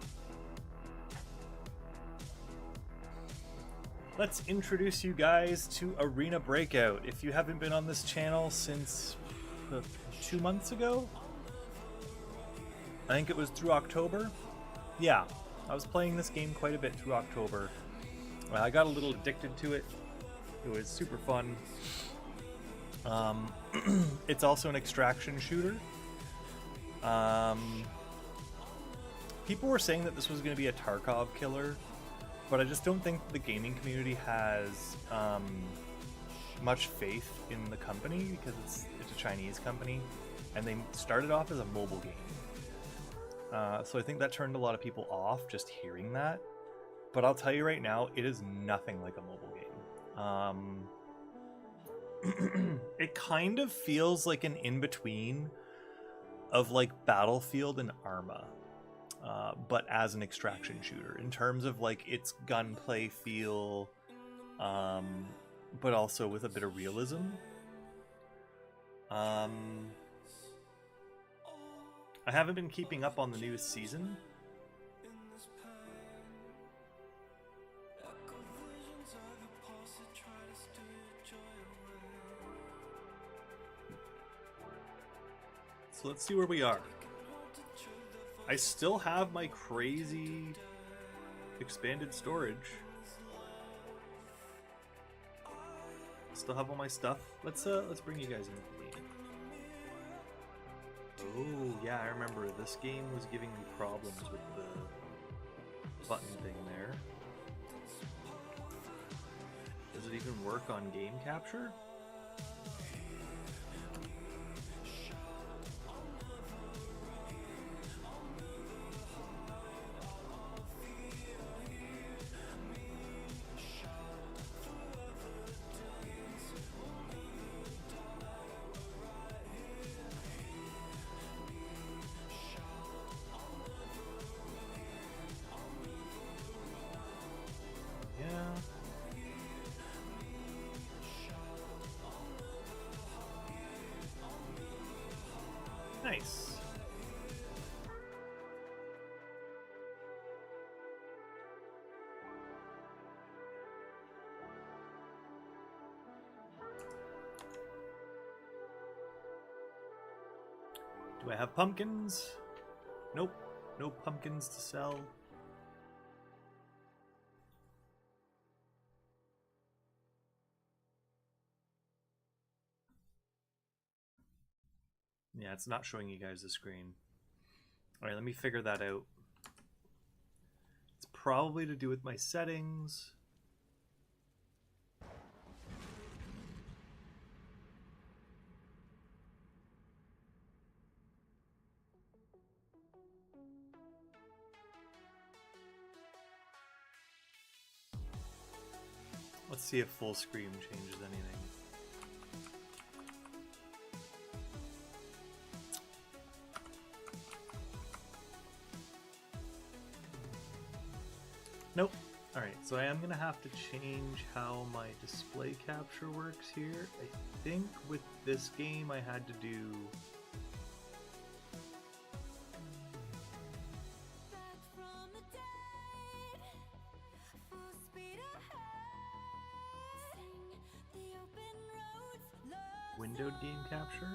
Let's introduce you guys to Arena Breakout. If you haven't been on this channel since 2 months ago, I think it was through October. Yeah, I was playing this game quite a bit through October. I got a little addicted to it. It was super fun. It's also an extraction shooter. People were saying that this was going to be a Tarkov killer, but I just don't think the gaming community has much faith in the company because it's a Chinese company, and they started off as a mobile game. So I think that turned a lot of people off just hearing that. But I'll tell you right now, it is nothing like a mobile game. It kind of feels like an in-between of like Battlefield and Arma, but as an extraction shooter in terms of like its gunplay feel, but also with a bit of realism. I haven't been keeping up on the newest season. So let's see where we are. I still have my crazy expanded storage. Still have all my stuff. Let's bring you guys into the game. Oh yeah, I remember this game was giving me problems with the button thing there. Does it even work on game capture? Nice. Do I have pumpkins? Nope. No pumpkins to sell. Yeah, it's not showing you guys the screen. Alright, let me figure that out. It's probably to do with my settings. Let's see if full screen changes anything. Nope. Alright, so I am going to have to change how my display capture works here. I think with this game I had to do... windowed game capture?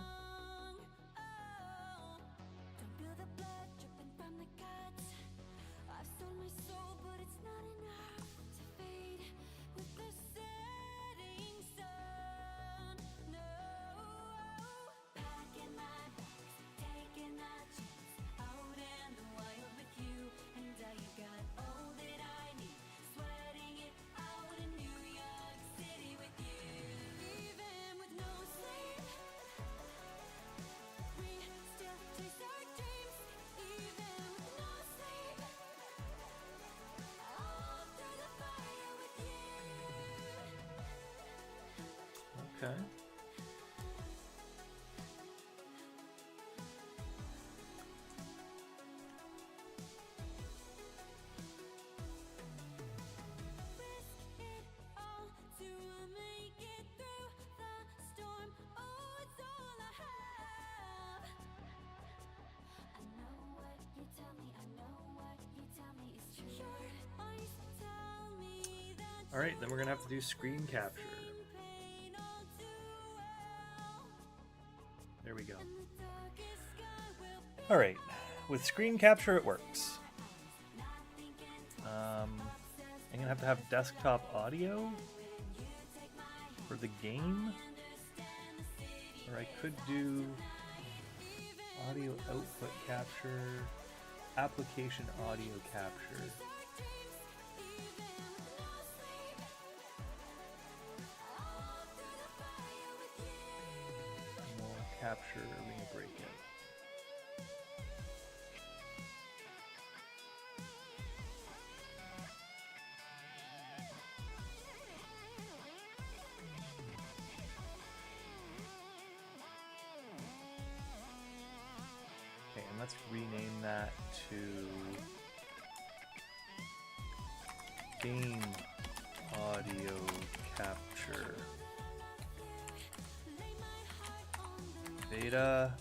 Okay. Alright, then we're gonna have to do screen capture. There we go. Alright, with screen capture it works. I'm gonna have to have desktop audio for the game. Or I could do audio output capture, application audio capture. And we'll capture Arena Breakout. Okay, and let's rename that to Game Audio Capture Beta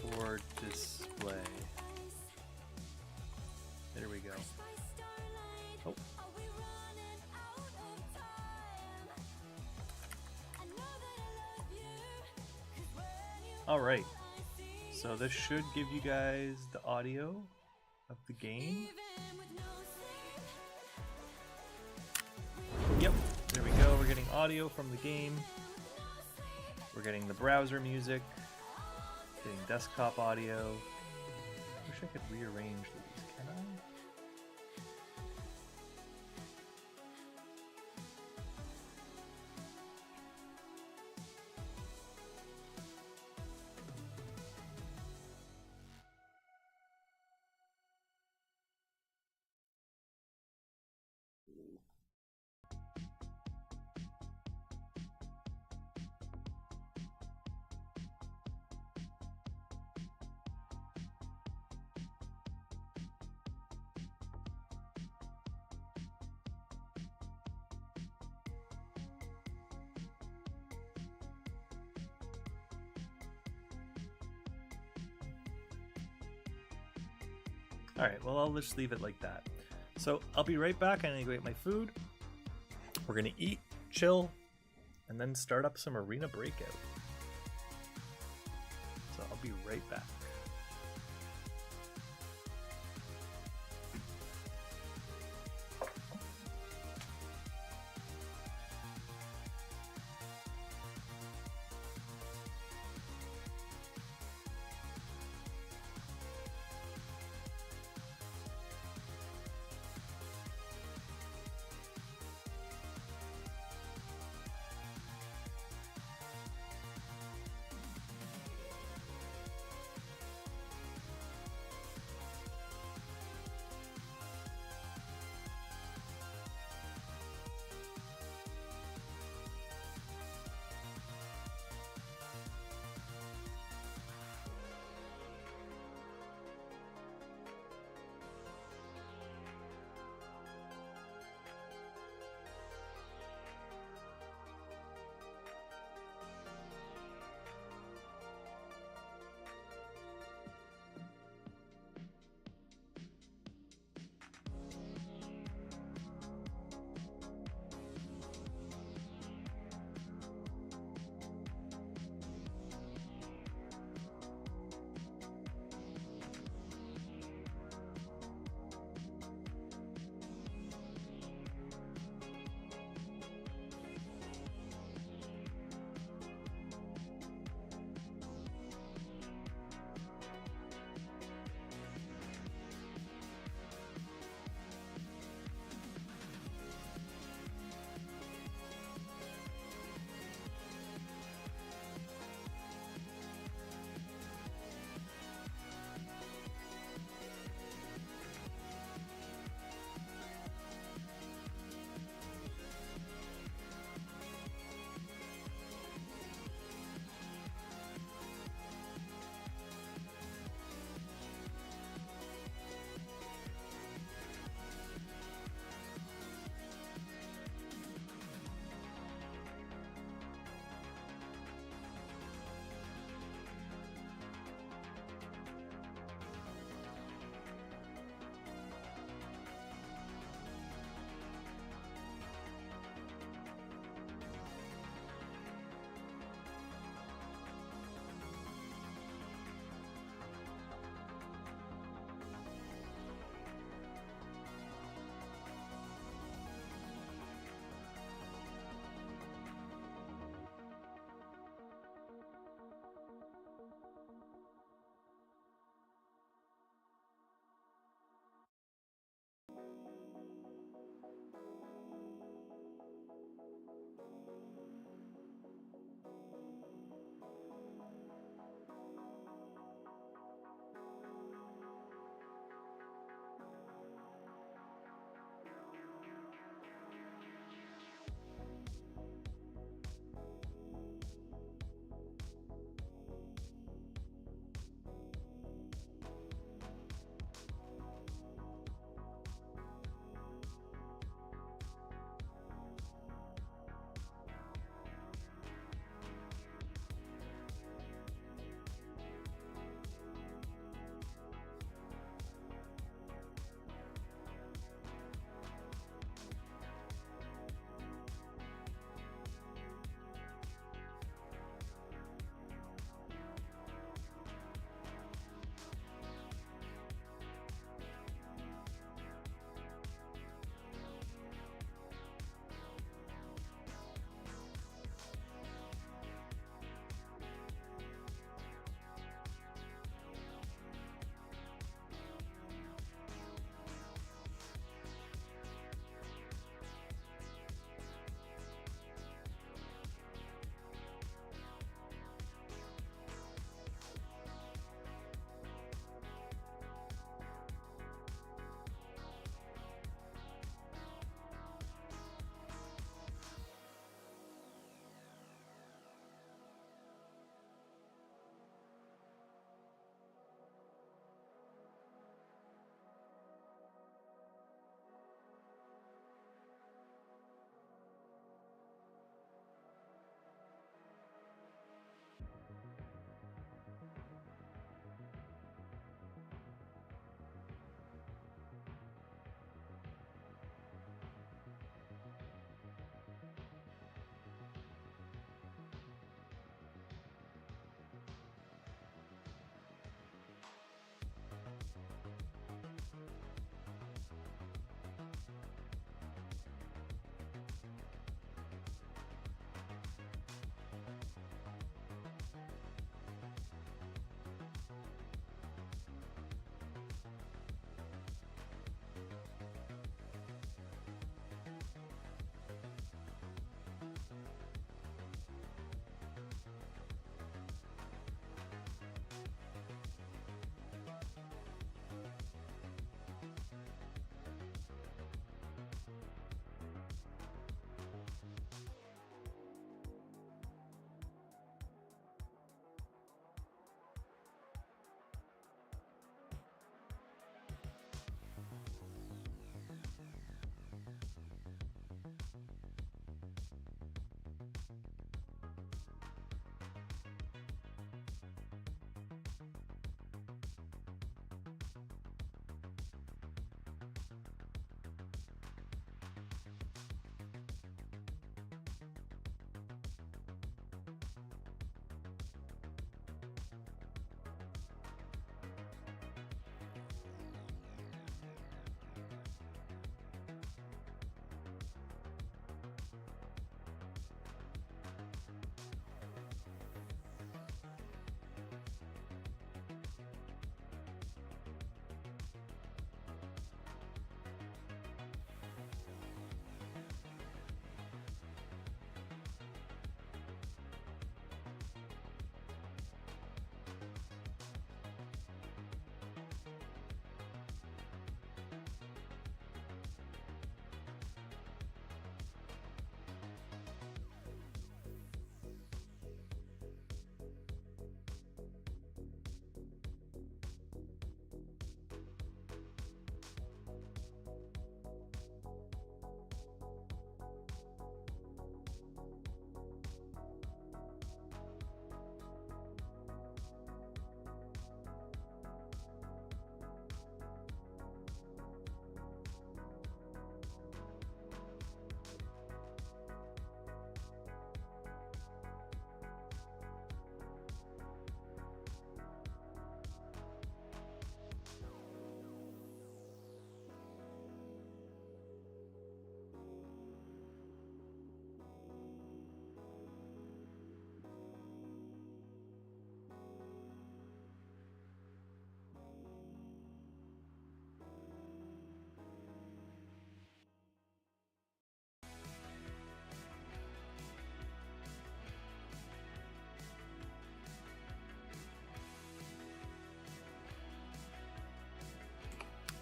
for display. There we go. Oh. Alright, so this should give you guys the audio of the game. Yep, there we go, we're getting audio from the game. We're getting the browser music, getting desktop audio. Wish I could rearrange these, can I? Alright, well I'll just leave it like that. So I'll be right back. I need to go get my food. We're gonna eat, chill, and then start up some Arena Breakout. So I'll be right back.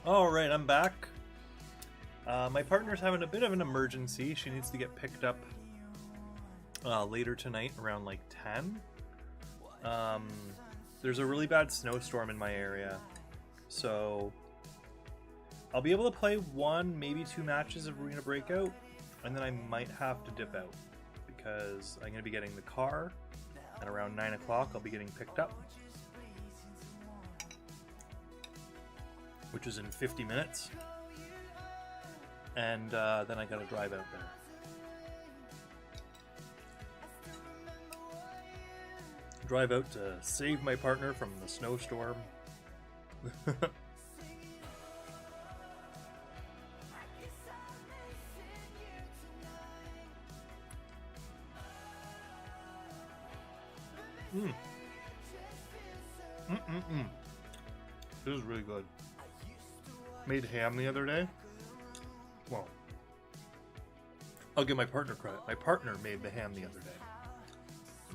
All right, I'm back. My partner's having a bit of an emergency. She needs to get picked up later tonight around like 10. There's a really bad snowstorm in my area, so I'll be able to play 1, maybe 2 matches of Arena Breakout, and then I might have to dip out because I'm going to be getting the car, and around 9 o'clock I'll be getting picked up, which is in 50 minutes, and then I gotta drive out there. Drive out to save my partner from the snowstorm. This is really good. Made ham the other day. Well, I'll give my partner credit. My partner made the ham the other day.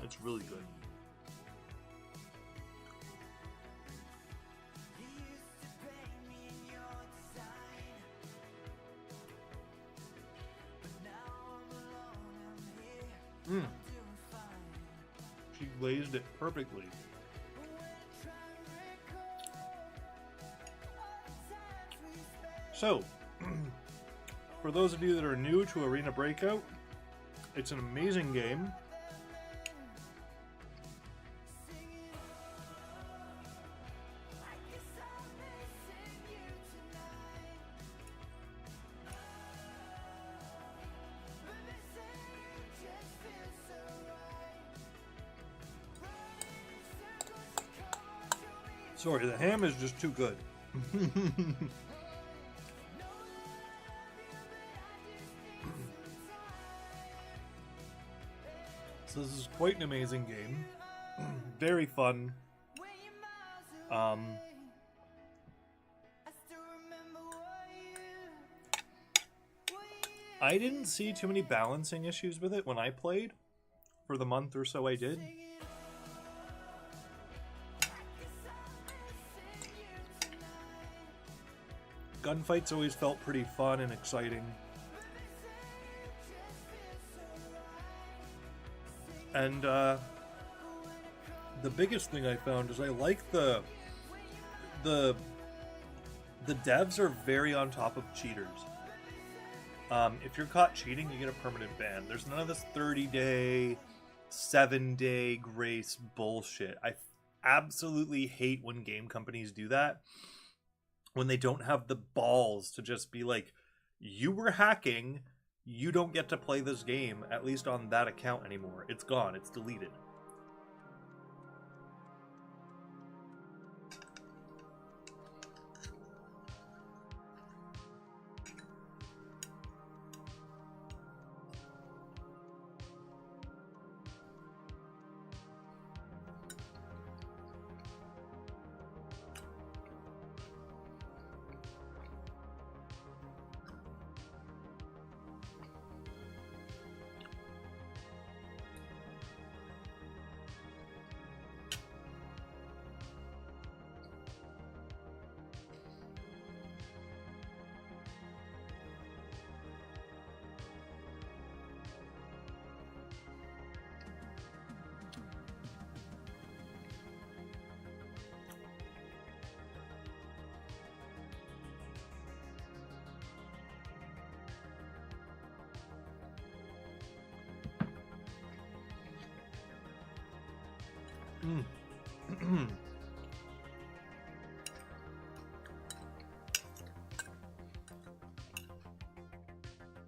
It's really good. She glazed it perfectly. So, for those of you that are new to Arena Breakout, it's an amazing game. Sorry, the ham is just too good. So this is quite an amazing game. Very fun. I didn't see too many balancing issues with it when I played, for the month or so I did. Gunfights always felt pretty fun and exciting. And the biggest thing I found is I like the devs are very on top of cheaters. If you're caught cheating, you get a permanent ban. There's none of this 30-day, 7-day grace bullshit. I absolutely hate when game companies do that. When they don't have the balls to just be like, you were hacking, you don't get to play this game, at least on that account anymore. It's gone, it's deleted.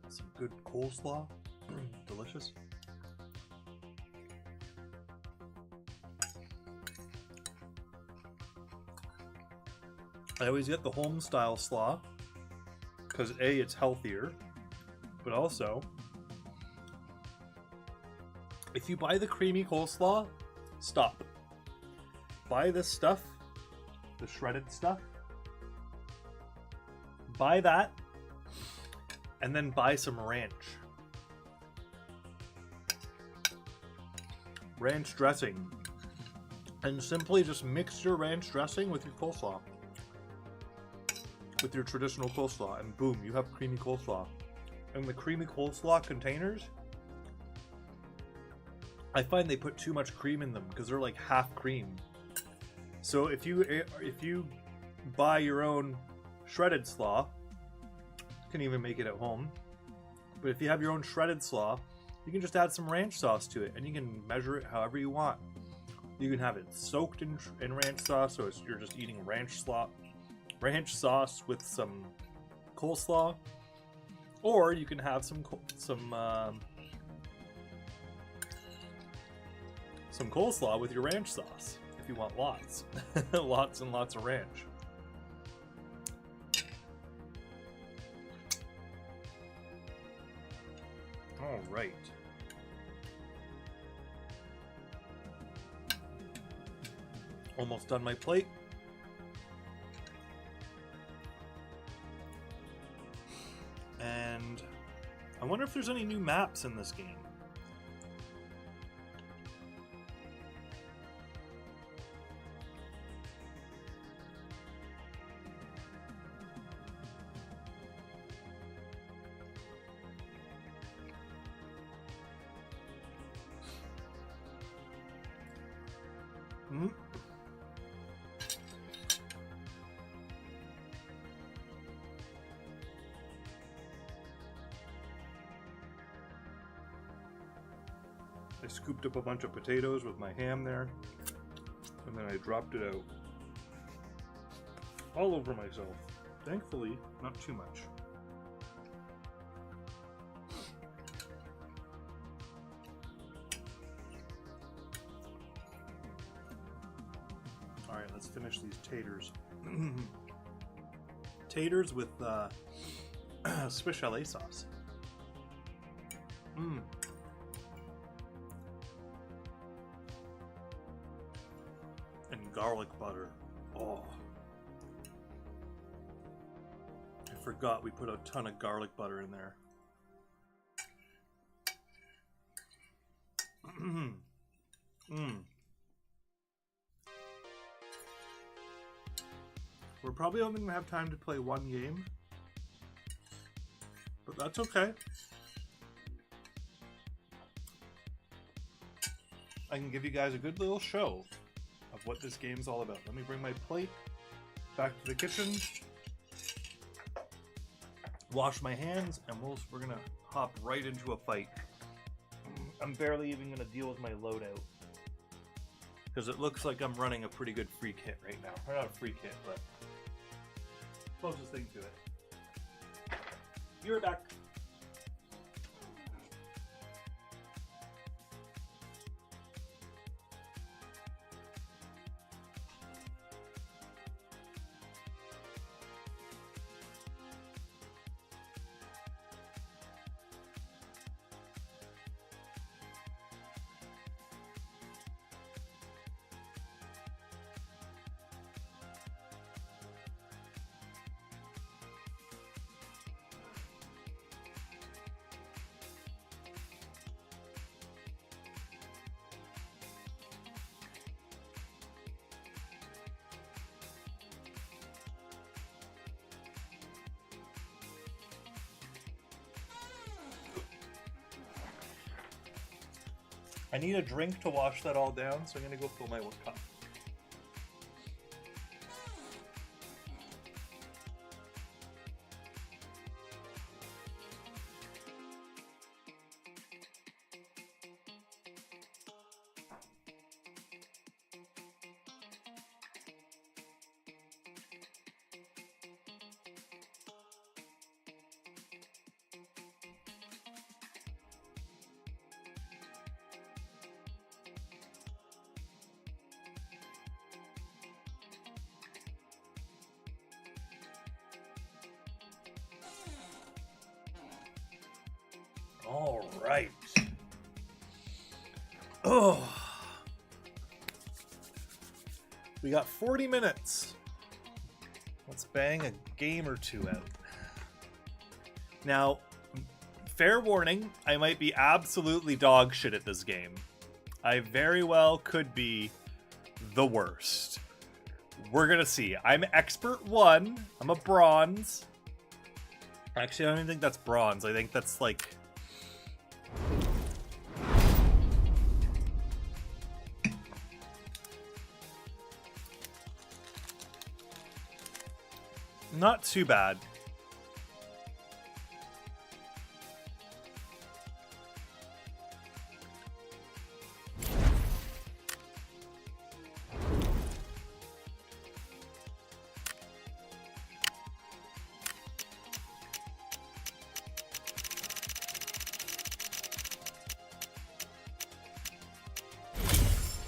Some good coleslaw. Delicious. I always get the home style slaw because A, it's healthier, but also if you buy the creamy coleslaw, stop. Buy this stuff, the shredded stuff. Buy that, and then buy some ranch. Ranch dressing. And simply just mix your ranch dressing with your coleslaw. with your traditional coleslaw, and boom, you have creamy coleslaw. And the creamy coleslaw containers, I find they put too much cream in them because they're like half cream. So if you buy your own shredded slaw, you can even make it at home. But if you have your own shredded slaw, you can just add some ranch sauce to it, and you can measure it however you want. You can have it soaked in ranch sauce, so you're just eating ranch sauce with some coleslaw, or you can have some coleslaw with your ranch sauce if you want lots, lots and lots of ranch. All right. Almost done my plate. And I wonder if there's any new maps in this game. I scooped up a bunch of potatoes with my ham there, and then I dropped it out all over myself. Thankfully, not too much. Alright, let's finish these taters. Taters with Swiss chalet sauce. And garlic butter. Oh. I forgot we put a ton of garlic butter in there. We're probably only gonna have time to play one game, but that's okay. I can give you guys a good little show of what this game's all about. Let me bring my plate back to the kitchen, wash my hands, and we're gonna hop right into a fight. I'm barely even gonna deal with my loadout because it looks like I'm running a pretty good free kit right now. Or not a free kit, but closest thing to it. You're back. I need a drink to wash that all down, so I'm gonna go fill my cup. All right. Oh. We got 40 minutes. Let's bang a game or two out. Now, fair warning, I might be absolutely dog shit at this game. I very well could be the worst. We're gonna see. I'm expert 1. I'm a bronze. Actually, I don't even think that's bronze. I think that's like... not too bad.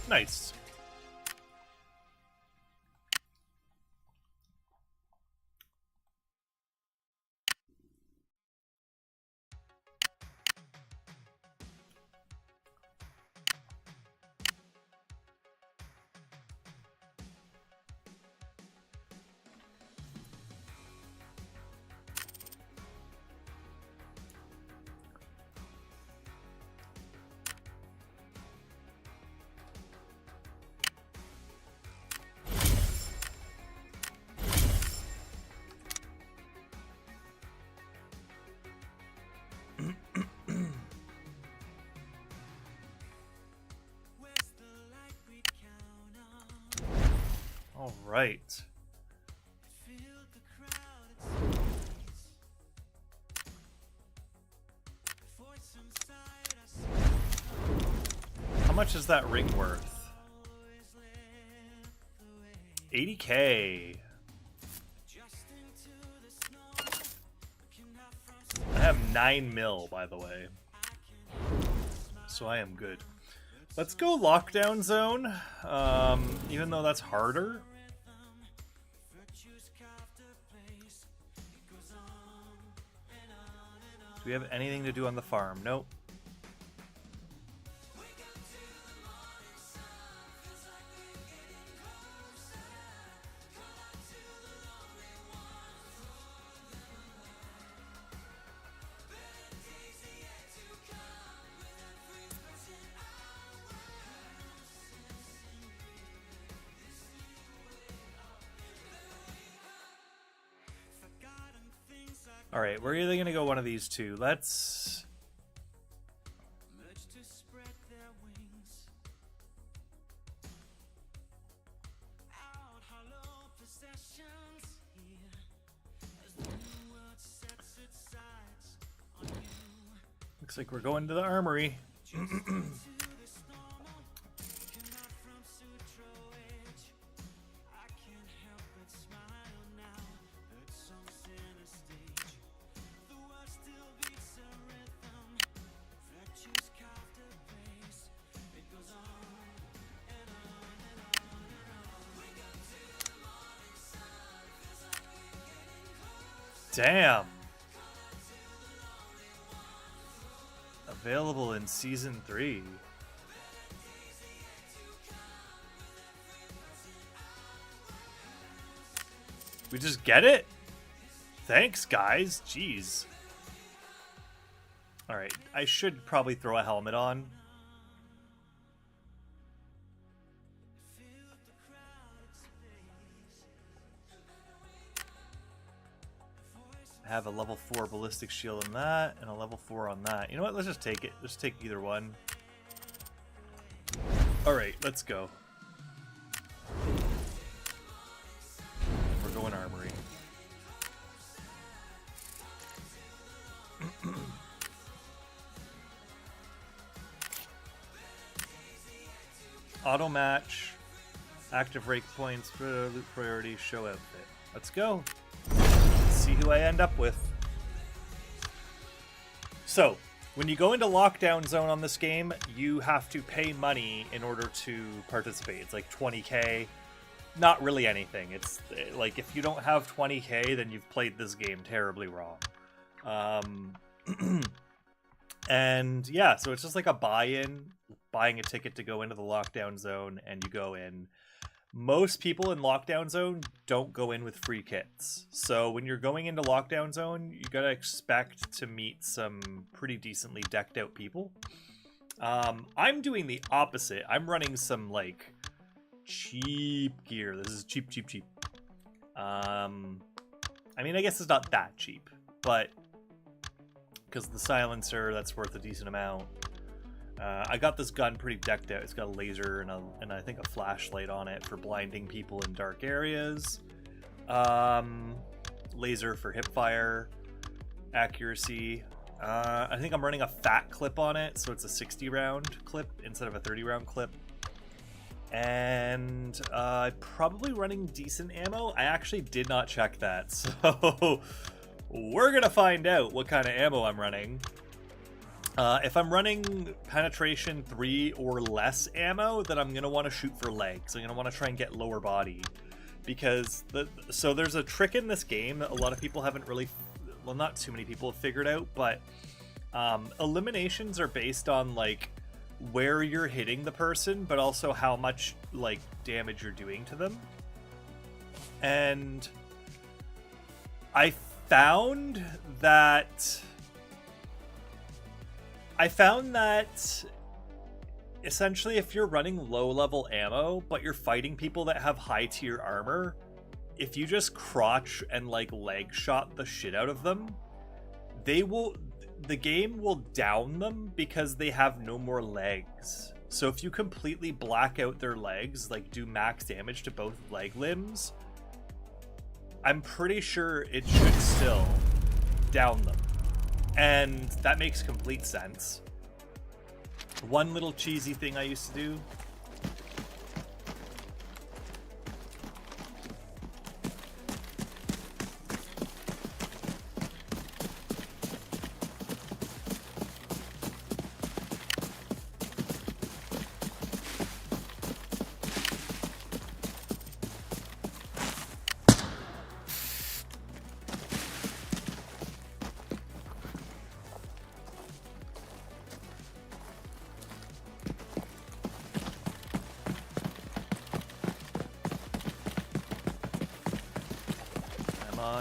Nice. All right. How much is that ring worth? 80K. I have 9 mil, by the way. So I am good. Let's go lockdown zone, even though that's harder. Do we have anything to do on the farm? Nope. All right, we're either gonna go one of these two. Let's. Looks like we're going to the armory. Damn. Available in Season 3. We just get it? Thanks, guys. Jeez. Alright, I should probably throw a helmet on. Have a level 4 ballistic shield on that, and a level 4 on that. You know what? Let's just take it. Let's take either one. Alright, let's go. We're going armory. Auto match. Active rake points for loot priority. Show outfit. Let's go. See who I end up with. So, when you go into lockdown zone on this game, you have to pay money in order to participate. It's like 20k. Not really anything. It's like if you don't have 20k, then you've played this game terribly wrong. And yeah, so it's just like a buy-in, buying a ticket to go into the lockdown zone, and you go in. Most people in lockdown zone don't go in with free kits. So when you're going into lockdown zone, you gotta expect to meet some pretty decently decked out people. I'm doing the opposite. I'm running some like cheap gear. This is cheap. I mean, I guess it's not that cheap, but because the silencer, that's worth a decent amount. I got this gun pretty decked out. It's got a laser and I think a flashlight on it for blinding people in dark areas. Laser for hipfire, accuracy. I think I'm running a fat clip on it, so it's a 60 round clip instead of a 30 round clip. And probably running decent ammo. I actually did not check that, so we're gonna find out what kind of ammo I'm running. If I'm running penetration 3 or less ammo, then I'm gonna want to shoot for legs. I'm gonna want to try and get lower body, because so there's a trick in this game that a lot of people haven't really, well, not too many people have figured out, but eliminations are based on like where you're hitting the person, but also how much like damage you're doing to them. And I found that essentially if you're running low level ammo but you're fighting people that have high tier armor, if you just crotch and like leg shot the shit out of them, the game will down them because they have no more legs. So if you completely black out their legs, like do max damage to both leg limbs, I'm pretty sure it should still down them. And that makes complete sense. One little cheesy thing I used to do,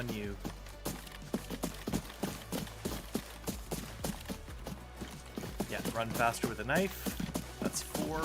on you. Yeah, run faster with a knife. That's 4.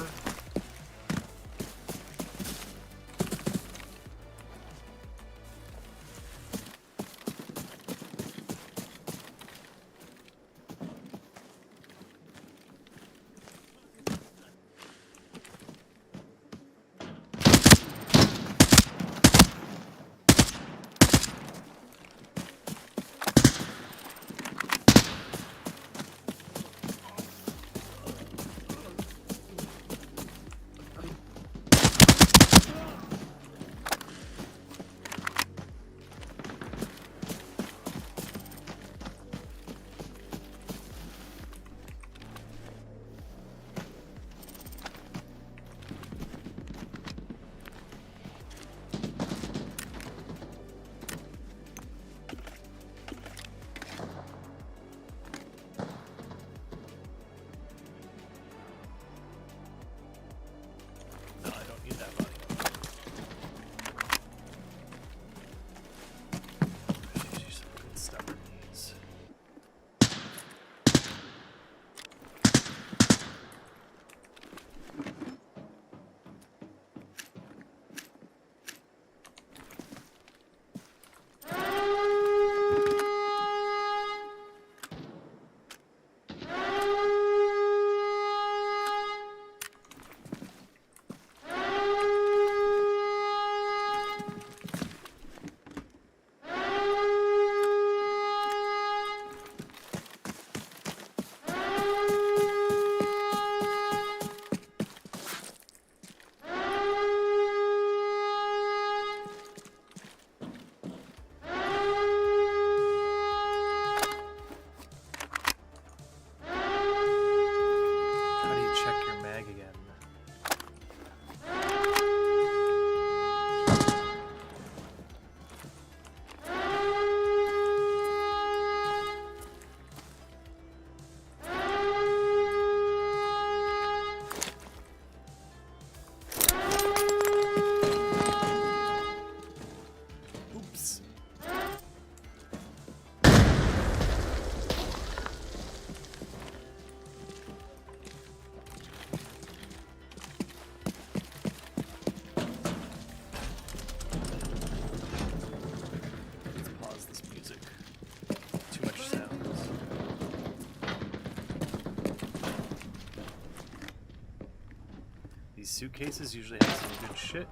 These suitcases usually have some good shit.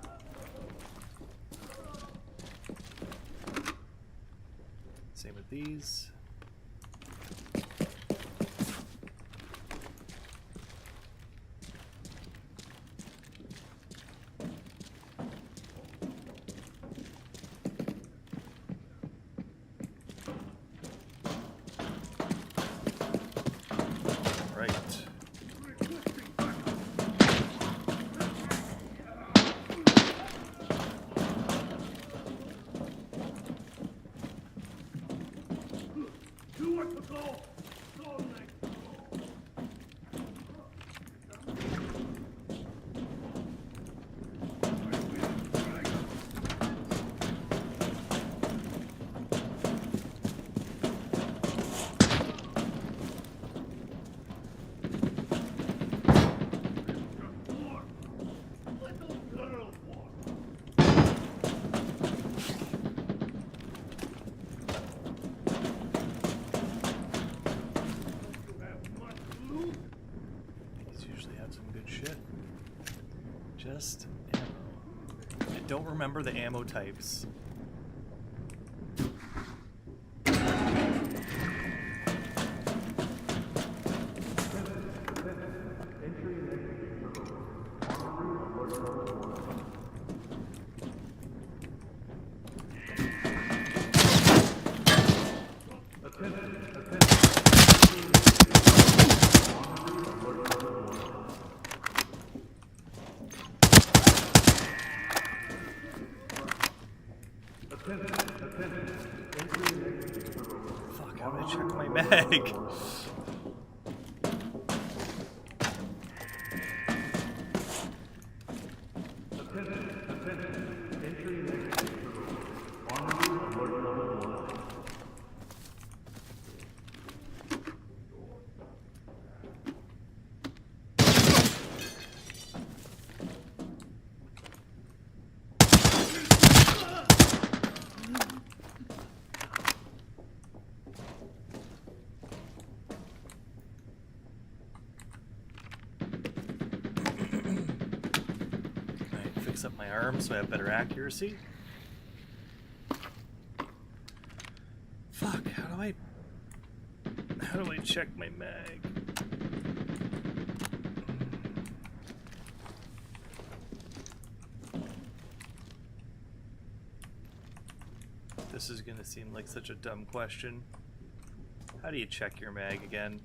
Same with these. Just ammo. I don't remember the ammo types. Fuck, how did I check my mag? Up my arm so I have better accuracy. Fuck, how do I check my mag? This is gonna seem like such a dumb question. How do you check your mag again?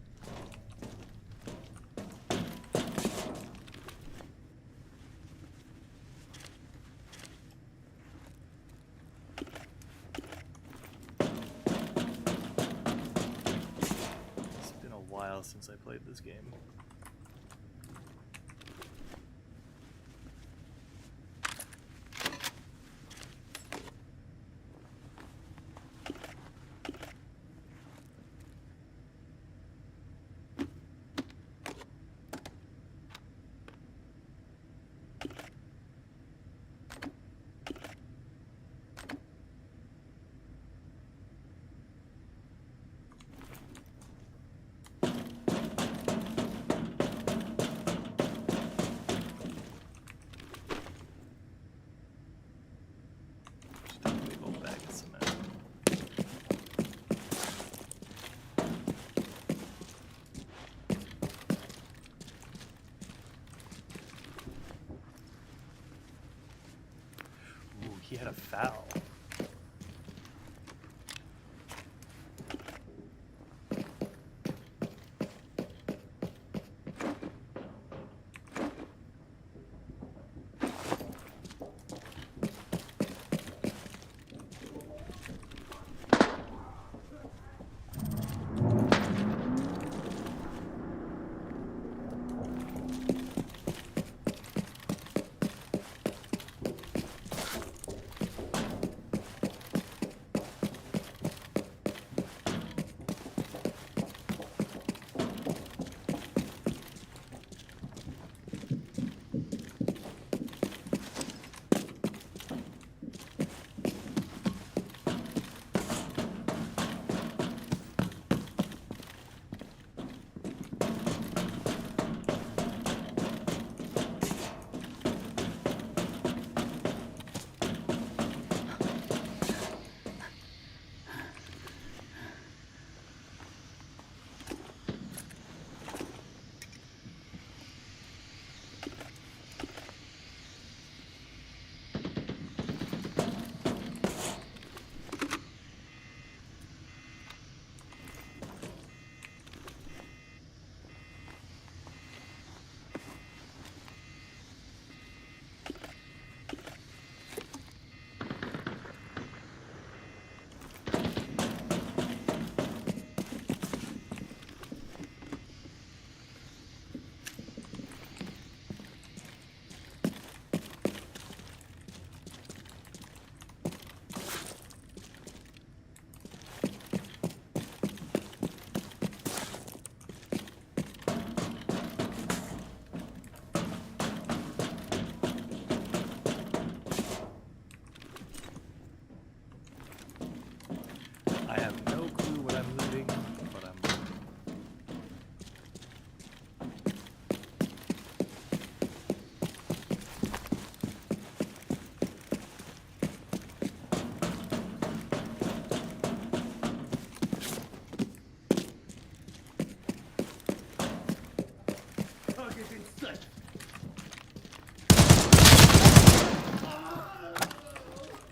Since I played this game.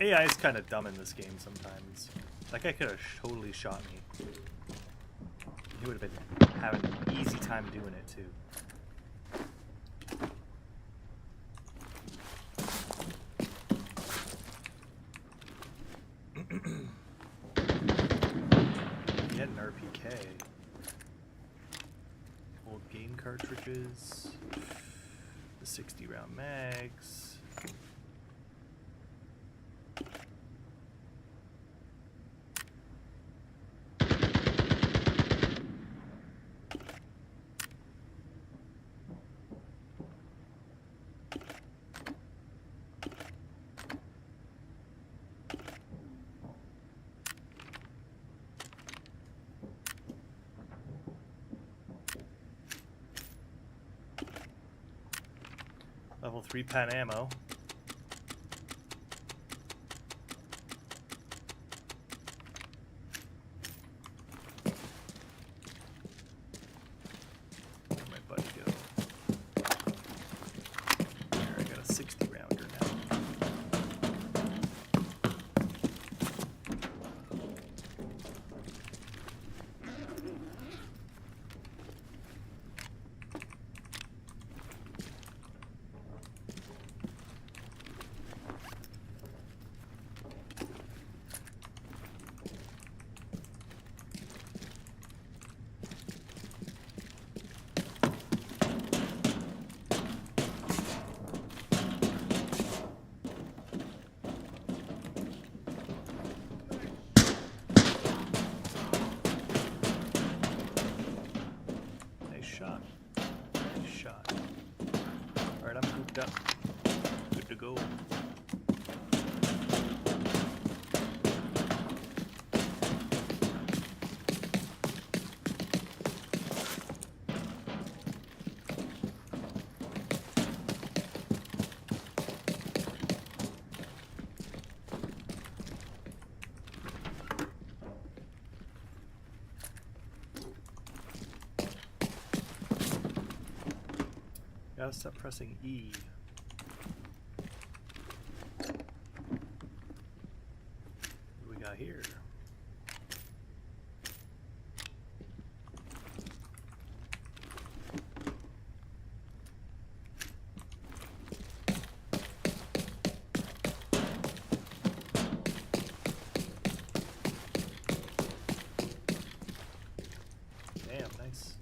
AI is kind of dumb in this game sometimes. That guy could have totally shot me. He would have been having an easy time doing it too. Get an RPK. Old game cartridges. The 60 round mags. Level 3 pen ammo. Where'd my buddy go? There, I got a 60 rounder now. Nice shot. Nice shot. Alright, I'm grouped up. Good to go. Gotta stop pressing E. What do we got here? Damn, nice.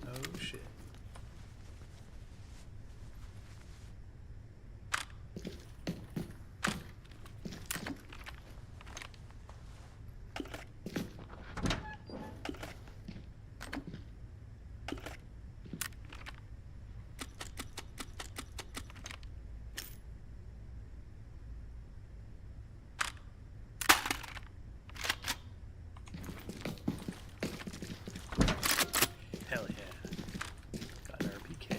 Oh shit. Hell yeah. Got an RPK.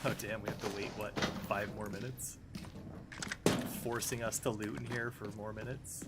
Oh damn, we have to wait, what, 5 more minutes? Forcing us to loot in here for more minutes?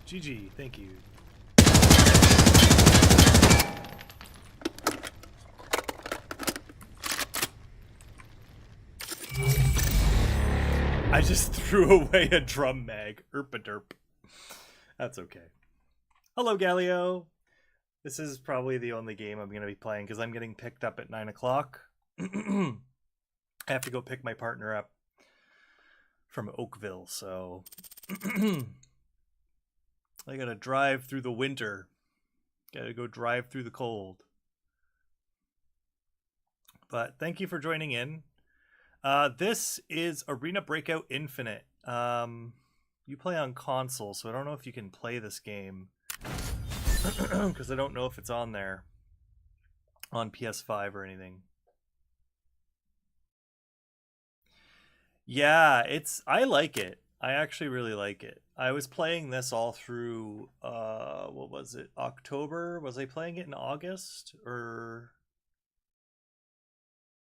GG, thank you. I just threw away a drum mag. Erp-a-derp. That's okay. Hello, Galio. This is probably the only game I'm going to be playing because I'm getting picked up at 9 o'clock. I have to go pick my partner up from Oakville, so I gotta drive through the winter. Gotta go drive through the cold. But thank you for joining in. This is Arena Breakout Infinite. You play on console, so I don't know if you can play this game because I don't know if it's on there on PS5 or anything. Yeah, I like it. I actually really like it. I was playing this all through what was it? October? Was I playing it in August or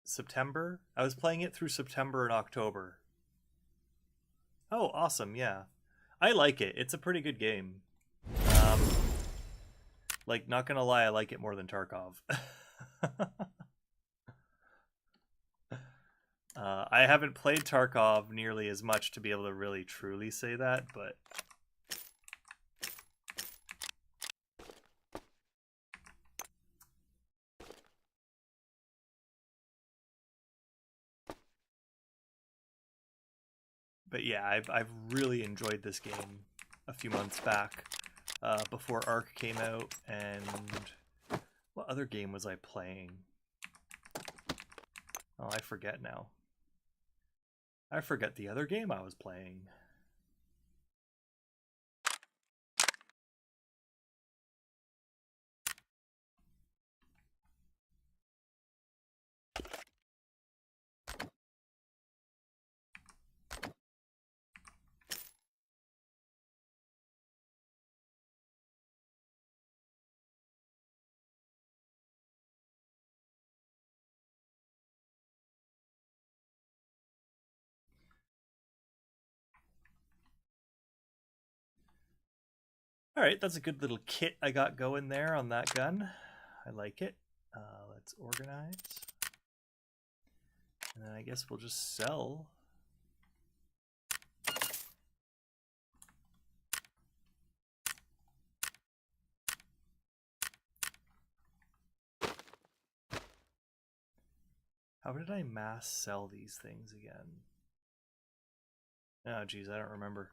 September? I was playing it through September and October. Oh, awesome. Yeah. I like it. It's a pretty good game. Like, not gonna lie, I like it more than Tarkov. I haven't played Tarkov nearly as much to be able to really truly say that, but yeah, I've really enjoyed this game a few months back, before Ark came out. And what other game was I playing? Oh, I forget now. I forget the other game I was playing. Alright, that's a good little kit I got going there on that gun. I like it. Let's organize. And then I guess we'll just sell. How did I mass sell these things again? Oh, geez, I don't remember.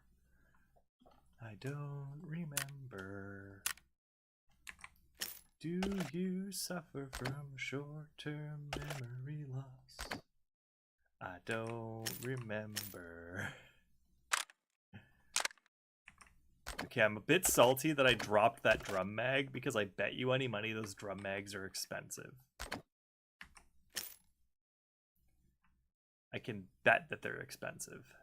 I don't remember. Do you suffer from short-term memory loss? I don't remember. Okay, I'm a bit salty that I dropped that drum mag because I bet you any money those drum mags are expensive. I can bet that they're expensive.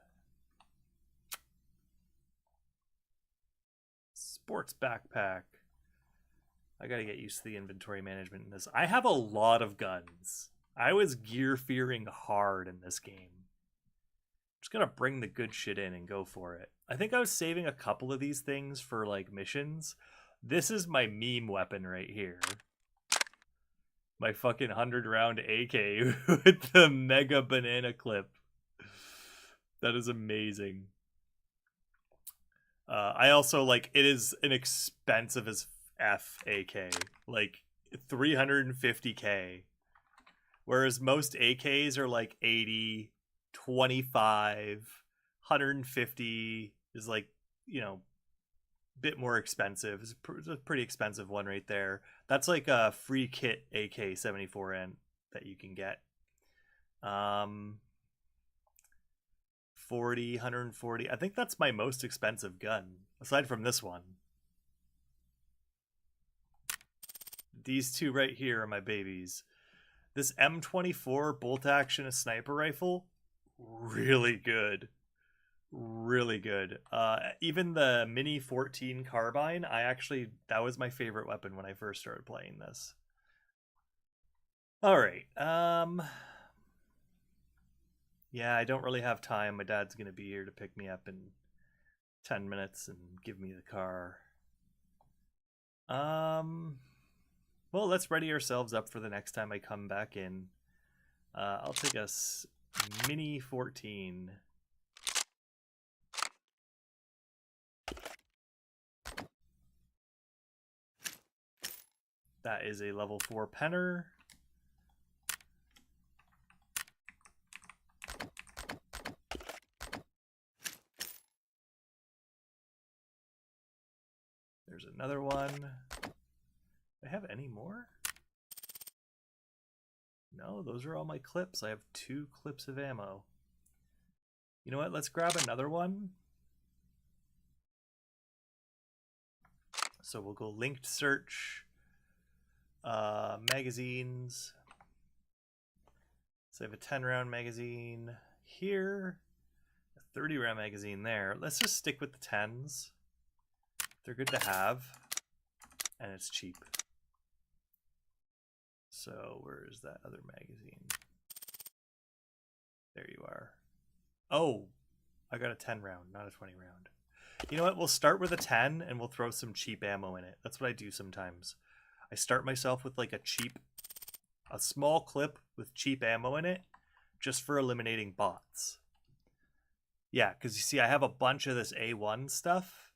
Sports backpack. I gotta get used to the inventory management in this. I have a lot of guns. I was gear fearing hard in this game. Just gotta bring the good shit in and go for it. I think I was saving a couple of these things for like missions. This is my meme weapon right here. My fucking 100-round AK with the mega banana clip. That is amazing. I also, like, it is an expensive as F AK. Like, 350k. Whereas most AKs are like 80, 25, 150 is like, you know, bit more expensive. It's a pretty expensive one right there. That's like a free kit AK-74N that you can get. 40, 140. I think that's my most expensive gun, aside from this one. These two right here are my babies. This M24 bolt action sniper rifle, really good. Really good. Even the Mini 14 carbine, that was my favorite weapon when I first started playing this. Alright, yeah, I don't really have time. My dad's gonna be here to pick me up in 10 minutes and give me the car. Well, let's ready ourselves up for the next time I come back in. I'll take a Mini 14. That is a level 4 penner. There's another one. Do I have any more? No, those are all my clips. I have 2 clips of ammo. You know what? Let's grab another one. So we'll go linked search, magazines. So I have a 10-round magazine here, a 30-round magazine there. Let's just stick with the 10s. They're good to have, and it's cheap. So where is that other magazine? There you are. Oh, I got a 10-round, not a 20-round. You know what? We'll start with a 10 and we'll throw some cheap ammo in it. That's what I do sometimes. I start myself with like a small clip with cheap ammo in it just for eliminating bots. Yeah, because you see I have a bunch of this A1 stuff.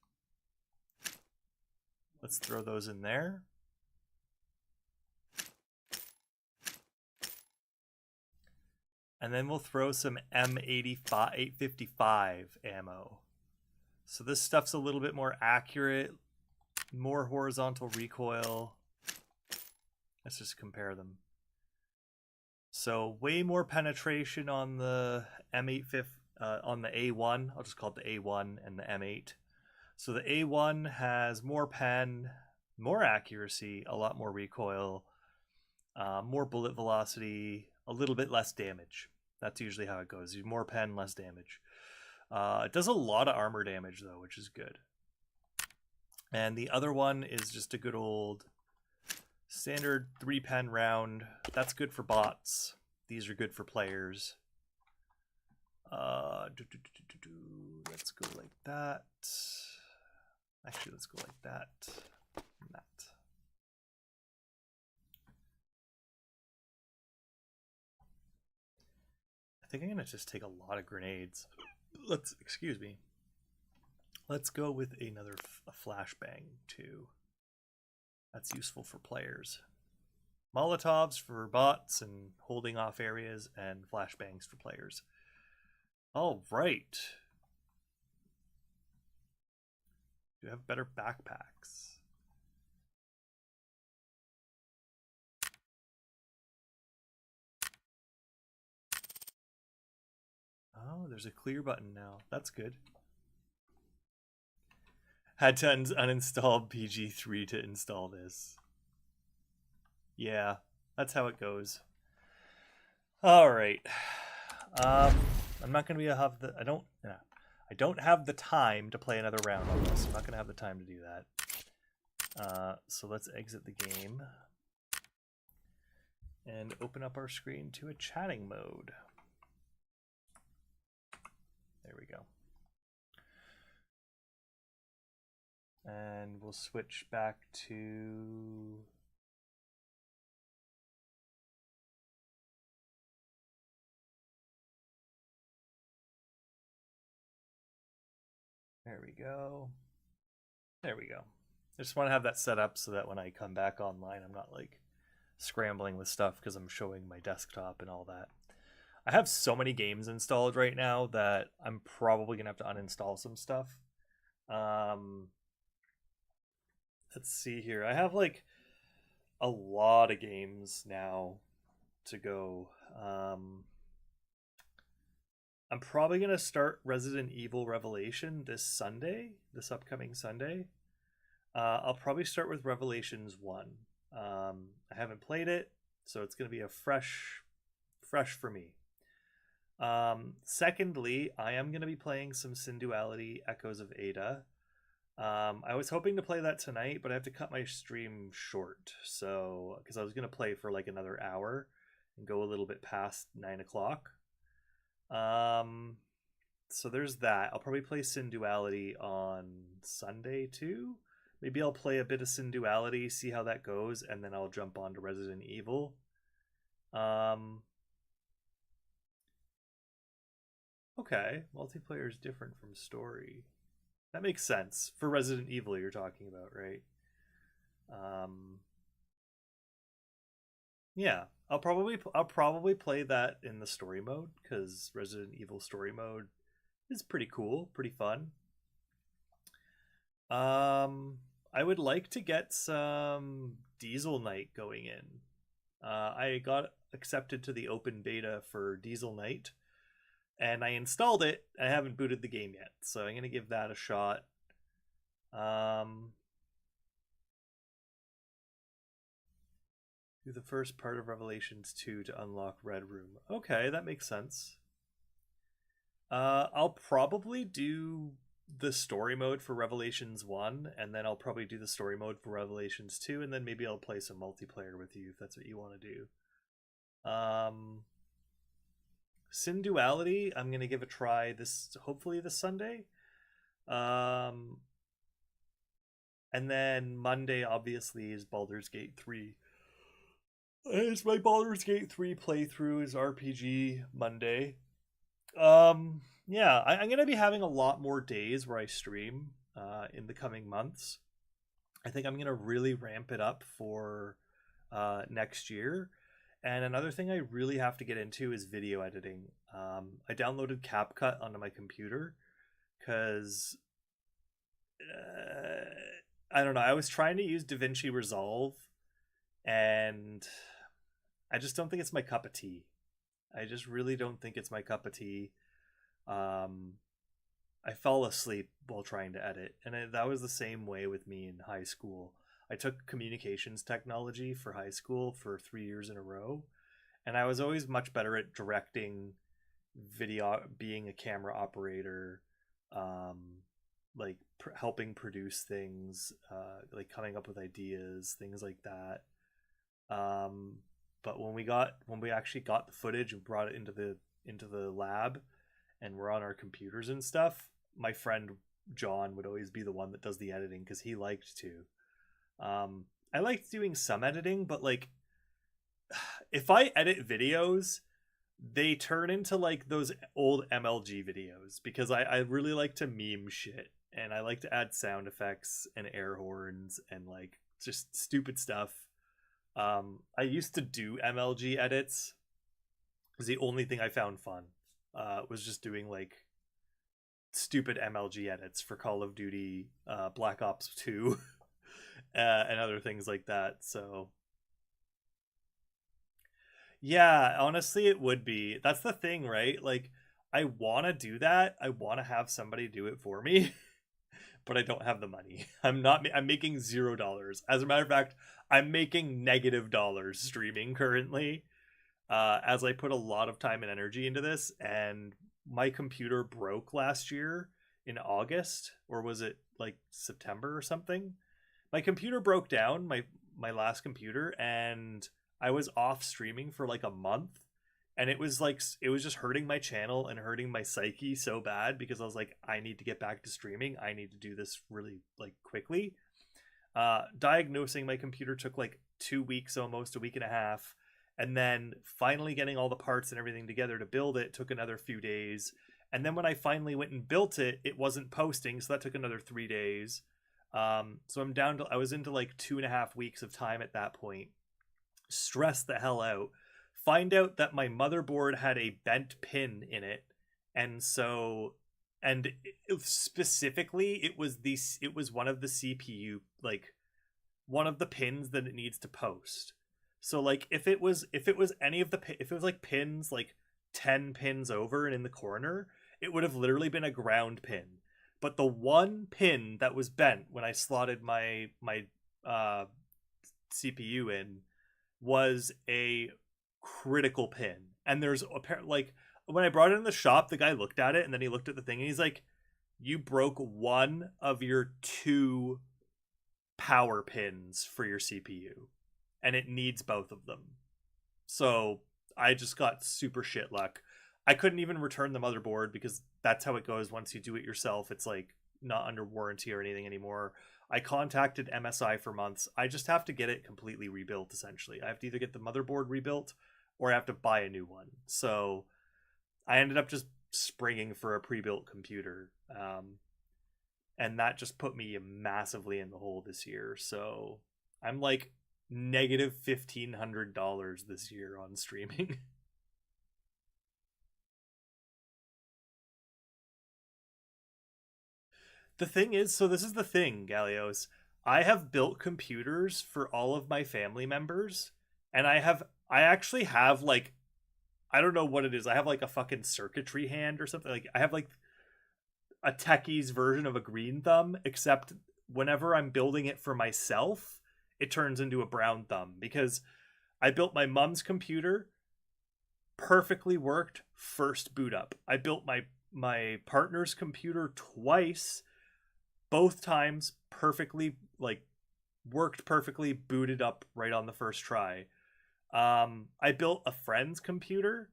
Let's throw those in there. And then we'll throw some M855 ammo. So this stuff's a little bit more accurate, more horizontal recoil. Let's just compare them. So way more penetration on the M850, on the A1. I'll just call it the A1 and the M8. So the A1 has more pen, more accuracy, a lot more recoil, more bullet velocity, a little bit less damage. That's usually how it goes. More pen, less damage. It does a lot of armor damage though, which is good. And the other one is just a good old standard 3-pen round. That's good for bots. These are good for players. Let's go like that. Actually, let's go like that. And that. I think I'm gonna just take a lot of grenades. Excuse me. Let's go with another flashbang too. That's useful for players. Molotovs for bots and holding off areas, and flashbangs for players. All right. Do you have better backpacks? Oh, there's a clear button now. That's good. Had to uninstall PG3 to install this. Yeah, that's how it goes. All right. I'm not gonna be have the. I don't have the time to play another round on this. I'm not gonna have the time to do that. So let's exit the game and open up our screen to a chatting mode. There we go. And we'll switch back to there we go. There we go. I just want to have that set up so that when I come back online, I'm not like scrambling with stuff because I'm showing my desktop and all that. I have so many games installed right now that I'm probably gonna have to uninstall some stuff. Let's see here. I have like a lot of games now to go. I'm probably gonna start Resident Evil Revelation this upcoming Sunday. I'll probably start with Revelations 1. I haven't played it, so it's gonna be a fresh for me. Secondly, I am going to be playing some Synduality Echoes of Ada. I was hoping to play that tonight, but I have to cut my stream short. So, because I was going to play for like another hour and go a little bit past 9 o'clock. So there's that. I'll probably play Synduality on Sunday too. Maybe I'll play a bit of Synduality, see how that goes, and then I'll jump on to Resident Evil. Okay, multiplayer is different from story. That makes sense. For Resident Evil you're talking about, right? Yeah, I'll probably play that in the story mode because Resident Evil story mode is pretty cool, pretty fun. I would like to get some Diesel Night going in. I got accepted to the open beta for Diesel Night, and I installed it. I haven't booted the game yet, so I'm gonna give that a shot. Do the first part of Revelations 2 to unlock Red Room. Okay, that makes sense. I'll probably do the story mode for Revelations 1, and then I'll probably do the story mode for Revelations 2, and then maybe I'll play some multiplayer with you if that's what you want to do. Sin Duality, I'm gonna give a try hopefully this Sunday. And then Monday obviously is Baldur's Gate 3. It's my Baldur's Gate 3 playthrough is RPG Monday. Yeah, I'm gonna be having a lot more days where I stream in the coming months. I think I'm gonna really ramp it up for next year. And another thing I really have to get into is video editing. I downloaded CapCut onto my computer because I don't know. I was trying to use DaVinci Resolve, and I just don't think it's my cup of tea. I just really don't think it's my cup of tea. I fell asleep while trying to edit, and that was the same way with me in high school. I took communications technology for high school for 3 years in a row, and I was always much better at directing video, being a camera operator, like helping produce things, like coming up with ideas, things like that. But when we actually got the footage and brought it into the lab, and we're on our computers and stuff, my friend John would always be the one that does the editing because he liked to. I liked doing some editing, but like if I edit videos, they turn into like those old MLG videos because I really like to meme shit, and I like to add sound effects and air horns and like just stupid stuff. I used to do MLG edits. It was the only thing I found fun. Was just doing like stupid MLG edits for Call of Duty, Black Ops 2, and other things like that. So yeah, honestly, it would be. That's the thing, right? Like, I want to do that. I want to have somebody do it for me, but I don't have the money. I'm making $0. As a matter of fact, I'm making -$dollars streaming currently, as I put a lot of time and energy into this, and my computer broke last year in August, or was it like September or something? My computer broke down, my last computer, and I was off streaming for like a month, and it was just hurting my channel and hurting my psyche so bad because I was like, I need to get back to streaming. I need to do this really like quickly. Diagnosing my computer took like 2 weeks, almost a week and a half, and then finally getting all the parts and everything together to build it took another few days. And then when I finally went and built it, it wasn't posting, so that took another 3 days. So I was into like 2.5 weeks of time at that point. Stressed the hell out. Find out that my motherboard had a bent pin in it, and specifically it was one of the CPU, like one of the pins that it needs to post. So like if it was like pins like 10 pins over and in the corner, it would have literally been a ground pin. But the one pin that was bent when I slotted my CPU in was a critical pin. And there's apparently, like, when I brought it in the shop, the guy looked at it and then he looked at the thing and he's like, you broke one of your 2 power pins for your CPU, and it needs both of them. So I just got super shit luck. I couldn't even return the motherboard because that's how it goes once you do it yourself. It's like not under warranty or anything anymore. I contacted MSI for months. I just have to get it completely rebuilt, essentially. I have to either get the motherboard rebuilt or I have to buy a new one. So I ended up just springing for a pre-built computer. And that just put me massively in the hole this year. So I'm like negative $1,500 this year on streaming. The thing is, so this is the thing, Gallios. I have built computers for all of my family members, and I actually have, like, I don't know what it is. I have like a fucking circuitry hand or something. Like, I have like a techie's version of a green thumb, except whenever I'm building it for myself, it turns into a brown thumb, because I built my mom's computer, perfectly worked first boot up. I built my partner's computer twice, both times perfectly, like, worked perfectly, booted up right on the first try. I built a friend's computer,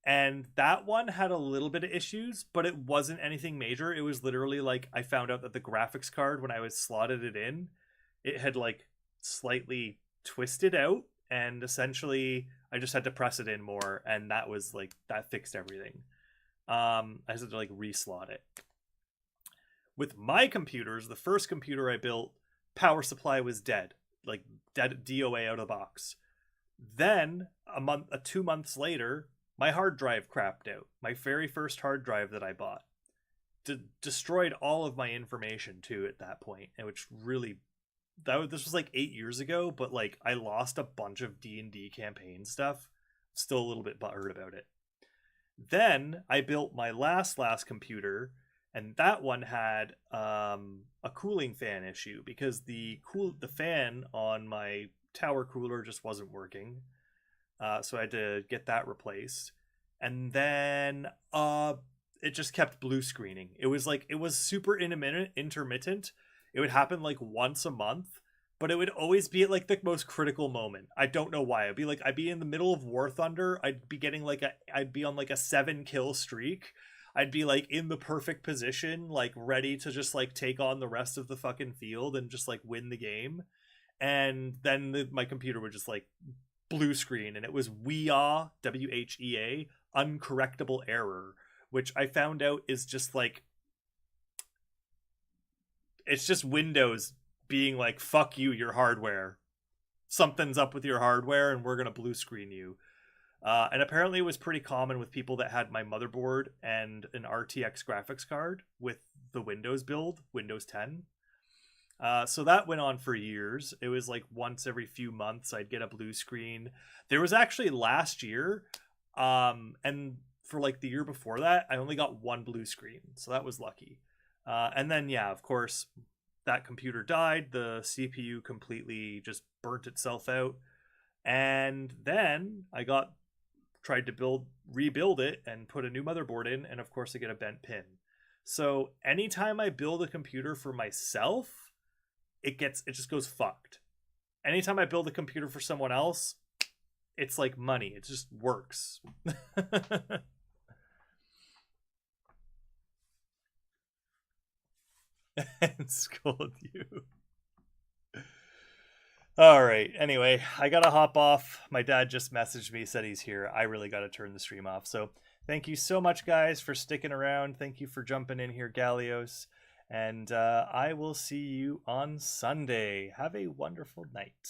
and that one had a little bit of issues, but it wasn't anything major. It was literally like, I found out that the graphics card, when I was slotted it in, it had like slightly twisted out, and essentially I just had to press it in more, and that was like, that fixed everything. I had to like reslot it. With my computers, the first computer I built, power supply was dead, like dead DOA out of the box. Then 2 months later, my hard drive crapped out. My very first hard drive that I bought destroyed all of my information too at that point, and which really, this was like 8 years ago, but like I lost a bunch of D&D campaign stuff. Still a little bit butthurt about it. Then I built my last computer, and that one had a cooling fan issue, because the fan on my tower cooler just wasn't working. So I had to get that replaced. And then it just kept blue screening. It was super intermittent. It would happen like once a month, but it would always be at like the most critical moment. I don't know why. I'd be in the middle of War Thunder. I'd be on like a 7-kill streak. I'd be like in the perfect position, like ready to just like take on the rest of the fucking field and just like win the game. And then my computer would just like blue screen, and it was WHEA, WHEA, uncorrectable error, which I found out is just like, it's just Windows being like, fuck you, your hardware. Something's up with your hardware, and we're gonna blue screen you. And apparently it was pretty common with people that had my motherboard and an RTX graphics card with the Windows build, Windows 10. So that went on for years. It was like once every few months I'd get a blue screen. There was actually last year, and for like the year before that, I only got one blue screen. So that was lucky. And then, yeah, of course, that computer died. The CPU completely just burnt itself out. And then I tried to rebuild it and put a new motherboard in, and of course I get a bent pin. So anytime I build a computer for myself, it just goes fucked. Anytime I build a computer for someone else, it's like money. It just works. And scold you. All right. Anyway, I got to hop off. My dad just messaged me, said he's here. I really got to turn the stream off. So thank you so much, guys, for sticking around. Thank you for jumping in here, Gallios. And I will see you on Sunday. Have a wonderful night.